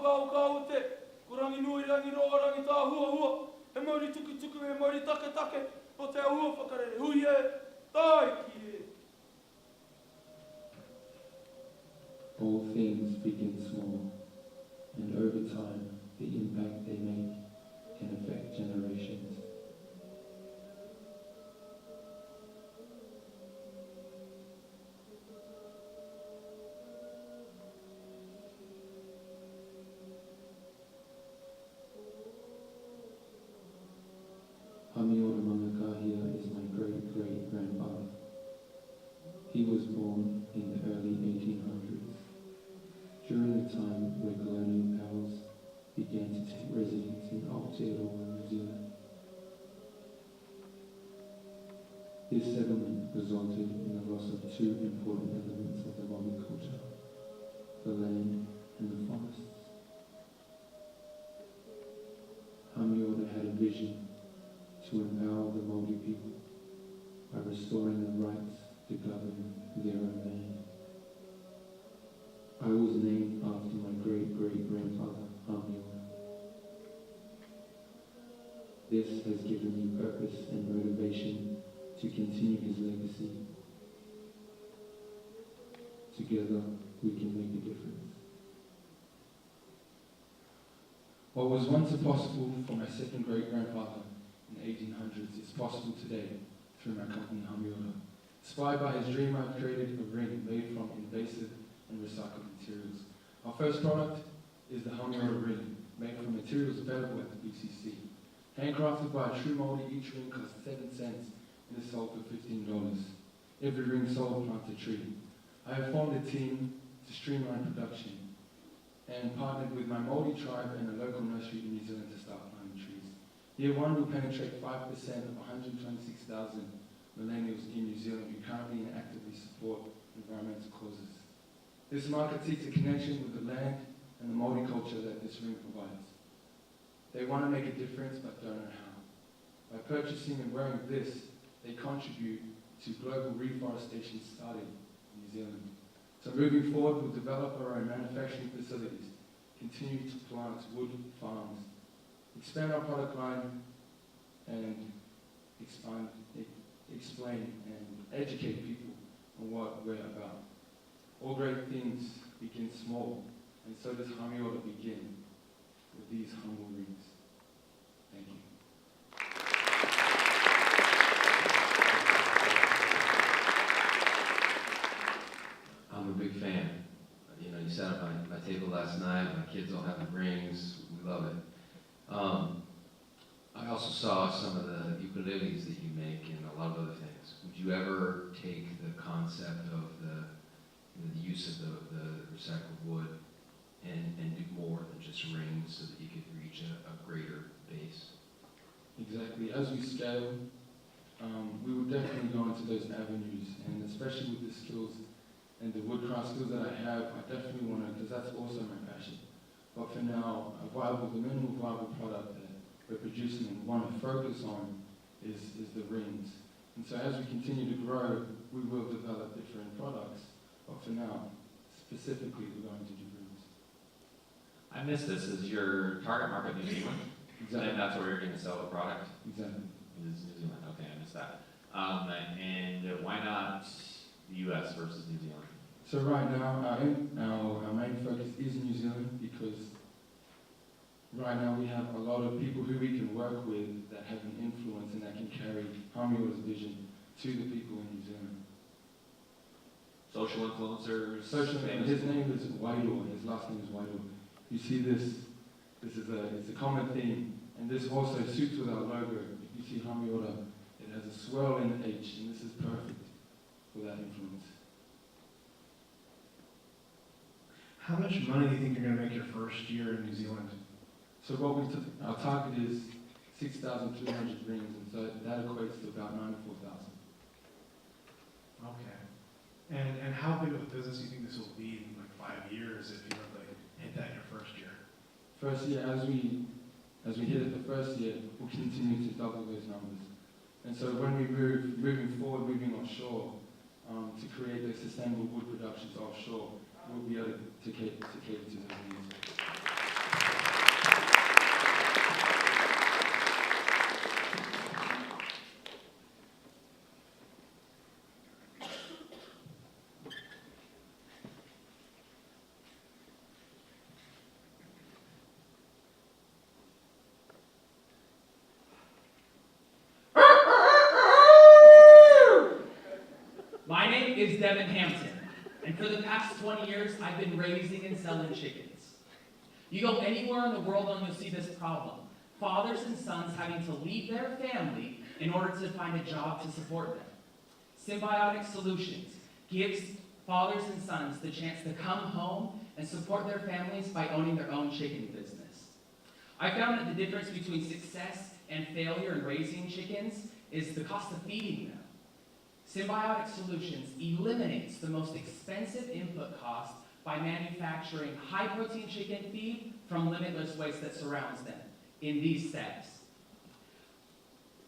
kau kau te, kurangi nui rangi roa rangi tā hua hua, he mauri tuku tuku he mauri take take, po te ahua whakarere hui e, tai ki e. All things begin small, and over time, the impact they make can affect generations. Hamiora Manakahia is my great-great-grandfather. He was born in the early 1800s, during the time where colonial powers began to take residence in Aotearoa, New Zealand. This settlement resulted in the loss of two important elements of the Māori culture, the land and the forests. Hamiora had a vision to empower the Māori people by restoring their rights to govern their own land. I was named after my great-great-grandfather, Hamiora. This has given me purpose and motivation to continue his legacy. Together, we can make a difference. What was once impossible for my second great-grandfather in the 1800s is possible today through my company, Hamiora. Inspired by his dream, I've created a ring made from invasive and recycled materials. Our first product is the Hamiora ring, made from materials available at the BCC. Handcrafted by a true Māori, each ring costs 7 cents and is sold for $15. Every ring sold plants a tree. I have formed a team to streamline production and partnered with my Māori tribe and a local nursery in New Zealand to start planting trees. Year one will penetrate 5% of 126,000 millennials in New Zealand who currently and actively support environmental causes. This market seeks a connection with the land and the Māori culture that this ring provides. They want to make a difference but don't know how. By purchasing and wearing this, they contribute to global reforestation starting in New Zealand. So moving forward, we'll develop our own manufacturing facilities, continue to plant wood farms, expand our product line, and explain and educate people on what we're about. All great things begin small, and so does Hamiora begin with these humble rings. Thank you. I'm a big fan. You know, you sat at my table last night, my kids all have the rings, we love it. I also saw some of the ukuleles that you make and a lot of other things. Would you ever take the concept of the use of the recycled wood and do more than just rings so that you could reach a greater base? Exactly. As we scale, we will definitely go into those avenues, and especially with the skills and the woodcraft skills that I have, I definitely want to, because that's also my passion. But for now, the minimal viable product that we're producing and want to focus on is the rings. And so as we continue to grow, we will develop different products. But for now, specifically, we're going to do rings. I missed this. Is your target market New Zealand? Exactly. And that's where you're going to sell the product? Exactly. It is New Zealand. Okay, I missed that. And why not the U.S. versus New Zealand? So right now, our main focus is New Zealand because right now we have a lot of people who we can work with that have an influence and that can carry Hamiora's vision to the people in New Zealand. Social influencers? His name is Wairo, his last name is Wairo. You see this is it's a common theme, and this also suits with our logo. If you see Hamiora, it has a swirl in the H, and this is perfect for that influence. How much money do you think you're going to make your first year in New Zealand? So our target is 6,300 rings, and so that equates to about 94,000. Okay. And how big of a business do you think this will be in like 5 years if you really hit that in your first year? First year, as we hit it the first year, we'll continue to double those numbers. And so when we moving offshore, to create those sustainable wood productions offshore, we'll be able to cater to those needs. is Devin Hanson, and for the past 20 years, I've been raising and selling chickens. You go anywhere in the world and you'll see this problem. Fathers and sons having to leave their family in order to find a job to support them. Symbiotic Solutions gives fathers and sons the chance to come home and support their families by owning their own chicken business. I found that the difference between success and failure in raising chickens is the cost of feeding them. Symbiotic Solutions eliminates the most expensive input cost by manufacturing high-protein chicken feed from limitless waste that surrounds them in these steps.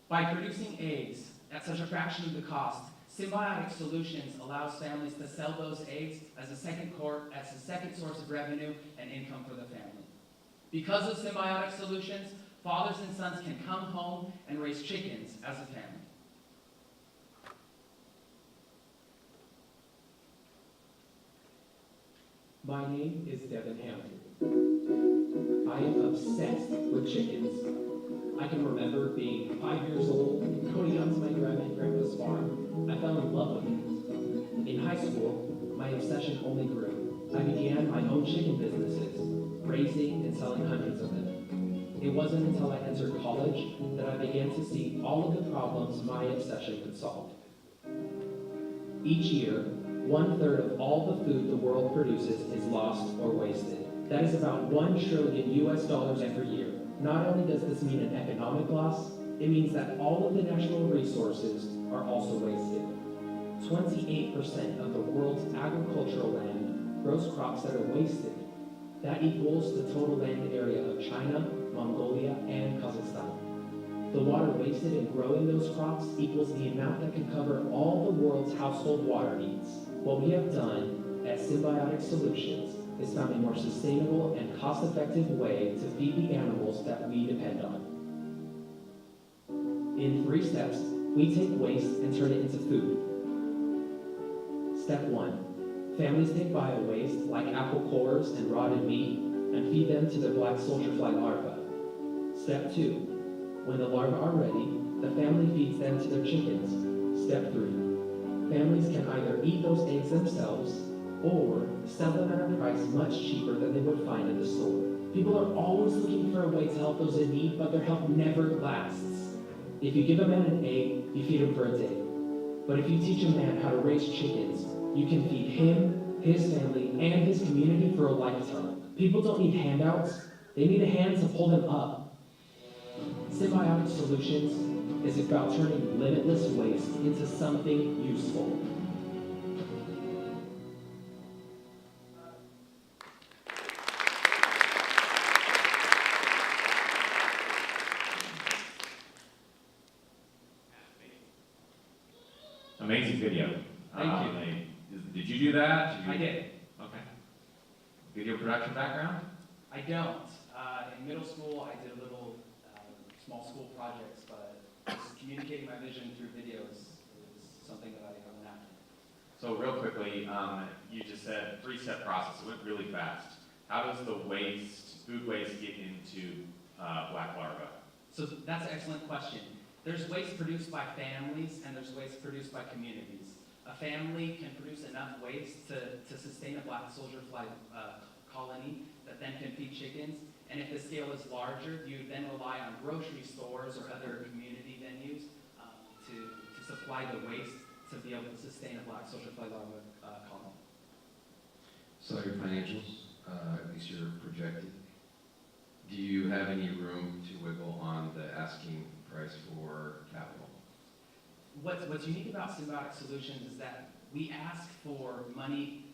By producing eggs at such a fraction of the cost, Symbiotic Solutions allows families to sell those eggs as a second source of revenue and income for the family. Because of Symbiotic Solutions, fathers and sons can come home and raise chickens as a family. My name is Devin Hampton. I am obsessed with chickens. I can remember being 5 years old, going out to my grandma and grandpa's farm. I fell in love with it. In high school, my obsession only grew. I began my own chicken businesses, raising and selling hundreds of them. It wasn't until I entered college that I began to see all of the problems my obsession could solve. Each year, 1/3 of all the food the world produces is lost or wasted. That is about $1 trillion US every year. Not only does this mean an economic loss, it means that all of the natural resources are also wasted. 28% of the world's agricultural land grows crops that are wasted. That equals the total land area of China, Mongolia, and Kazakhstan. The water wasted in growing those crops equals the amount that can cover all the world's household water needs. What we have done at Symbiotic Solutions is found a more sustainable and cost-effective way to feed the animals that we depend on. In 3 steps, we take waste and turn it into food. Step 1. Families take bio-waste like apple cores and rotted meat and feed them to their black soldier fly larvae. Step 2. When the larvae are ready, the family feeds them to their chickens. Step 3. Families can either eat those eggs themselves or sell them at a price much cheaper than they would find in the store. People are always looking for a way to help those in need, but their help never lasts. If you give a man an egg, you feed him for a day. But if you teach a man how to raise chickens, you can feed him, his family, and his community for a lifetime. People don't need handouts, they need a hand to pull them up. Symbiotic Solutions is about turning limitless waste into something useful. Amazing video. Thank you. Did you do that? I did. Okay. Video production background? I don't. In middle school, I did a little small school projects, but just communicating my vision through videos is something that I'm an actor. So real quickly, you just said 3-step process. It went really fast. How does the food waste get into black larvae? So that's an excellent question. There's waste produced by families and there's waste produced by communities. A family can produce enough waste to sustain a black soldier fly colony that then can feed chickens. And if the scale is larger, you then rely on grocery stores or other community venues to supply the waste to be able to sustain a black soldier fly larva colony. So your financials, at least you're projected, do you have any room to wiggle on the asking price for capital? What's unique about Symbiotic Solutions is that we ask for money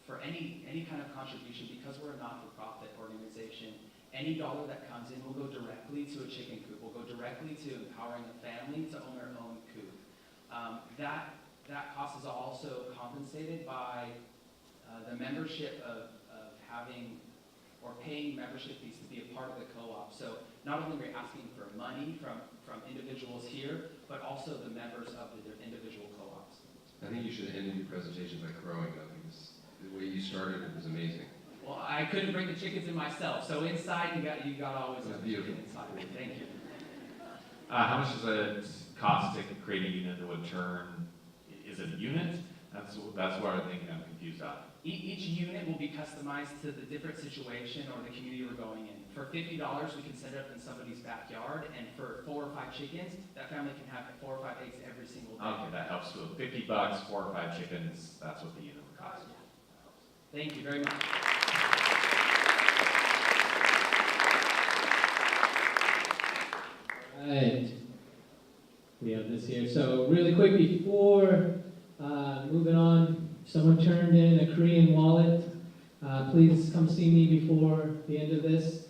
for any kind of contribution. Because we're a not-for-profit organization, any dollar that comes in will go directly to a chicken coop, will go directly to empowering a family to own their own coop. That cost is also compensated by the membership of having or paying membership fees to be a part of the co-op. So not only are we asking for money from individuals here, but also the members of the individual co-ops. I think you should end your presentation by crowing, though, because the way you started it was amazing. Well, I couldn't bring the chickens in myself, so inside you got always a beautiful. chicken inside. Thank you. How much does it cost to create a unit that would turn is it a unit? That's where I think I'm confused on. Each unit will be customized to the different situation or the community we're going in. For $50, we can set it up in somebody's backyard, and for 4 or 5 chickens, that family can have 4 or 5 eggs every single day. Okay, that helps. So $50, 4 or 5 chickens, that's what the unit would cost. Thank you very much. Right. We have this here. So really quick before moving on, someone turned in a Korean wallet. Please come see me before the end of this.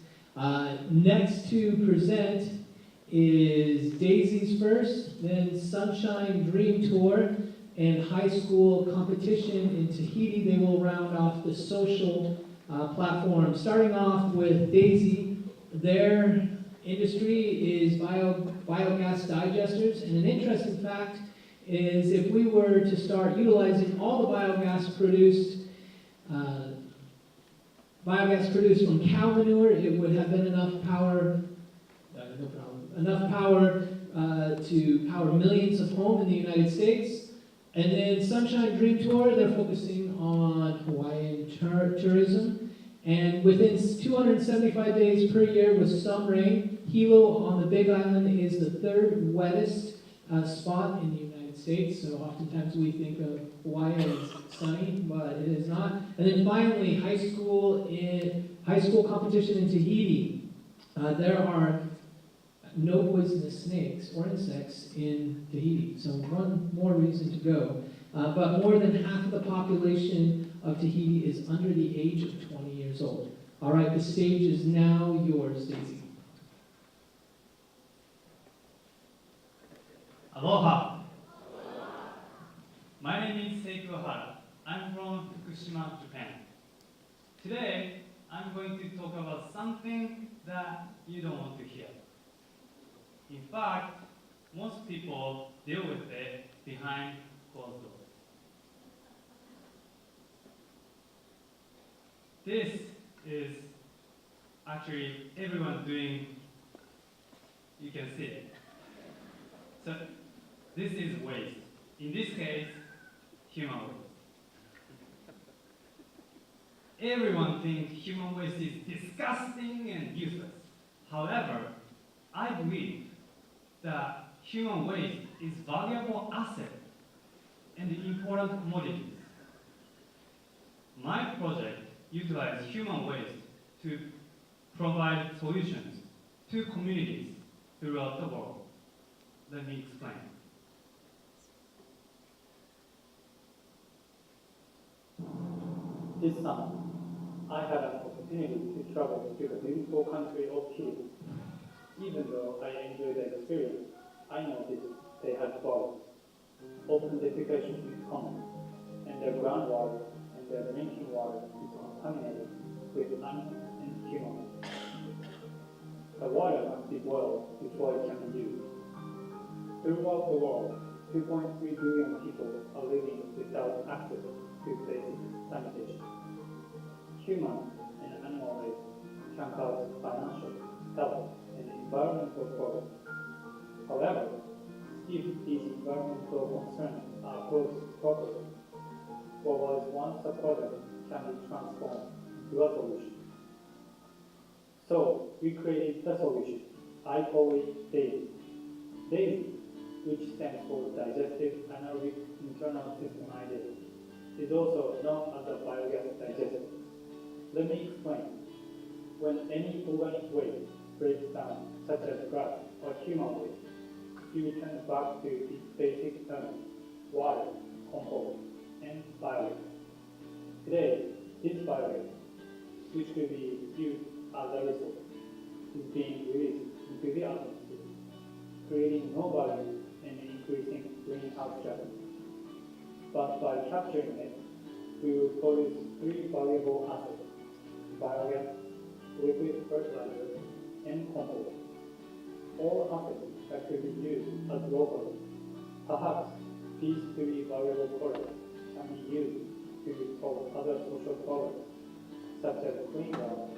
Next to present is Daisy's First, then Sunshine Dream Tour, and high school competition in Tahiti. They will round off the social platform. Starting off with Daisy, their industry is biogas digesters, and an interesting fact is if we were to start utilizing all the biogas produced from cow manure, it would have been enough power, to power millions of homes in the United States. And then Sunshine Dream Tour, they're focusing on Hawaiian tourism. And within 275 days per year with some rain, Hilo on the Big Island is the 3rd wettest spot in the United States. So oftentimes we think of Hawaii as sunny, but it is not. And then finally, high school competition in Tahiti. There are no poisonous snakes or insects in Tahiti, so one more reason to go. But more than half of the population of Tahiti is under the age of 20 years old. All right, the stage is now yours, Daisy. Aloha. My name is Seiko Hara. I'm from Fukushima, Japan. Today, I'm going to talk about something that you don't want to hear. In fact, most people deal with it behind closed doors. This is actually everyone doing, you can see it. So this is waste. In this case, human waste. Everyone thinks human waste is disgusting and useless. However, I believe that human waste is valuable asset and important commodities. My project utilizes human waste to provide solutions to communities throughout the world. Let me explain. This summer, I had an opportunity to travel to the beautiful country of Chile. Even though I enjoyed the experience, I noticed they had problems. Open defecation is common, and their groundwater and their drinking water is contaminated with animal and human waste. The water must be boiled before it can be used. Throughout the world, 2.3 billion people are living without access to basic sanitation. Human and animal waste can cause financial, health, and environmental problems. However, if these environmental concerns are approached properly, what was once a problem can be transformed into a solution. So, we created a solution. I call it DAISY. DAISY, which stands for Digestive Anaerobic Internal System Idea, is also known as a biogas digester. Let me explain. When any organic waste breaks down, such as grass or human waste, it returns back to its basic elements: water, compost, and biogas. Today, this biogas, which will be used as a resource, is being released into the atmosphere, creating no value and increasing greenhouse gases. But by capturing it, we will produce 3 valuable assets: biogas, liquid fertilizer, and compost. All assets that could be used as locally. Perhaps these 3 valuable products can be used to solve other social problems, such as clean water,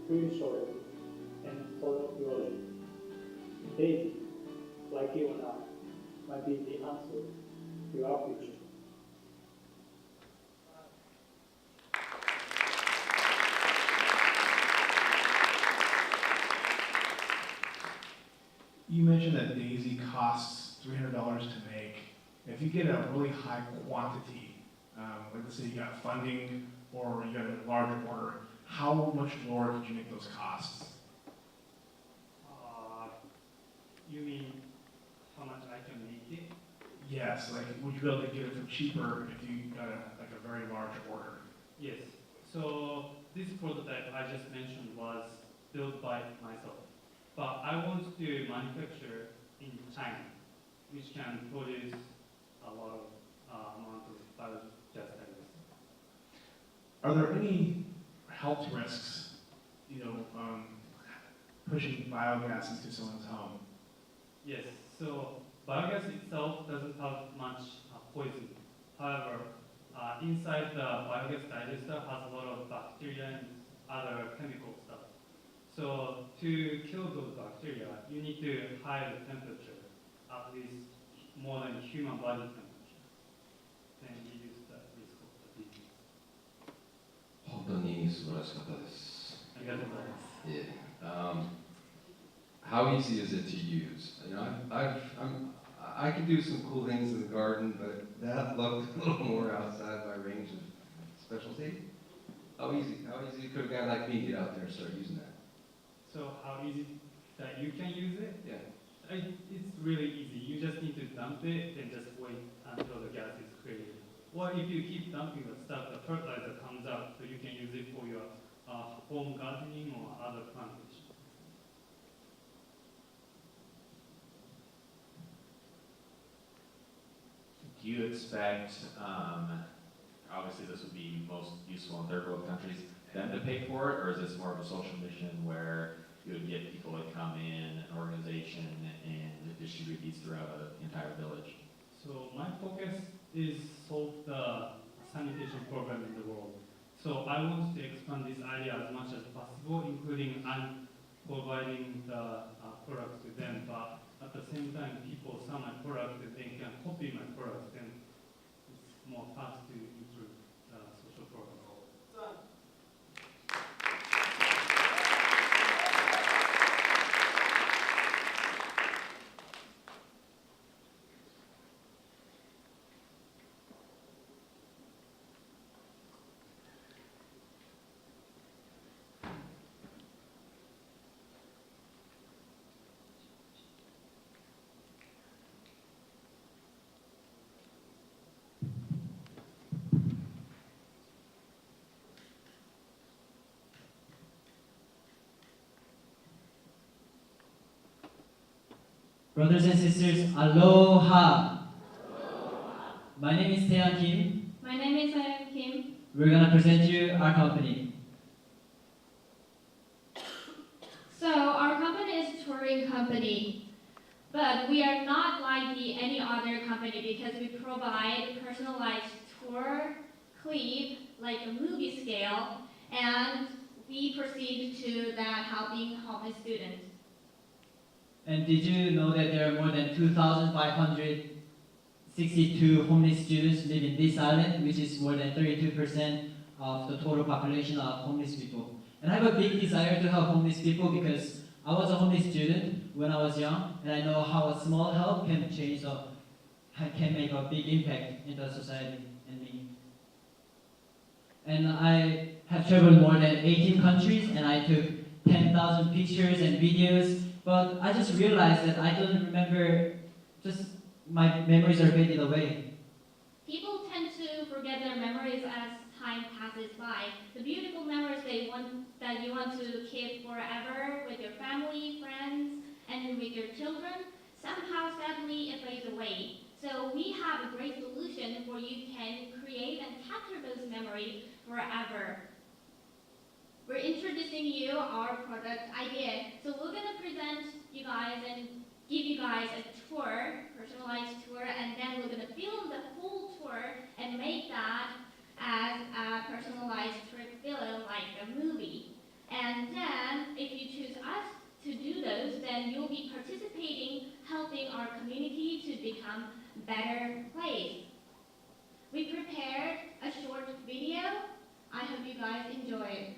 food shortage, and soil erosion. DAISY, like you and I, might be the answer to our future. You mentioned that Daisy costs $300 to make. If you get a really high quantity, like let's say you got funding or you got a large order, how much lower could you make those costs? You mean how much I can make it? Yes, like would you be able to get it for cheaper if you got like a very large order? Yes. So this prototype I just mentioned was built by myself. But I want to manufacture in China, which can produce a lot of amount of biogas like this. Are there any health risks, pushing biogas into someone's home? Yes. So biogas itself doesn't have much poison. However, inside the biogas digester has a lot of bacteria and other chemical stuff. So to kill those bacteria, you need to higher temperature, at least more than human body temperature. Then reduce the risk of the disease. 本当に素晴らしかったです。ありがとうございます。Yeah. How easy is it to use? I can do some cool things in the garden, but that looked a little more outside my range of specialty. How easy could a guy like me get out there and start using that? So how easy that you can use it? Yeah. It's really easy. You just need to dump it and just wait until the gas is created. Or if you keep dumping the stuff, the fertilizer comes out, so you can use it for your home gardening or other plantation. Do you expect, obviously this would be most useful in third world countries, them to pay for it, or is this more of a social mission where you would get people to come in, an organization, and distribute these throughout the entire village? So my focus is solve the sanitation problem in the world. So I want to expand this idea as much as possible, including I'm providing the products to them, but at the same time, people saw my product and they can copy my product, and it's more fast to improve the social program. Brothers and sisters, aloha! My name is Taeyeon Kim. My name is Taeyeon Kim. We're gonna present you our company. So our company is a touring company, but we are not like any other company because we provide personalized tour, clip, like a movie scale, and we proceed to that helping homeless students. And did you know that there are more than 2,562 homeless students live in this island, which is more than 32% of the total population of homeless people? And I have a big desire to help homeless people because I was a homeless student when I was young, and I know how a small help can can make a big impact in the society and me. And I have traveled more than 18 countries, and I took 10,000 pictures and videos. But I just realized that I don't remember, just my memories are fading away. People tend to forget their memories as time passes by. The beautiful memories that you want to keep forever with your family, friends, and with your children, somehow sadly it fades away. So we have a great solution where you can create and capture those memories forever. We're introducing you our product idea. So we're gonna present you guys and give you guys a tour, personalized tour, and then we're gonna film the whole tour and make that as a personalized trip film, like a movie. And then if you choose us to do those, then you'll be participating, helping our community to become better place. We prepared a short video. I hope you guys enjoy it.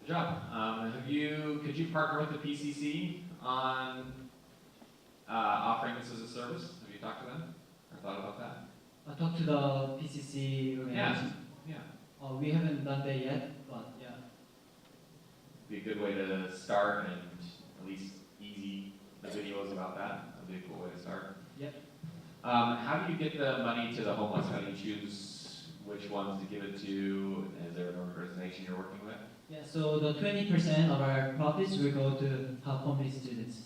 Good job. Could you partner with the PCC on offering this as a service? Have you talked to them or thought about that? I talked to the PCC organization. Yeah. We haven't done that yet, but yeah. Be a good way to start and at least easy the videos about that. That'd be a cool way to start. Yep. How do you get the money to the homeless? How do you choose which ones to give it to? Is there an organization you're working with? Yeah, so the 20% of our profits will go to help homeless students.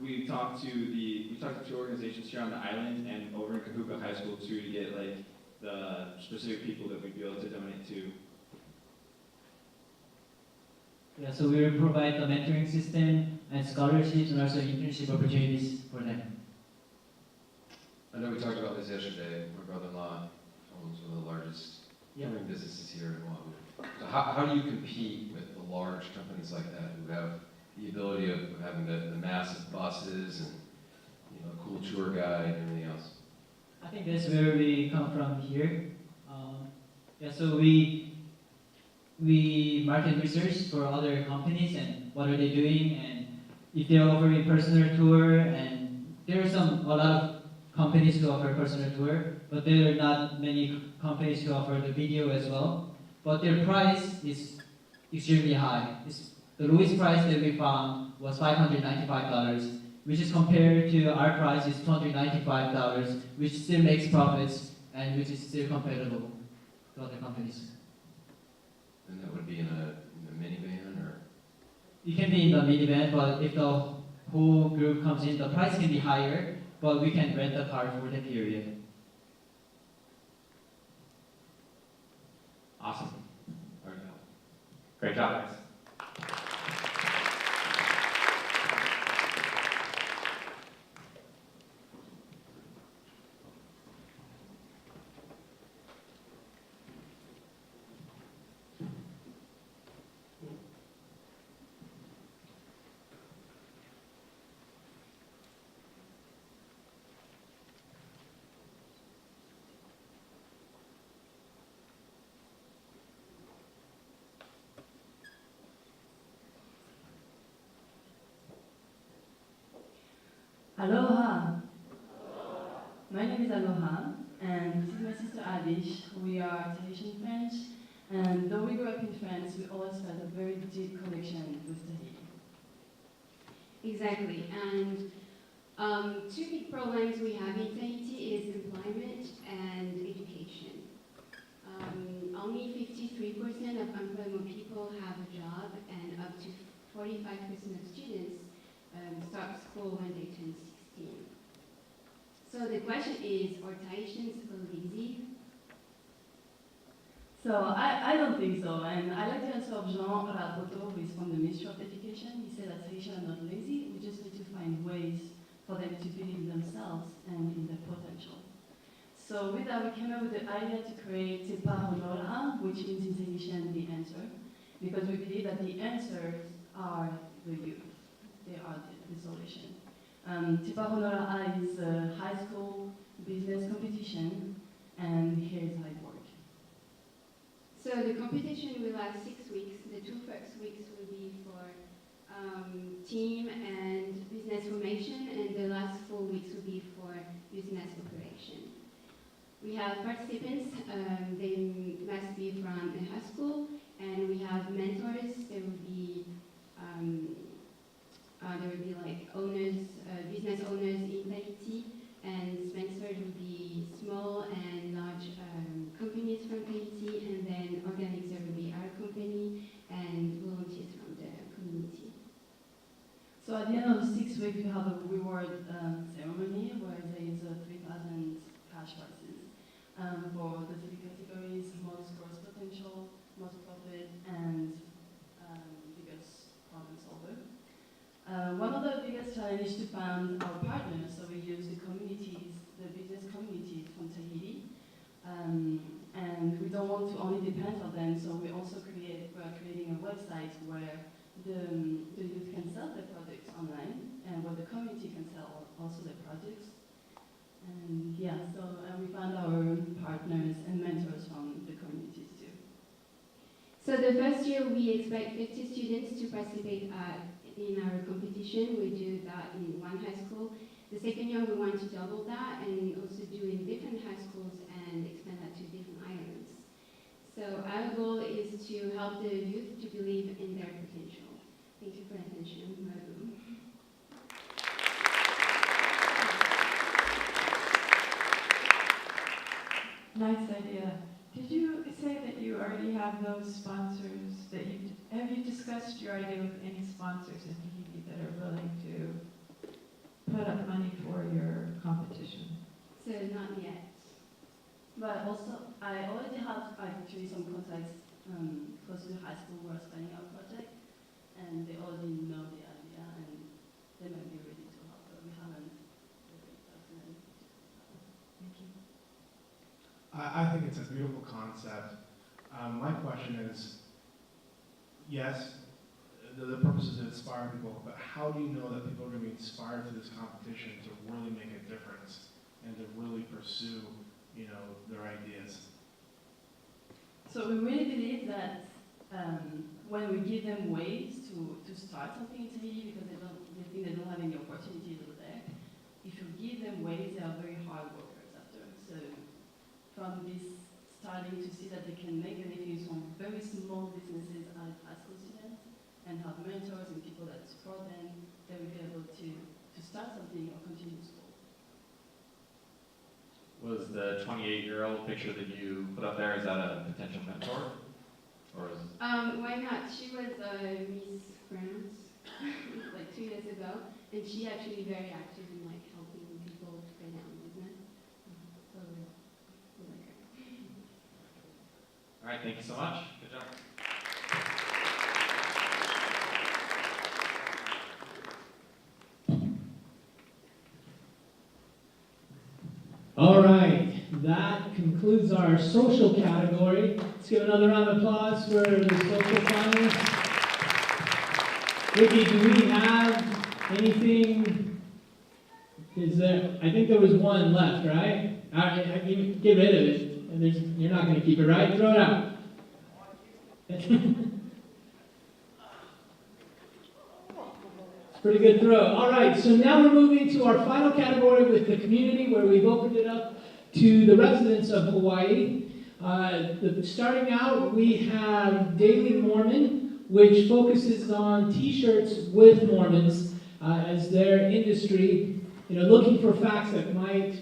We talked to two organizations here on the island and over in Kahuku High School too, to get like the specific people that we'd be able to donate to. Yeah, so we will provide the mentoring system and scholarships and also internship opportunities for them. I know we talked about this yesterday. My brother-in-law owns one of the largest touring businesses here in Oahu. So how do you compete with the large companies like that who have the ability of having the massive buses and a cool tour guide and everything else? I think that's where we come from here. So we market research for other companies and what are they doing and if they're offering personal tour, and there are a lot of companies who offer personal tour, but there are not many companies who offer the video as well. But their price is extremely high. The lowest price that we found was $595, which is compared to our price is $295, which still makes profits and which is still comparable to other companies. And that would be in a minivan or? It can be in the minivan, but if the whole group comes in, the price can be higher, but we can rent the car for the period. Awesome. Great job, guys. Aloha. My name is Aloha, and this is my sister Adish. We are Tahitian French, and though we grew up in France, we always felt a very deep connection with Tahiti. Exactly, and two big problems we have in Tahiti is employment and education. Only 53% of employable people have a job, and up to 45% of students start school when they turn 16. So the question is, are Tahitians lazy? So I don't think so, and I like the answer of Jean Rapoto, who is from the Ministry of Education. He said that Tahitians are not lazy, we just need to find ways for them to believe in themselves and in their potential. So with that, we came up with the idea to create Te Pahonora, which means in Tahitian the answer, because we believe that the answers are the youth. They are the solution. Te Pahonora is a high school business competition, and here's how it works. So the competition will last 6 weeks. The 2 first weeks will be for team and business formation, and the last 4 weeks will be for business operation. We have participants, they must be from a high school, and we have mentors. There will be like owners, business owners in Tahiti, and Spencer will be small and large companies from Tahiti, and then organizer will be our company and volunteers from the community. So at the end of the 6 weeks, we have a reward ceremony where there is 3,000 cash prizes for the 3 categories: most growth potential, most profit, and biggest problem solver. One of the biggest challenges to find our partners, so we use the communities, the business communities from Tahiti, and we don't want to only depend on them, so we're creating a website where the youth can sell their products online, and where the community can sell also their products. And yeah, so we found our partners and mentors from the communities too. So the first year we expect 50 students to participate in our competition. We do that in one high school. The second year we want to double that and also do in different high schools and expand that to different islands. So our goal is to help the youth to believe in their potential. Thank you for your attention. Nice idea. Did you say that you already have those sponsors? Have you discussed your idea with any sponsors in Tahiti that are willing to put up money for your competition? So not yet. But also, I already have actually some contacts close to the high school who are starting our project, and they already know the idea, and they might be ready to help, but we haven't really personally. Thank you. I think it's a beautiful concept. My question is, yes, the purpose is to inspire people, but how do you know that people are going to be inspired to this competition to really make a difference and to really pursue, their ideas? So we really believe that when we give them ways to start something in Tahiti, because they think they don't have any opportunities over there, if you give them ways, they are very hard workers after. So from this starting to see that they can make a living from very small businesses as high school students and have mentors and people that support them, they will be able to start something or continue school. Was the 28-year-old picture that you put up there, is that a potential mentor? Or is Why not? She was Miss France like 2 years ago, and she actually very active in like helping people to get down business. So we like her. All right, thank you so much. Good job. All right, that concludes our social category. Let's give another round of applause for the social finalists. Vicky, do we have anything? I think there was one left, right? Get rid of it. You're not going to keep it, right? Throw it out. Pretty good throw. All right, so now we're moving to our final category with the community, where we've opened it up to the residents of Hawaii. Starting out, we have Daily Mormon, which focuses on T-shirts with Mormons as their industry. Looking for facts that might,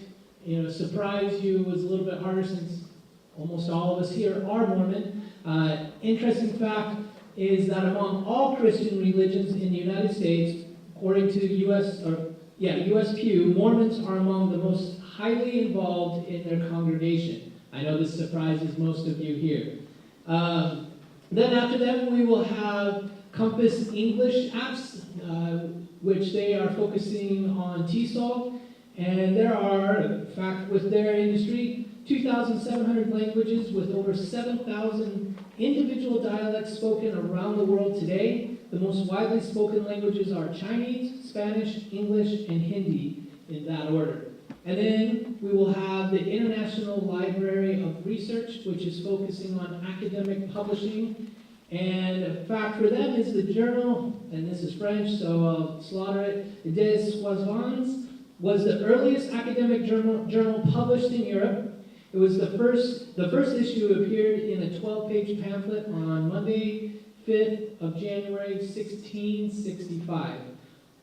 surprise you was a little bit harder since almost all of us here are Mormon. Interesting fact is that among all Christian religions in the United States, according to US Pew, Mormons are among the most highly involved in their congregation. I know this surprises most of you here. Then after them, we will have Compass English apps, which they are focusing on TESOL. And there are, in fact, with their industry, 2,700 languages with over 7,000 individual dialects spoken around the world today. The most widely spoken languages are Chinese, Spanish, English, and Hindi in that order. And then we will have the International Library of Research, which is focusing on academic publishing. And a fact for them is the journal, and this is French, so I'll slaughter it, Des Soissons, was the earliest academic journal published in Europe. It was the first issue appeared in a 12-page pamphlet on Monday, 5th of January, 1665.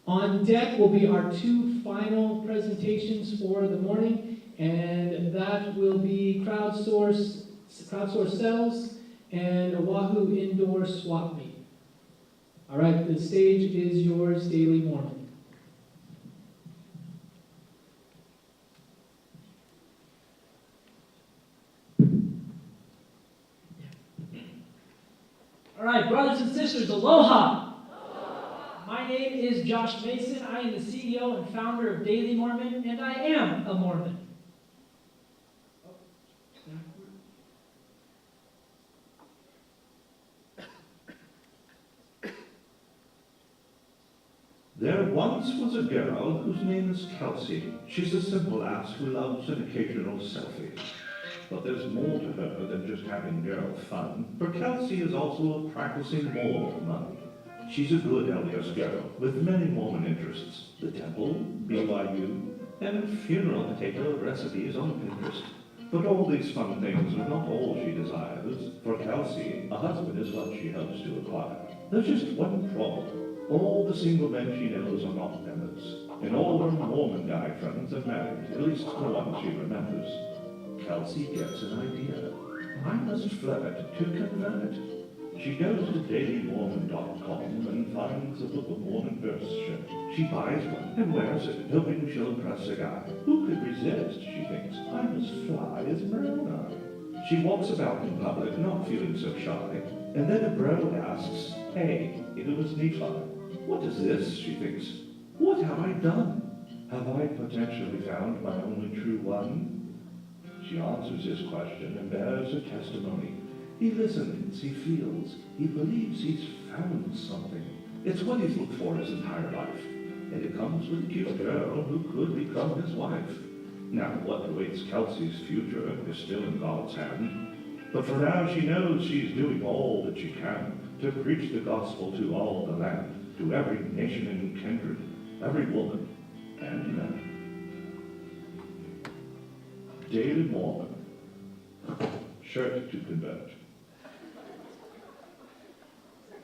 On deck will be our two final presentations for the morning, and that will be crowdsource cells and a Wahoo indoor swap meet. All right, the stage is yours, Daily Mormon. All right, brothers and sisters, aloha. My name is Josh Mason. I am the CEO and founder of Daily Mormon, and I am a Mormon. There once was a girl whose name is Kelsey. She's a simple ass who loves an occasional selfie. But there's more to her than just having girl fun, for Kelsey is also a practicing Mormon. She's a good LDS girl with many Mormon interests: the temple, BYU, and funeral potato recipes on Pinterest. But all these fun things are not all she desires. For Kelsey, a husband is what she hopes to acquire. There's just one problem. All the single men she knows are not members, and all her Mormon guy friends are married, at least the ones she remembers. Kelsey gets an idea. I must flirt to convert. She goes to dailymormon.com and finds a Book of Mormon verse shirt. She buys one and wears it, hoping she'll impress a guy. Who could resist, she thinks. I must fly as Morona. She walks about in public, not feeling so shy, and then a bro asks, "Hey, it was Nephi. What is this?" she thinks. What have I done? Have I potentially found my only true one? She answers his question and bears her testimony. He listens, he feels, he believes he's found something. It's what he's looked for his entire life. And it comes with a cute girl who could become his wife. Now, what awaits Kelsey's future is still in God's hand. But for now, she knows she's doing all that she can to preach the gospel to all the land, to every nation and kindred, every woman and man. Daily Mormon. Shirt to convert.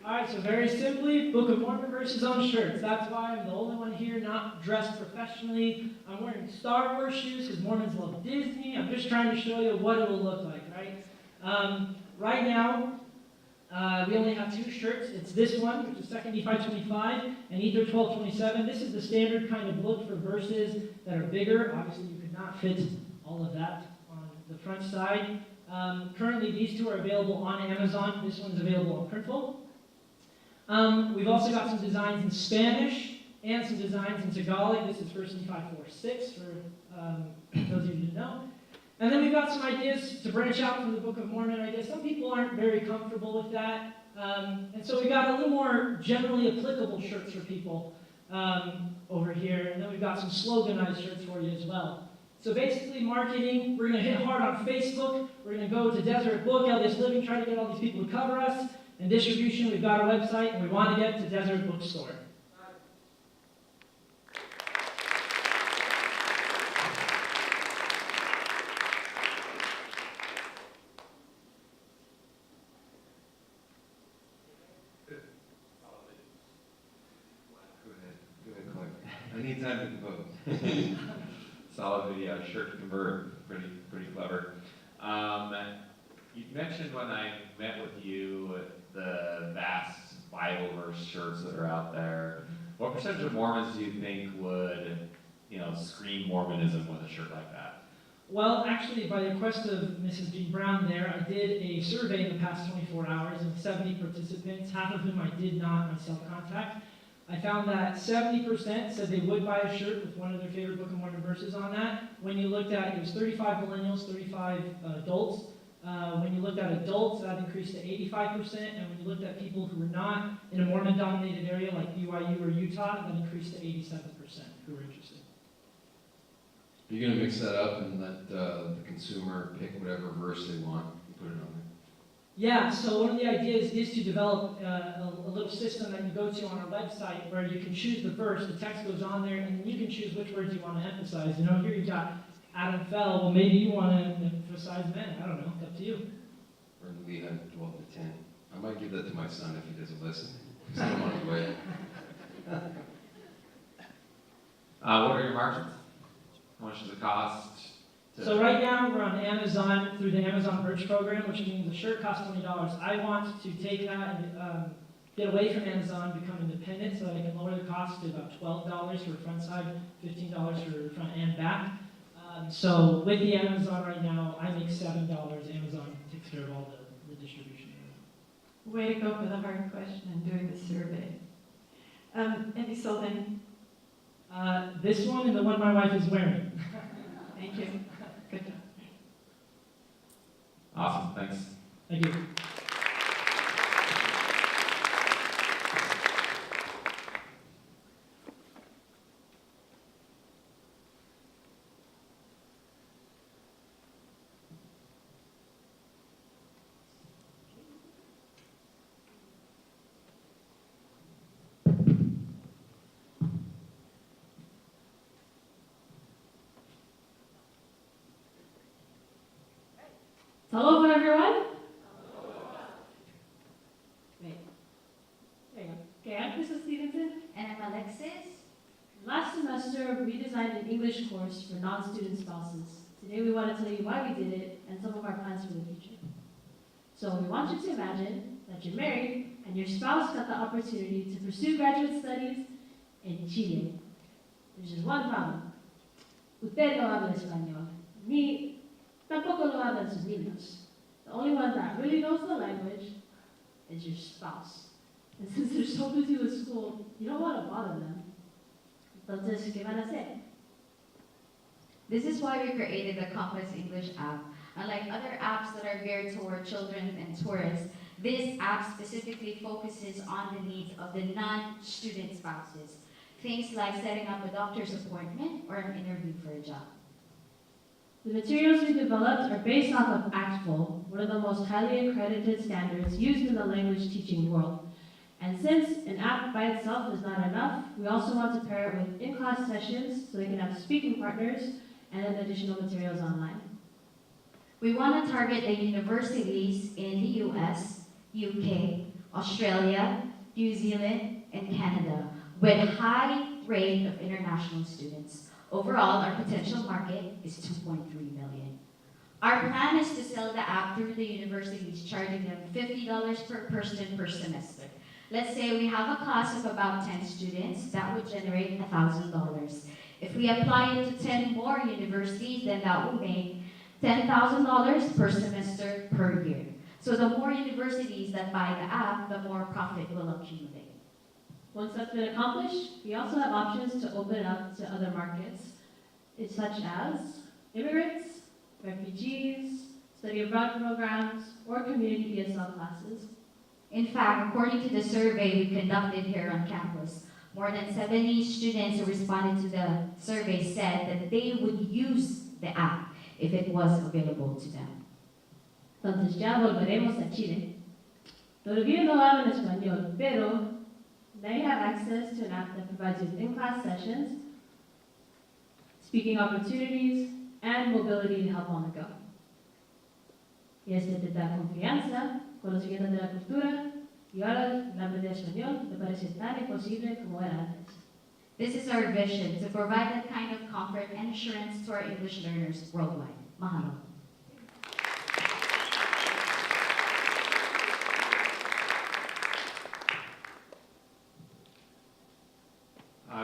All right, so very simply, Book of Mormon verses on shirts. That's why I'm the only one here not dressed professionally. I'm wearing Star Wars shoes because Mormons love Disney. I'm just trying to show you what it will look like, right? Right now, we only have two shirts. It's this one, which is 2 Nephi 25, and Ether 12:27. This is the standard kind of look for verses that are bigger. Obviously, you could not fit all of that on the front side. Currently, these two are available on Amazon. This one's available on Printful. We've also got some designs in Spanish and some designs in Tagalog. This is 1 Nephi 4:6 for those of you who didn't know. And then we've got some ideas to branch out from the Book of Mormon ideas. Some people aren't very comfortable with that. And so we got a little more generally applicable shirts for people over here. And then we've got some sloganized shirts for you as well. So basically marketing, we're going to hit hard on Facebook. We're going to go to Desert Book, LDS Living, try to get all these people to cover us. And distribution, we've got a website, and we want to get to Desert Bookstore. Go ahead, Clark. I need time to compose. Solid video, shirt to convert, pretty clever. You mentioned when I met with you the vast Bible verse shirts that are out there. What percentage of Mormons do you think would, scream Mormonism with a shirt like that? Well, actually, by the request of Mrs. Jean Brown there, I did a survey in the past 24 hours of 70 participants, half of whom I did not myself contact. I found that 70% said they would buy a shirt with one of their favorite Book of Mormon verses on that. When you looked at, it was 35 millennials, 35 adults. When you looked at adults, that increased to 85%, and when you looked at people who were not in a Mormon-dominated area like BYU or Utah, that increased to 87% who were interested. Are you gonna mix that up and let the consumer pick whatever verse they want and put it on there? Yeah, so one of the ideas is to develop a little system that you go to on our website where you can choose the verse, the text goes on there, and then you can choose which words you want to emphasize. You know, here you've got Adam fell, well maybe you want to emphasize men, I don't know, it's up to you. Or Leah 12 to 10. I might give that to my son if he doesn't listen. He's still on his way. What are your margins? How much does it cost? So right now we're on Amazon through the Amazon Merch program, which means a shirt costs $20. I want to take that and get away from Amazon, become independent, so that I can lower the cost to about $12 for front side, $15 for front and back. So with the Amazon right now, I make $7. Amazon takes care of all the distribution. Way to go for the hard question and doing the survey. Have you sold any? This one and the one my wife is wearing. Thank you. Good job. Awesome, thanks. Thank you. Hello, everyone. Wait. There you go. Okay, I'm Crystal Stevenson. And I'm Alexis. Last semester, we designed an English course for non-student spouses. Today, we want to tell you why we did it and some of our plans for the future. So we want you to imagine that you're married and your spouse got the opportunity to pursue graduate studies in Chile. There's just one problem. Usted no habla español. Ni tampoco lo hablan sus niños. The only one that really knows the language is your spouse. And since they're so busy with school, you don't want to bother them. Entonces, ¿qué van a hacer? This is why we created the Compass English app. Unlike other apps that are geared toward children and tourists, this app specifically focuses on the needs of the non-student spouses. Things like setting up a doctor's appointment or an interview for a job. The materials we developed are based off of ACTFL, one of the most highly accredited standards used in the language teaching world. And since an app by itself is not enough, we also want to pair it with in-class sessions so they can have speaking partners and then additional materials online. We want to target the universities in the US, UK, Australia, New Zealand, and Canada with high rate of international students. Overall, our potential market is 2.3 million. Our plan is to sell the app through the universities, charging them $50 per person per semester. Let's say we have a class of about 10 students, that would generate $1,000. If we apply it to 10 more universities, then that would make $10,000 per semester per year. So the more universities that buy the app, the more profit will accumulate. Once that's been accomplished, we also have options to open it up to other markets, such as immigrants, refugees, study abroad programs, or community ESL classes. In fact, according to the survey we conducted here on campus, more than 70 students who responded to the survey said that they would use the app if it was available to them. Entonces ya volveremos a Chile. Todavía no hablan español, pero they have access to an app that provides you with in-class sessions, speaking opportunities, and mobility to help on the go. Y este te da confianza, conocimiento de la cultura, y ahora el aprender español me parece tan imposible como era antes. This is our vision, to provide that kind of comfort and assurance to our English learners worldwide. Mahalo.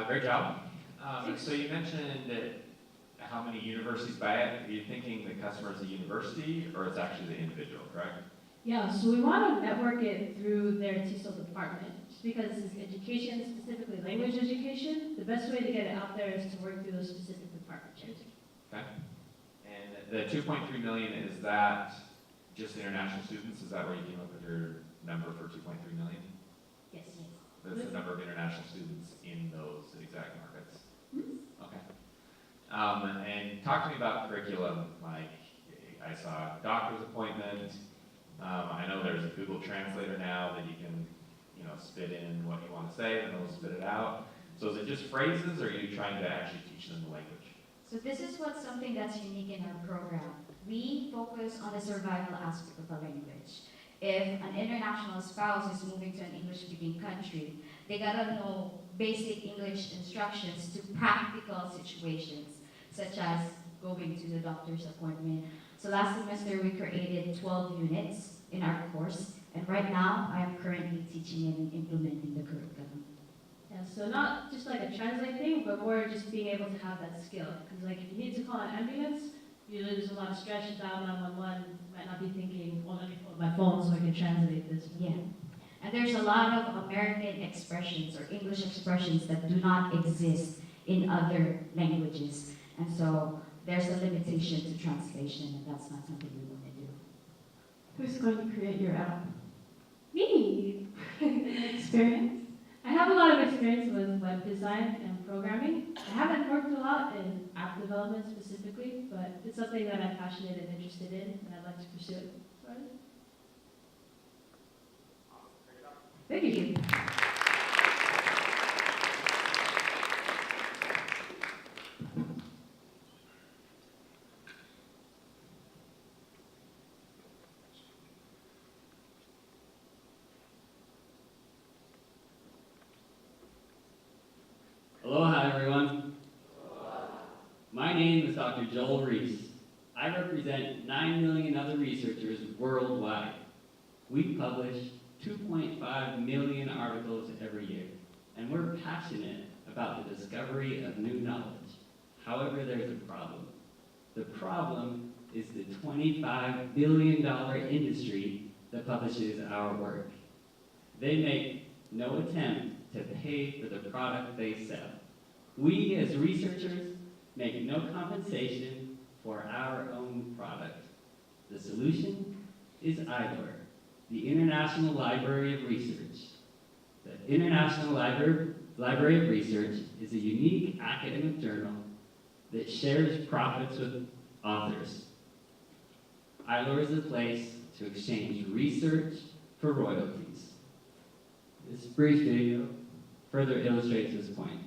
Great job. So you mentioned how many universities buy it. Are you thinking the customer is a university or it's actually the individual, correct? Yeah, so we want to network it through their TESOL department. Just because this is education, specifically language education, the best way to get it out there is to work through those specific departments. Okay. And the 2.3 million, is that just international students? Is that where you came up with your number for 2.3 million? Yes. That's the number of international students in those exact markets. Okay. And talk to me about curriculum. Like, I saw a doctor's appointment. I know there's a Google Translator now that you can, spit in what you want to say, and it'll spit it out. So is it just phrases, or are you trying to actually teach them the language? So this is what's something that's unique in our program. We focus on the survival aspect of the language. If an international spouse is moving to an English-speaking country, they gotta know basic English instructions to practical situations, such as going to the doctor's appointment. So last semester we created 12 units in our course, and right now I am currently teaching and implementing the curriculum. Yeah, so not just like a translate thing, but more just being able to have that skill. Because like if you need to call an ambulance, usually there's a lot of stress, dial 911, might not be thinking, well, let me pull up my phone so I can translate this. Yeah. And there's a lot of American expressions or English expressions that do not exist in other languages. And so there's a limitation to translation, and that's not something we want to do. Who's going to create your app? Me! Experience? I have a lot of experience with web design and programming. I haven't worked a lot in app development specifically, but it's something that I'm passionate and interested in, and I'd like to pursue it. Sorry. Thank you. Aloha, everyone. My name is Dr. Joel Reese. I represent 9 million other researchers worldwide. We publish 2.5 million articles every year, and we're passionate about the discovery of new knowledge. However, there's a problem. The problem is the $25 billion industry that publishes our work. They make no attempt to pay for the product they sell. We, as researchers, make no compensation for our own product. The solution is ILOR, the International Library of Research. The International Library of Research is a unique academic journal that shares profits with authors. ILOR is a place to exchange research for royalties. This brief video further illustrates this point.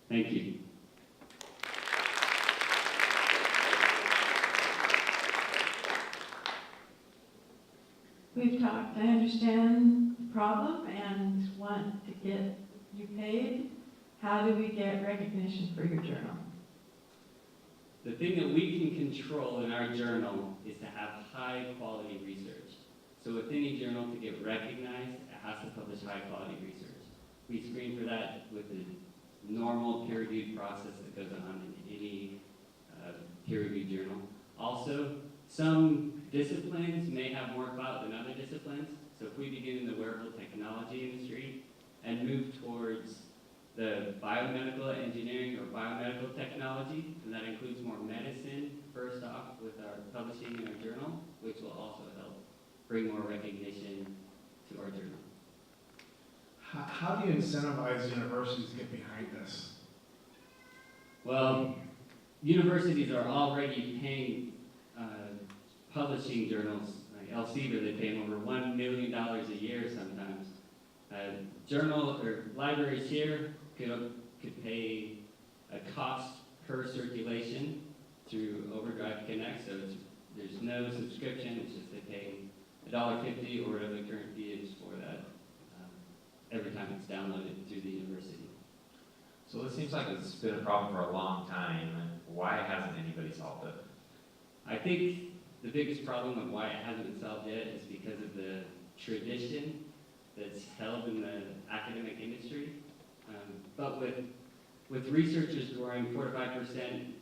Thank you. We've talked, I understand the problem and want to get you paid. How do we get recognition for your journal? The thing that we can control in our journal is to have high quality research. So with any journal to get recognized, it has to publish high-quality research. We screen for that with the normal peer-reviewed process that goes on in any peer-reviewed journal. Also, some disciplines may have more clout than other disciplines. So if we begin in the wearable technology industry and move towards the biomedical engineering or biomedical technology, and that includes more medicine, first off, with our publishing in our journal, which will also help bring more recognition to our journal. How do you incentivize universities to get behind this? Well, universities are already paying publishing journals, like Elsevier, they pay them over $1 million a year sometimes. Journal or libraries here could pay a cost per circulation through Overdrive Connect, so there's no subscription, it's just they pay $1.50 or whatever the current fee is for that every time it's downloaded through the university. So this seems like it's been a problem for a long time. Why hasn't anybody solved it? I think the biggest problem of why it hasn't been solved yet is because of the tradition that's held in the academic industry. But with researchers growing 4 to 5%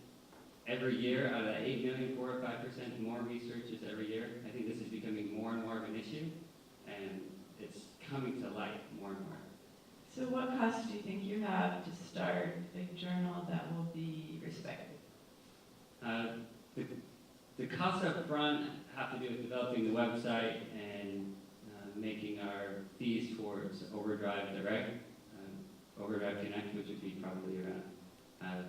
every year, out of that 8 million, 4 to 5% more researchers every year, I think this is becoming more and more of an issue, and it's coming to light more and more. So what cost do you think you have to start a journal that will be respected? The costs up front have to do with developing the website and making our fees towards Overdrive Direct, Overdrive Connect, which would be probably around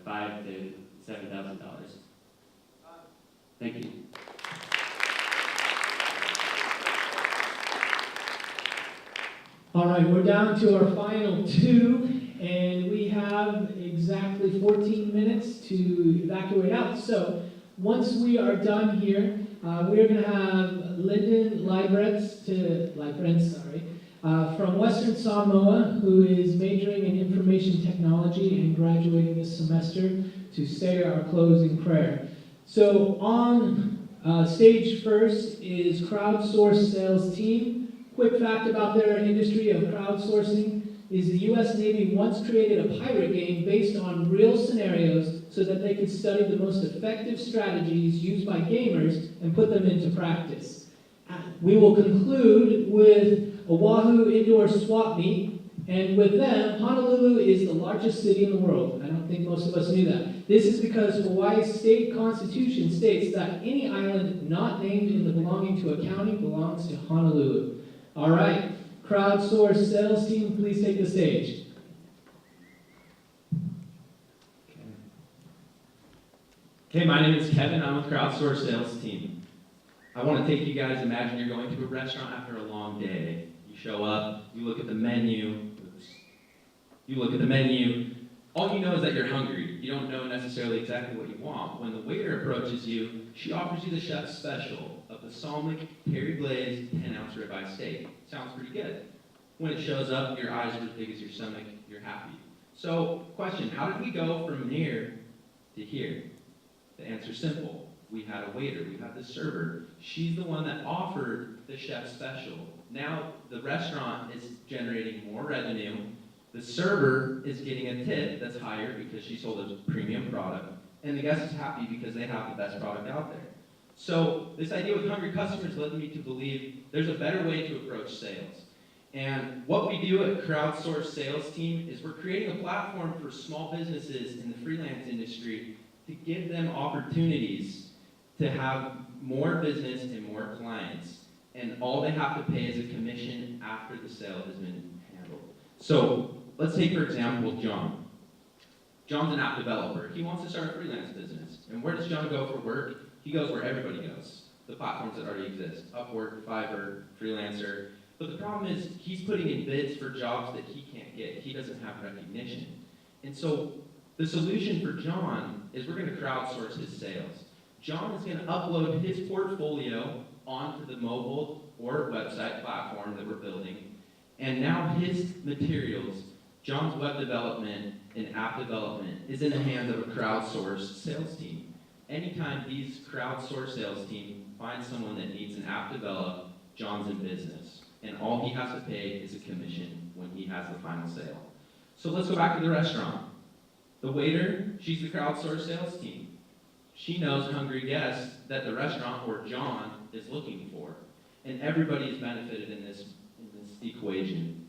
$5,000 to $7,000. Thank you. All right, we're down to our final two, and we have exactly 14 minutes to evacuate out. So once we are done here, we're going to have Lyndon Librets from Western Samoa, who is majoring in information technology and graduating this semester, to say our closing prayer. So on stage first is Crowdsource Sales Team. Quick fact about their industry of crowdsourcing is the U.S. Navy once created a pirate game based on real scenarios so that they could study the most effective strategies used by gamers and put them into practice. We will conclude with Oahu Indoor Swap Meet, and with them, Honolulu is the largest city in the world. I don't think most of us knew that. This is because Hawaii's state constitution states that any island not named in the belonging to a county belongs to Honolulu. All right, Crowdsource Sales Team, please take the stage. Okay, my name is Kevin. I'm with Crowdsource Sales Team. I want to take you guys, imagine you're going to a restaurant after a long day. You show up, you look at the menu. You look at the menu. All you know is that you're hungry. You don't know necessarily exactly what you want. When the waiter approaches you, she offers you the chef's special of the salmic, peri-glazed, 10-ounce ribeye steak. Sounds pretty good. When it shows up, your eyes are as big as your stomach. You're happy. So, question, how did we go from here to here? The answer's simple. We had a waiter. We had the server. She's the one that offered the chef's special. Now the restaurant is generating more revenue. The server is getting a tip that's higher because she sold a premium product, and the guest is happy because they have the best product out there. So this idea with hungry customers led me to believe there's a better way to approach sales. And what we do at Crowdsource Sales Team is we're creating a platform for small businesses in the freelance industry to give them opportunities to have more business and more clients. And all they have to pay is a commission after the sale has been handled. So let's take, for example, John. John's an app developer. He wants to start a freelance business. And where does John go for work? He goes where everybody goes. The platforms that already exist. Upwork, Fiverr, Freelancer. But the problem is he's putting in bids for jobs that he can't get. He doesn't have recognition. And so the solution for John is we're going to crowdsource his sales. John is going to upload his portfolio onto the mobile or website platform that we're building. And now his materials, John's web development and app development, is in the hands of a crowdsourced sales team. Anytime these crowdsourced sales team finds someone that needs an app developed, John's in business. and all he has to pay is a commission when he has the final sale. So let's go back to the restaurant. The waiter, she's the crowdsourced sales team. She knows hungry guests that the restaurant or John is looking for, and everybody is benefited in this equation.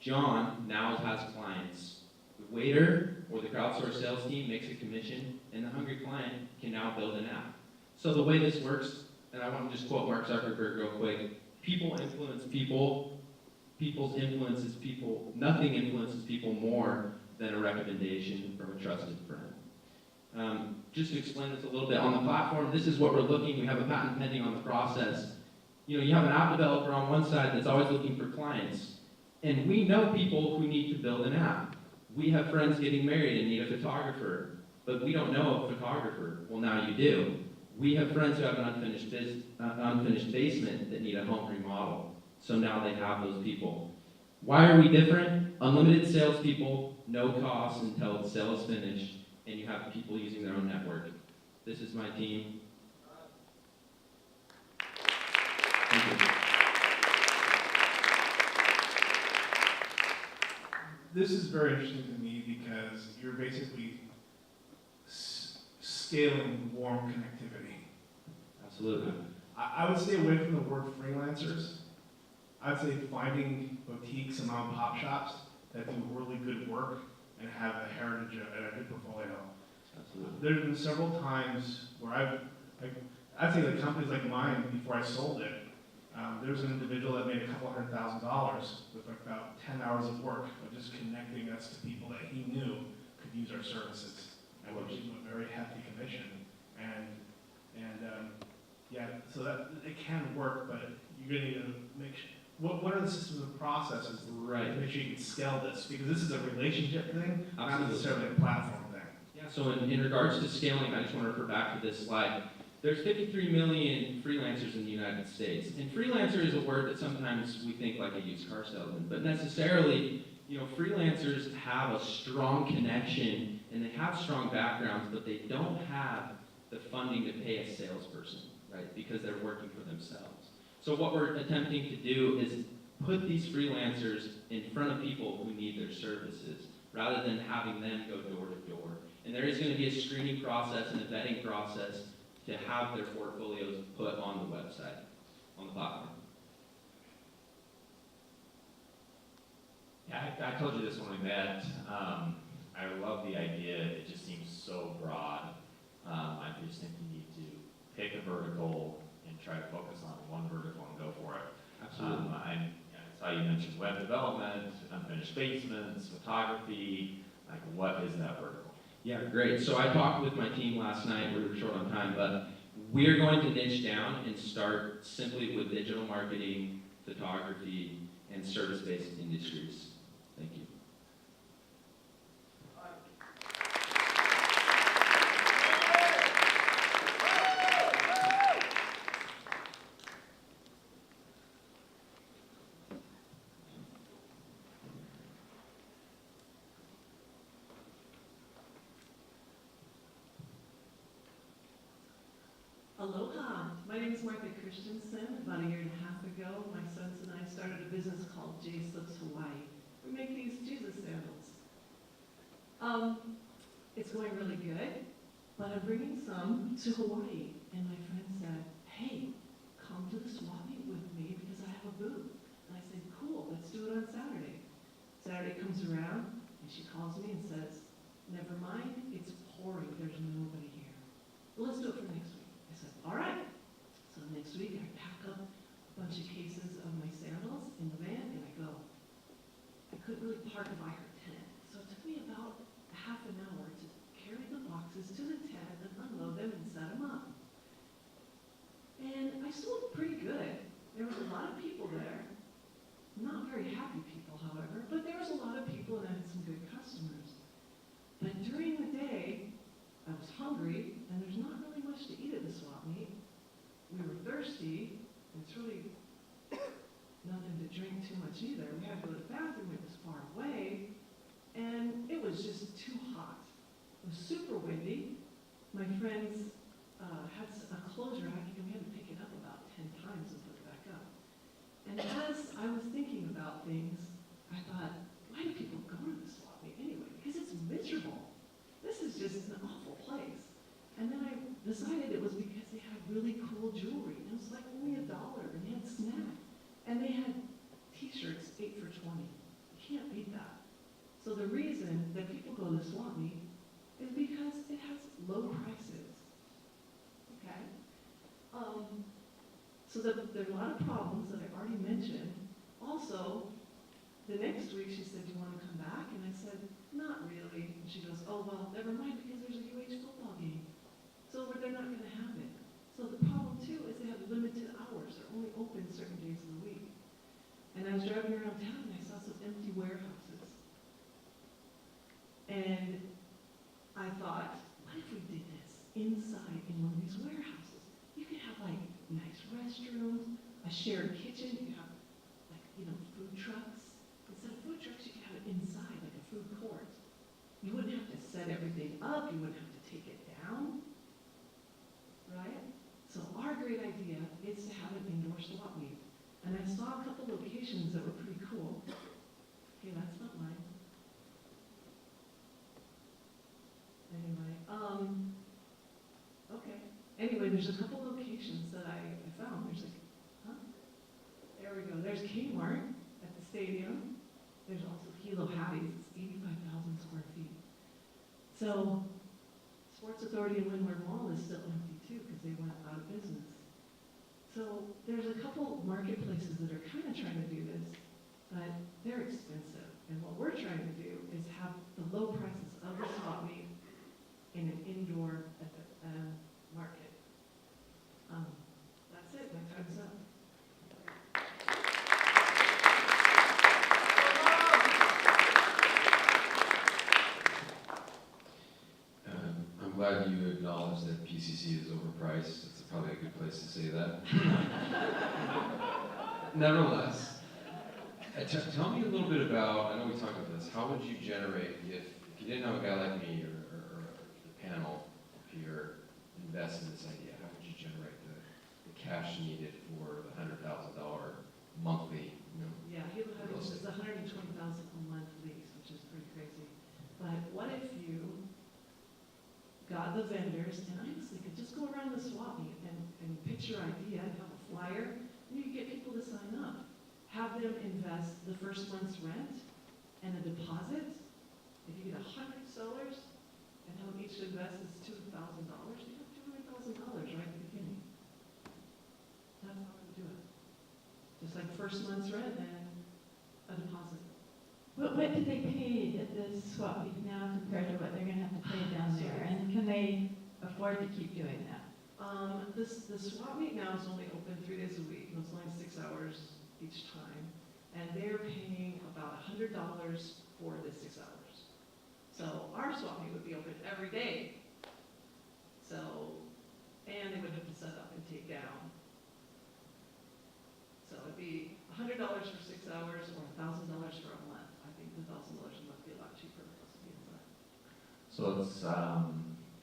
John now has clients. The waiter or the crowdsourced sales team makes a commission, and the hungry client can now build an app. So the way this works, and I want to just quote Mark Zuckerberg real quick, people influence people, people's influences people, nothing influences people more than a recommendation from a trusted friend. Just to explain this a little bit, on the platform, this is what we're looking, we have a patent pending on the process. You have an app developer on one side that's always looking for clients, and we know people who need to build an app. We have friends getting married and need a photographer, but we don't know a photographer. Well, now you do. We have friends who have an unfinished basement that need a home remodel, so now they have those people. Why are we different? Unlimited salespeople, no cost until the sale is finished, and you have people using their own network. This is my team. Thank you. This is very interesting to me because you're basically scaling warm connectivity. Absolutely. I would stay away from the word freelancers. I'd say finding boutiques and mom and pop shops that do really good work and have a heritage and a good portfolio. Absolutely. There's been several times where I'd say that companies like mine, before I sold it, there was an individual that made a couple $100,000 with like about 10 hours of work of just connecting us to people that he knew could use our services. And we're giving him a very hefty commission. Yeah, so that it can work, but you're going to need to make sure. What are the systems and processes to make sure you can scale this? Because this is a relationship thing, not necessarily a platform thing. Yeah, so in regards to scaling, I just want to refer back to this slide. There's 53 million freelancers in the United States. And freelancer is a word that sometimes we think like a used car salesman, but necessarily, freelancers have a strong connection and they have strong backgrounds, but they don't have the funding to pay a salesperson, right? Because they're working for themselves. So what we're attempting to do is put these freelancers in front of people who need their services, rather than having them go door to door. And there is going to be a screening process and a vetting process to have their portfolios put on the website, on the platform. Yeah, I told you this when we met. I love the idea. It just seems so broad. I just think you need to pick a vertical and try to focus on one vertical and go for it. Absolutely. I saw you mentioned web development, unfinished basements, photography. Like, what is that vertical? Yeah, great. So I talked with my team last night. We were short on time, but we're going to niche down and start simply with digital marketing, photography, and service-based industries. Thank you. Aloha, my name is Martha Christensen. About a year and a half ago, my sons and I started a business called J Slips Hawaii. We make these Jesus sandals. It's going really good, but I'm bringing some to Hawaii. And my friend said, hey, come to the swap meet with me because I have a booth. And I said, cool, let's do it on Saturday. Saturday comes around, and she calls me and says, never mind, it's pouring, there's nobody here. Well, let's do it for next week. I said, all right. So next week I pack up a bunch of cases of my sandals in the van and I go. I couldn't really park by her tent. So it took me about a half an hour to carry the boxes to the tent and unload them and set them up. And I sold pretty good. There was a lot of people there. Not very happy people, however, but there was a lot of people and I had some good customers. But during the day, I was hungry, and there's not really much to eat at the swap meet. We were thirsty, and it's really nothing to drink too much either. We had to go to the bathroom, it was far away, and it was just too hot. It was super windy. My friends had a clothes rack, and we had to pick it up about 10 times and put it back up. And as I bought things, I thought, why do people go to the swap meet anyway? Because it's miserable. This is just an awful place. And then I decided it was because they had really cool jewelry. It was like only $1, and they had snacks. And they had t-shirts 8 for $20. You can't beat that. So the reason that people go to the swap meet is because it has low prices. Okay? So there are a lot of problems that I already mentioned. Also, the next week she said, do you want to come back? And I said, not really. And she goes, oh, well, never mind, because there's a UH football game. So they're not going to have it. So the problem, too, is they have limited hours. They're only open certain days of the week. And I was driving around town, and I saw some empty warehouses. And I thought, what if we did this inside in one of these warehouses? You could have, like, nice restrooms, a shared kitchen. You could have, like, food trucks. Instead of food trucks, you could have it inside, like a food court. You wouldn't have to set everything up. You wouldn't have to take it down. Right? So our great idea is to have an indoor swap meet. And I saw a couple locations that were pretty cool. Okay, that's not mine. Anyway, okay. Anyway, there's a couple locations that I found. There's like, there we go. There's Kmart at the stadium. There's also Hilo Hattie's. It's 85,000 square feet. So, Sports Authority and Windward Mall is still empty too because they went out of business. So there's a couple marketplaces that are kind of trying to do this, but they're expensive. And what we're trying to do is have the low prices of the swap meet in an indoor market. That's it. My time's up. I'm glad you acknowledged that PCC is overpriced. It's probably a good place to say that. Nevertheless, tell me a little bit about, I know we talked about this, how would you generate, if you didn't have a guy like me or the panel here invest in this idea, how would you generate the cash needed for the $100,000 monthly, Yeah, Hilo Hattie's is $120,000 a month lease, which is pretty crazy. But what if you got the vendors, and honestly could just go around the swap meet and pitch your idea and have a flyer, and you could get people to sign up. Have them invest the first month's rent and a deposit. If you get 100 sellers and how each invest is $2,000, you have $200,000 right at the beginning. That's how I would do it. Just like first month's rent and a deposit. What do they pay at the swap meet now compared to what they're going to have to pay down there? And can they afford to keep doing that? The swap meet now is only open 3 days a week. It's only 6 hours each time. And they're paying about $100 for the 6 hours. So our swap meet would be open every day. So, and they would have to set up and take down. So it'd be $100 for 6 hours or $1,000 for a month. I think the $1,000 a month would be a lot cheaper for us to be inside. So it's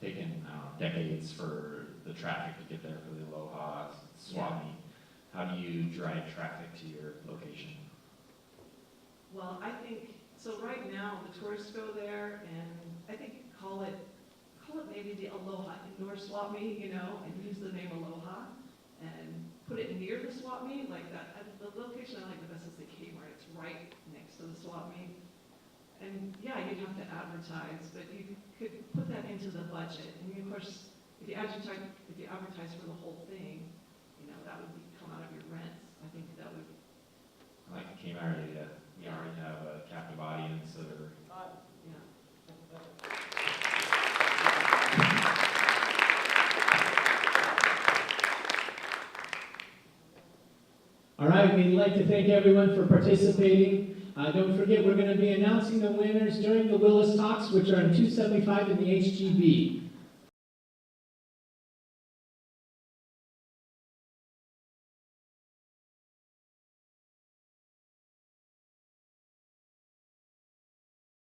taken decades for the traffic to get there for the Aloha swap meet. How do you drive traffic to your location? Well, I think, so right now the tourists go there and I think call it maybe the Aloha indoor swap meet, and use the name Aloha and put it near the swap meet like that. The location I like the best is the Kmart. It's right next to the swap meet. And yeah, you'd have to advertise, but you could put that into the budget. And of course, if you advertise for the whole thing, that would come out of your rents. I think that would. Like the Kmart area, we already have a captive audience that are. Yeah. All right, we'd like to thank everyone for participating. Don't forget, we're going to be announcing the winners during the Willis Talks, which are in 275 in the HGB.